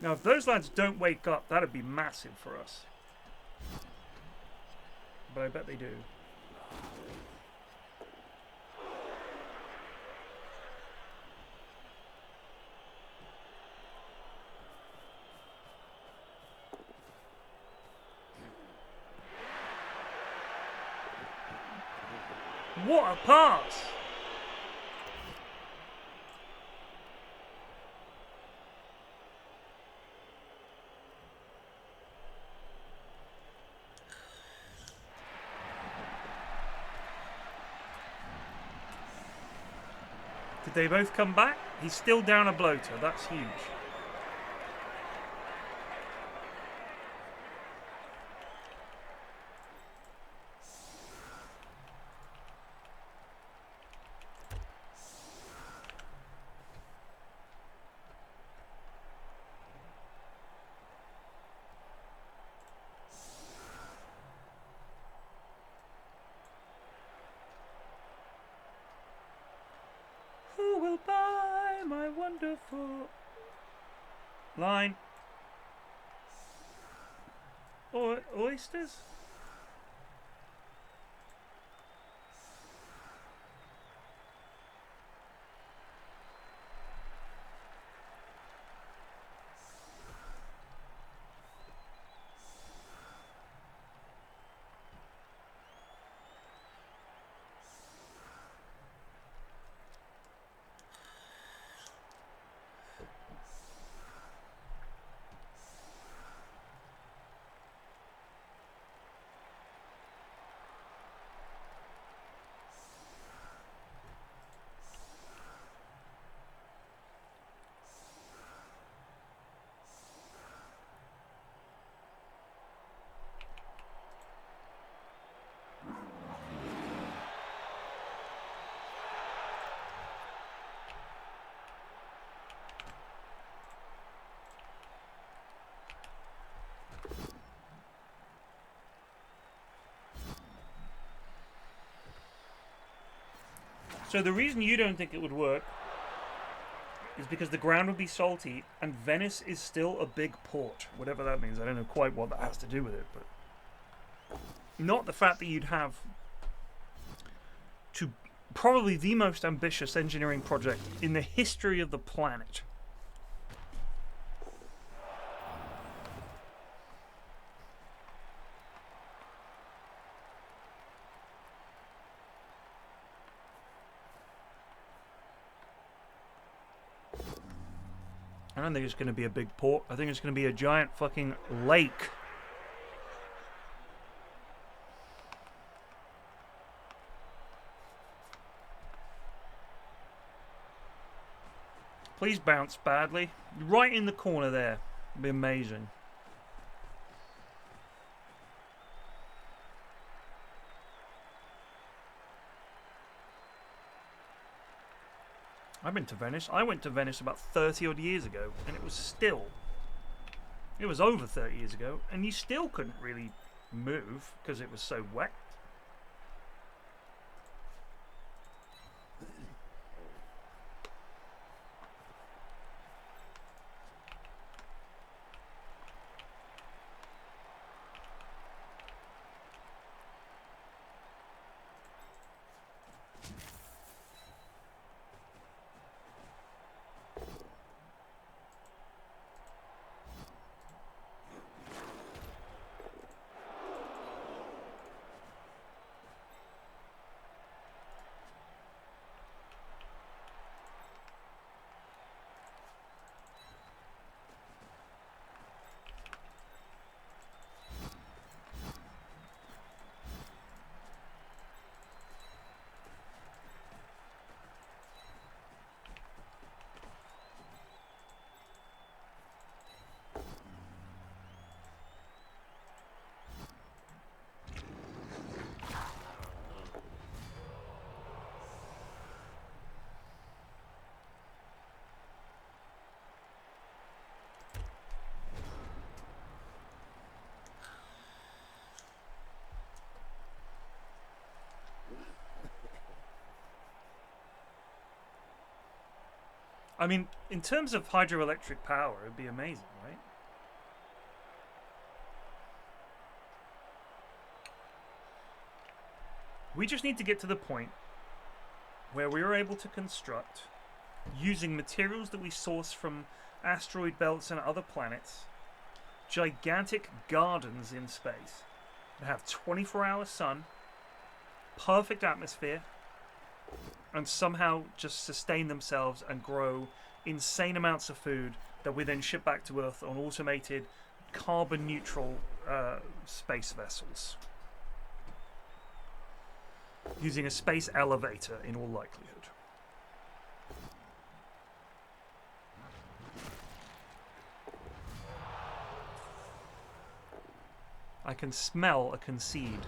Now, if those lads don't wake up, that'd be massive for us. But I bet they do. What a pass! Did they both come back? He's still down a bloater. That's huge. Wonderful line. Or oysters? So the reason you don't think it would work is because the ground would be salty, and Venice is still a big port. Whatever that means. I don't know quite what that has to do with it, but not the fact that you'd have to probably the most ambitious engineering project in the history of the planet. I don't think it's going to be a big port. I think it's going to be a giant fucking lake. Please bounce badly. Right in the corner there. It'd be amazing. I've been to Venice. I went to Venice about 30 odd years ago, and it was over 30 years ago, and you still couldn't really move because it was so wet. I mean, in terms of hydroelectric power, it'd be amazing, right? We just need to get to the point where we are able to construct, using materials that we source from asteroid belts and other planets, gigantic gardens in space that have 24-hour sun, perfect atmosphere, and somehow just sustain themselves and grow insane amounts of food that we then ship back to Earth on automated, carbon-neutral space vessels. Using a space elevator in all likelihood. I can smell a concede.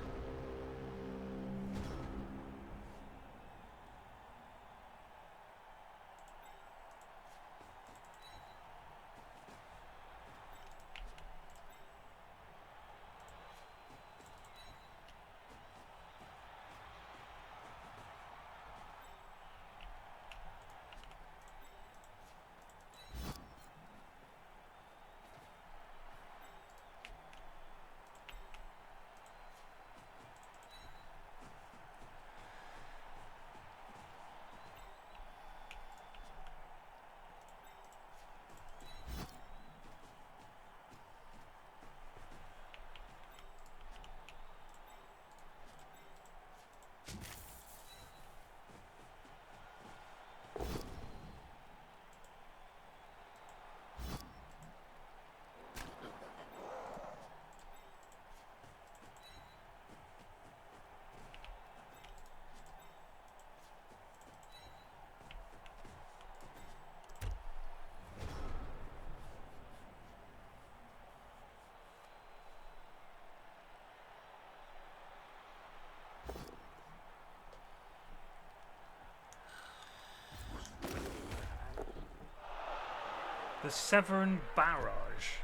The Severn Barrage.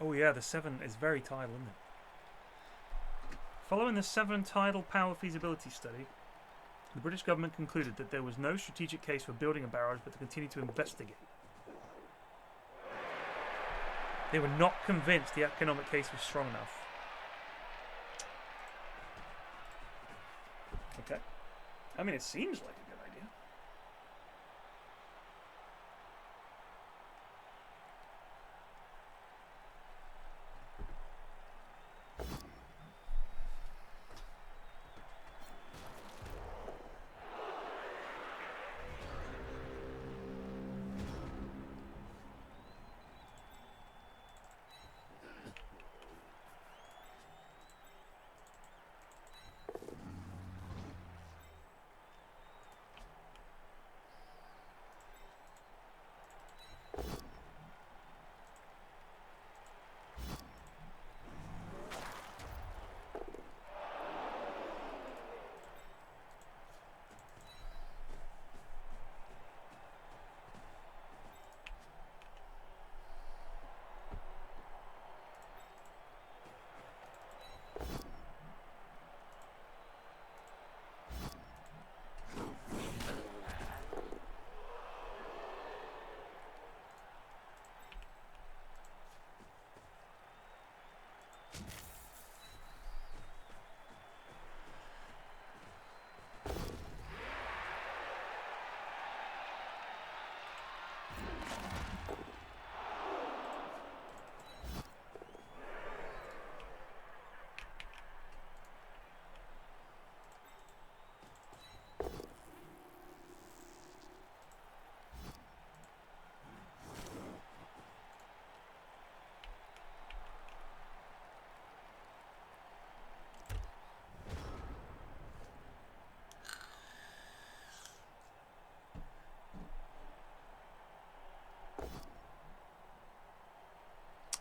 Oh yeah, the 7 is very tidal, isn't it? Following the 7 tidal power feasibility study, the British government concluded that there was no strategic case for building a barrage, but to continue to investigate. They were not convinced the economic case was strong enough. Okay. I mean, it seems like a good idea.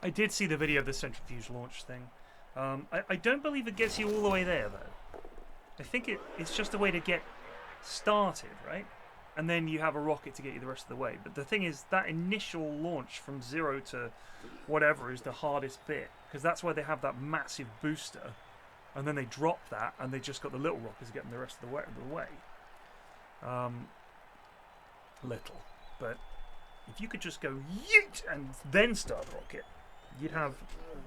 I did see the video of the centrifuge launch thing. I don't believe it gets you all the way there, though. I think it's just a way to get started, right? And then you have a rocket to get you the rest of the way. But the thing is, that initial launch from 0 to whatever is the hardest bit, because that's where they have that massive booster, and then they drop that, and they just got the little rockets getting the rest of the way. Little. But if you could just go yeet and then start the rocket, you'd have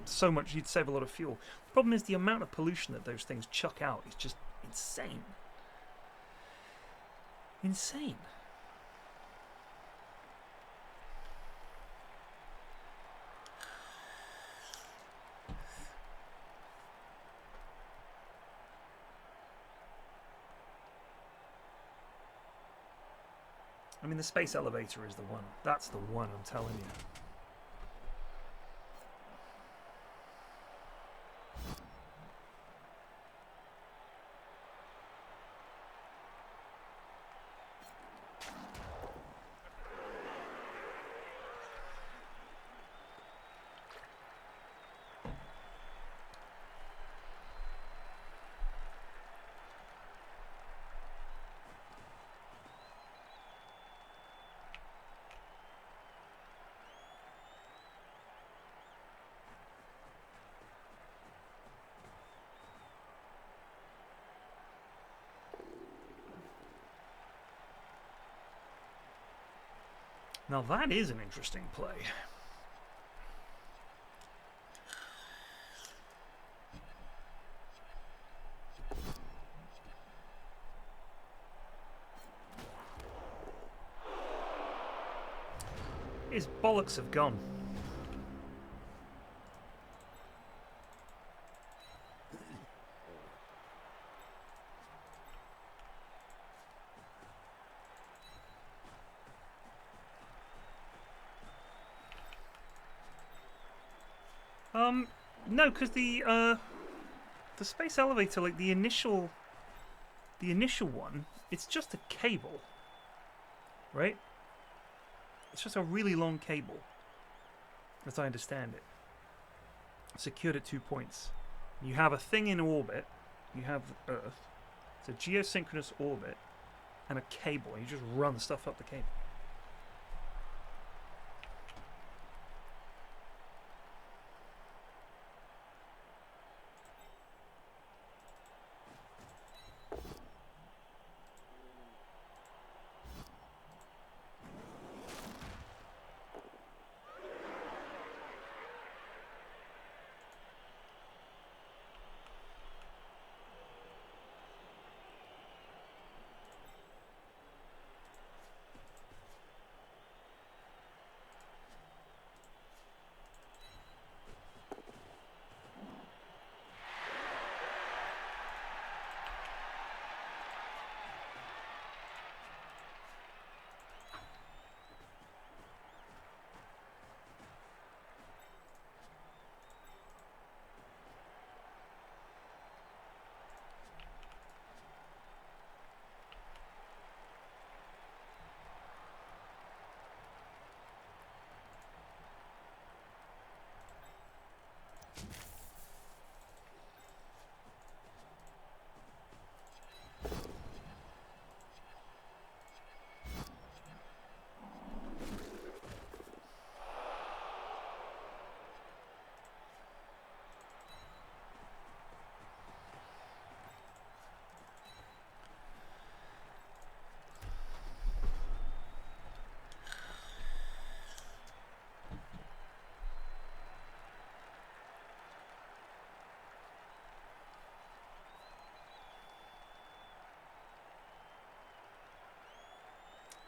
so much, you'd save a lot of fuel. The problem is the amount of pollution that those things chuck out is just insane. Insane. I mean, the space elevator is the one. That's the one, I'm telling you. Now that is an interesting play. His bollocks have gone. No, because the space elevator, like the initial one, it's just a cable, right? It's just a really long cable, as I understand it. Secured at 2 points. You have a thing in orbit. You have Earth. It's a geosynchronous orbit and a cable. You just run stuff up the cable.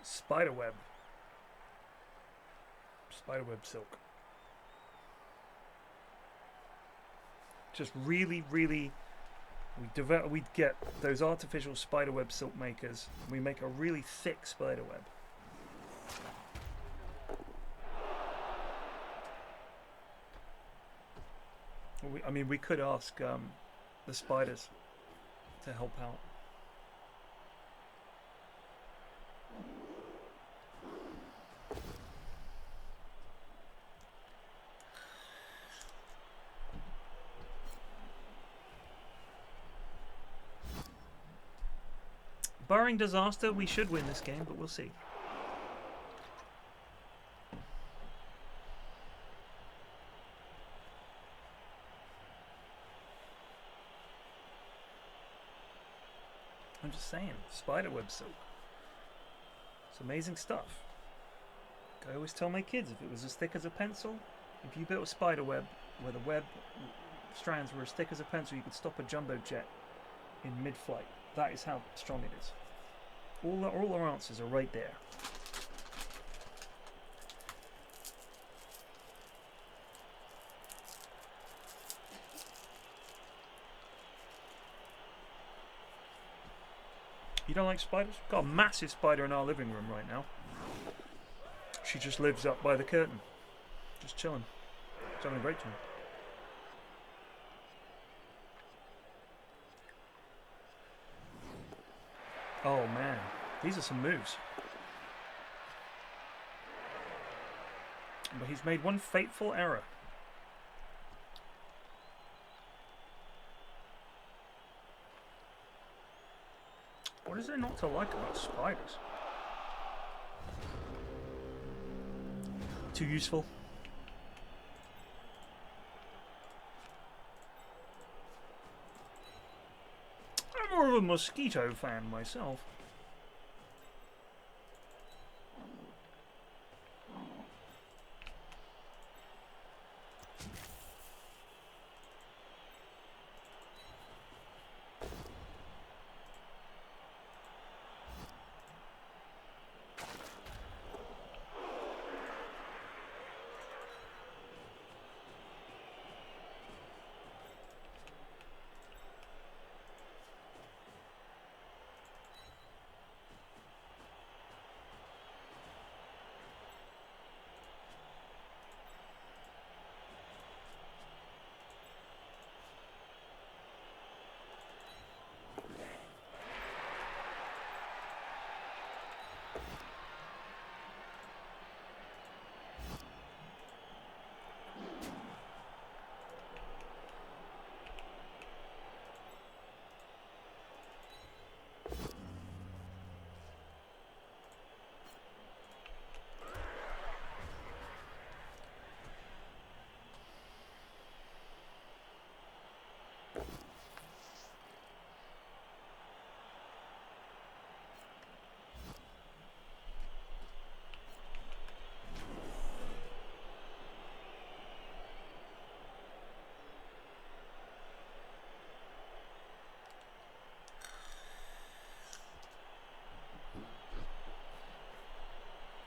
Spiderweb. Spiderweb silk. Just really, really, we get those artificial spiderweb silk makers. We make a really thick spiderweb. I mean, we could ask the spiders to help out. Barring disaster, we should win this game, but we'll see. I'm just saying, spiderweb silk. It's amazing stuff. I always tell my kids, if it was as thick as a pencil, if you built a spiderweb where the web strands were as thick as a pencil, you could stop a jumbo jet in mid-flight. That is how strong it is. All our answers are right there. You don't like spiders? We've got a massive spider in our living room right now. She just lives up by the curtain. Just chilling. She's having a great time. Oh man, these are some moves. But he's made one fateful error. What is there not to like about spiders? Too useful. I'm more of a mosquito fan myself.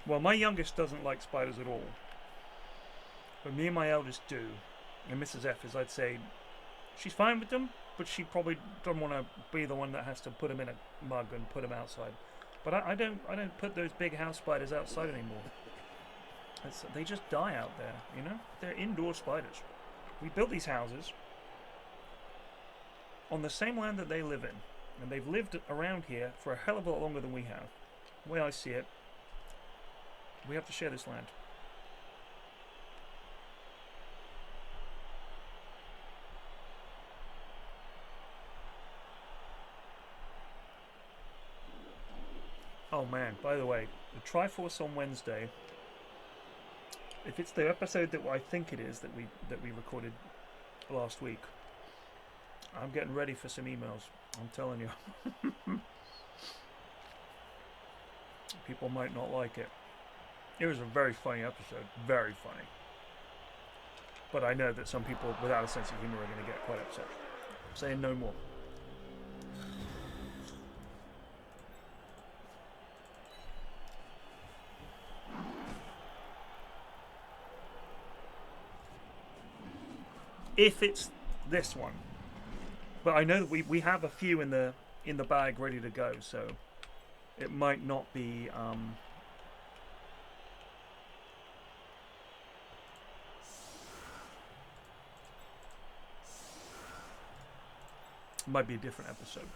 Well, my youngest doesn't like spiders at all. But me and my eldest do. And Mrs. F is, I'd say, she's fine with them, but she probably doesn't want to be the one that has to put them in a mug and put them outside. But I don't put those big house spiders outside anymore. They just die out there, you know? They're indoor spiders. We built these houses on the same land that they live in. And they've lived around here for a hell of a lot longer than we have. The way I see it, we have to share this land. Oh man, by the way, the Triforce on Wednesday, if it's the episode that I think it is that we recorded last week, I'm getting ready for some emails. I'm telling you. People might not like it. It was a very funny episode. Very funny. But I know that some people without a sense of humor are going to get quite upset. I'm saying no more. if it's this one. But I know that we have a few in the bag ready to go, so it might not be might be a different episode.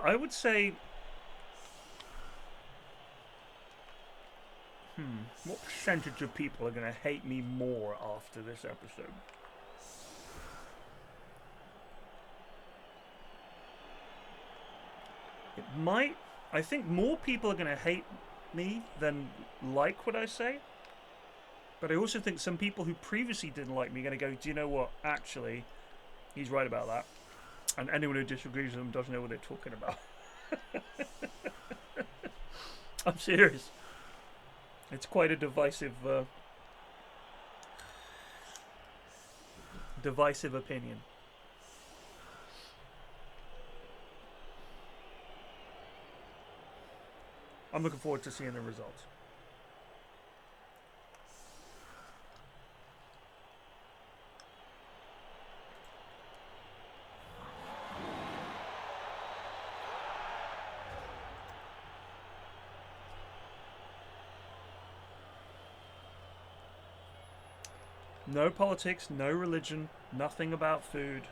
I would say, what percentage of people are going to hate me more after this episode? It might. I think more people are going to hate me than like what I say. But I also think some people who previously didn't like me are going to go, do you know what? Actually, he's right about that. And anyone who disagrees with them doesn't know what they're talking about. I'm serious. It's quite a divisive opinion. I'm looking forward to seeing the results. No politics, no religion, nothing about food.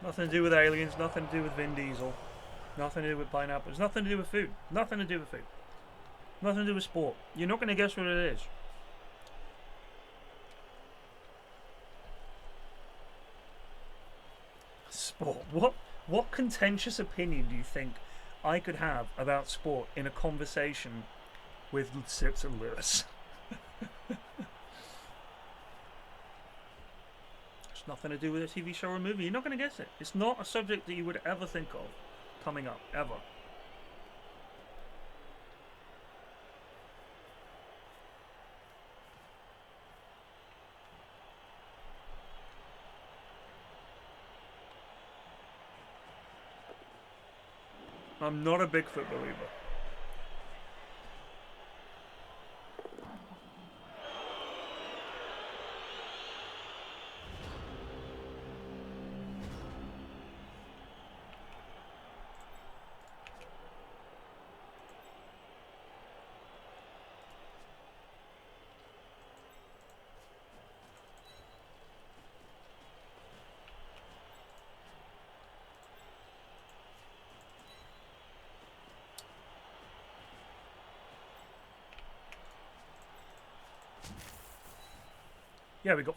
Nothing to do with aliens, nothing to do with Vin Diesel, nothing to do with pineapples, nothing to do with food, nothing to do with food, nothing to do with sport. You're not going to guess what it is. Sport. What contentious opinion do you think I could have about sport in a conversation with Sips and Lewis? Nothing to do with a TV show or a movie. You're not going to guess it. It's not a subject that you would ever think of coming up, ever. I'm not a Bigfoot believer. Yeah, we got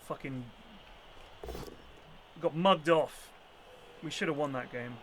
mugged off. We should have won that game.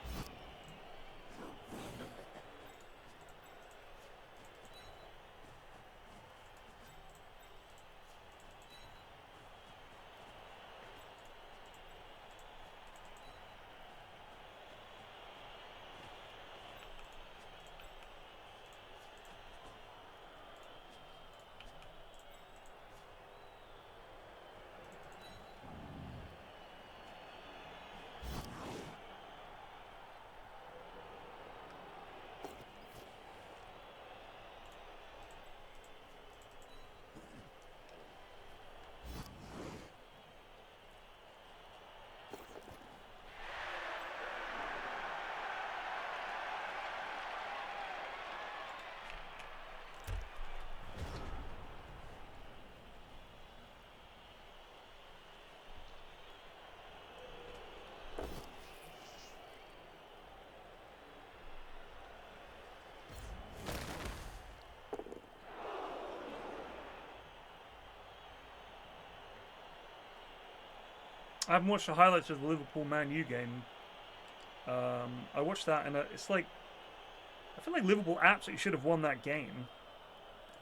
I haven't watched the highlights of the Liverpool Man U game. I watched that, and it's like I feel like Liverpool absolutely should have won that game,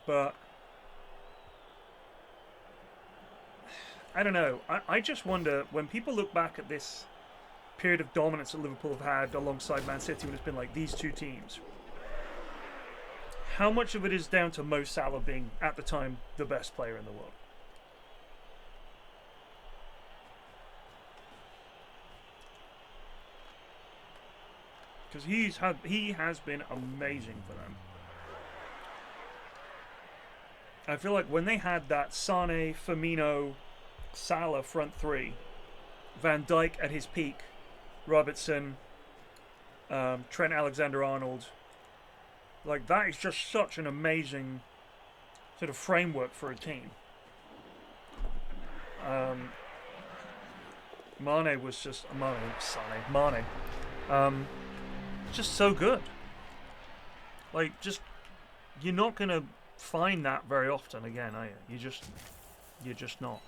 but I don't know. I just wonder, when people look back at this period of dominance that Liverpool have had alongside Man City, when it's been like these two teams, how much of it is down to Mo Salah being, at the time, the best player in the world? Because he has been amazing for them. I feel like when they had that Sane, Firmino, Salah front three, Van Dijk at his peak, Robertson, Trent Alexander-Arnold, like that is just such an amazing sort of framework for a team. Mane was just Mane. Just so good. Like, just you're not gonna find that very often again, are you? You're just not.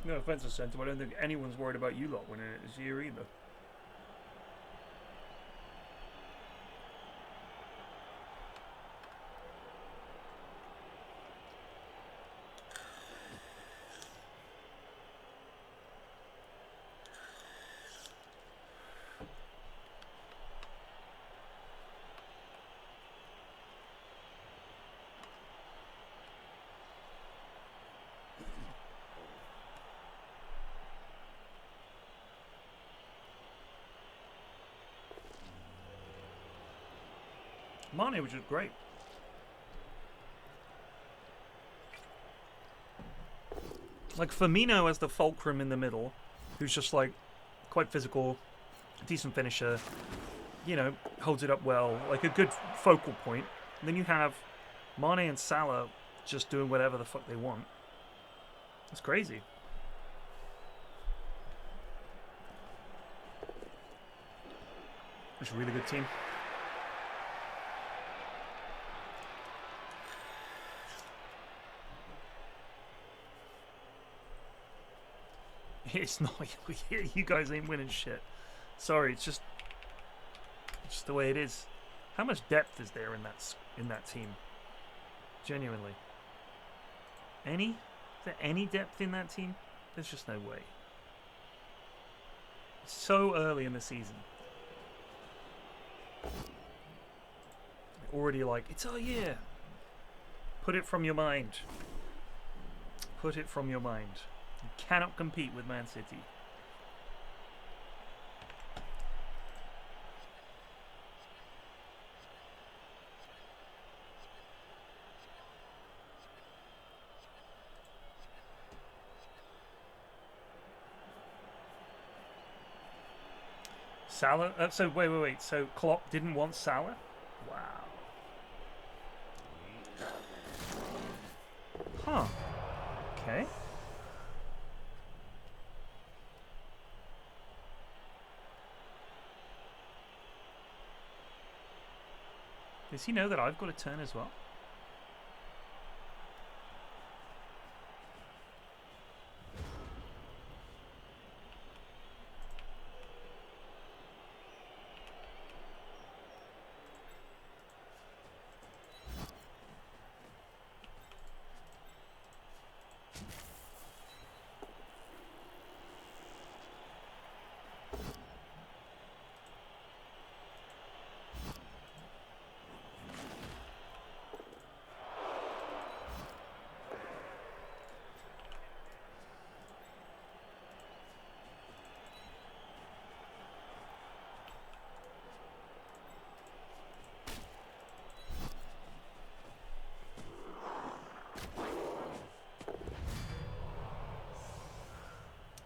No offense to Centre, but I don't think anyone's worried about you lot winning it this year either. Mane was just great. Like Firmino as the fulcrum in the middle, who's just like quite physical, decent finisher, you know, holds it up well, like a good focal point. And then you have Mane and Salah just doing whatever the fuck they want. It's crazy. It's a really good team. It's not. You guys ain't winning shit. Sorry, it's just the way it is. How much depth is there in that team? Genuinely. Any? Is there any depth in that team? There's just no way. It's so early in the season. Already like, it's our year. Put it from your mind. Put it from your mind. You cannot compete with Man City. Salah? So wait. So Klopp didn't want Salah? Wow. Huh. Okay. Does he know that I've got a turn as well?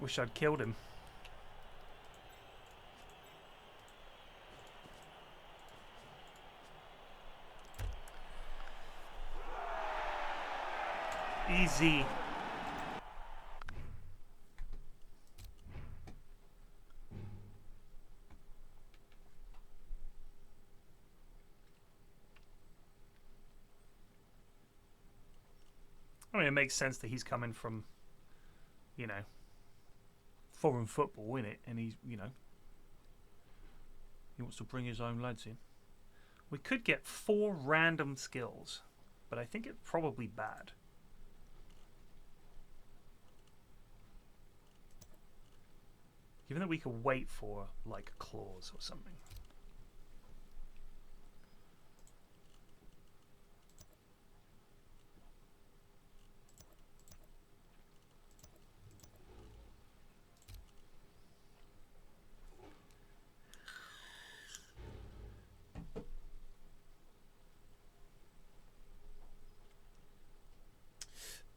Wish I'd killed him. Easy. I mean, it makes sense that he's coming from, you know, foreign football, innit? And he's, you know, he wants to bring his own lads in. We could get 4 random skills, but I think it's probably bad. Given that we could wait for, like, a clause or something.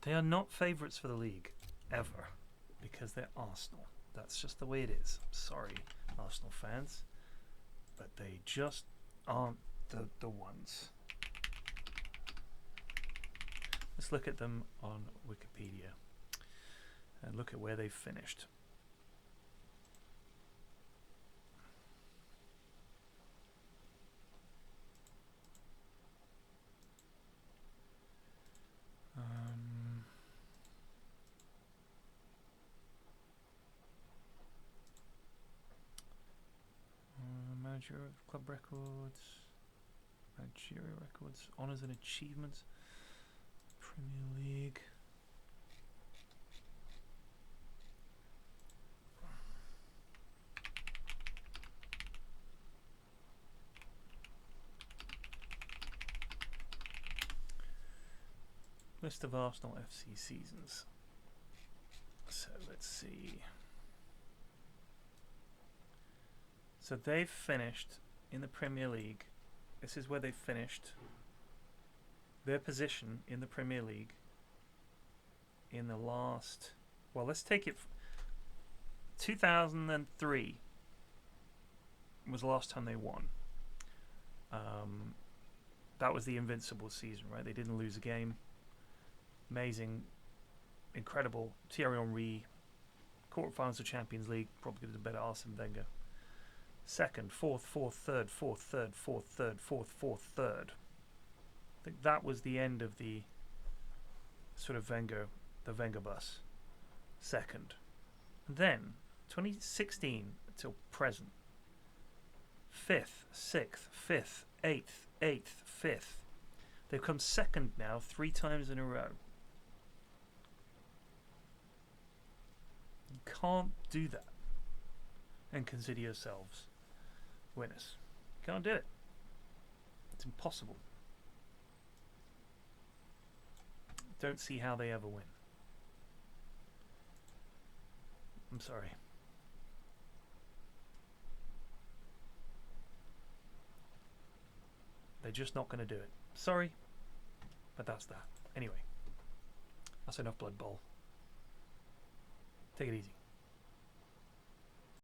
They are not favourites for the league, ever, because they're Arsenal. That's just the way it is. I'm sorry, Arsenal fans, but they just aren't the ones. Let's look at them on Wikipedia and look at where they've finished. Manager of club records, Nigeria records, honours and achievements, Premier League. List of Arsenal FC seasons. So let's see. So they've finished in the Premier League. This is where they've finished. Their position in the Premier League in the last... Well, let's take it... 2003 was the last time they won. That was the invincible season, right? They didn't lose a game. Amazing. Incredible. Thierry Henry. Quarterfinals of Champions League. Probably did a better Arsene Wenger. Second, fourth, third. I think that was the end of the sort of the Wenger bus. Second. And then, 2016 until present. 5th, 6th, 5th, 8th, 5th. They've come second now 3 times in a row. You can't do that and consider yourselves winners. You can't do it. It's impossible. Don't see how they ever win. I'm sorry. They're just not going to do it. Sorry, but that's that. Anyway, that's enough Blood Bowl. Take it easy.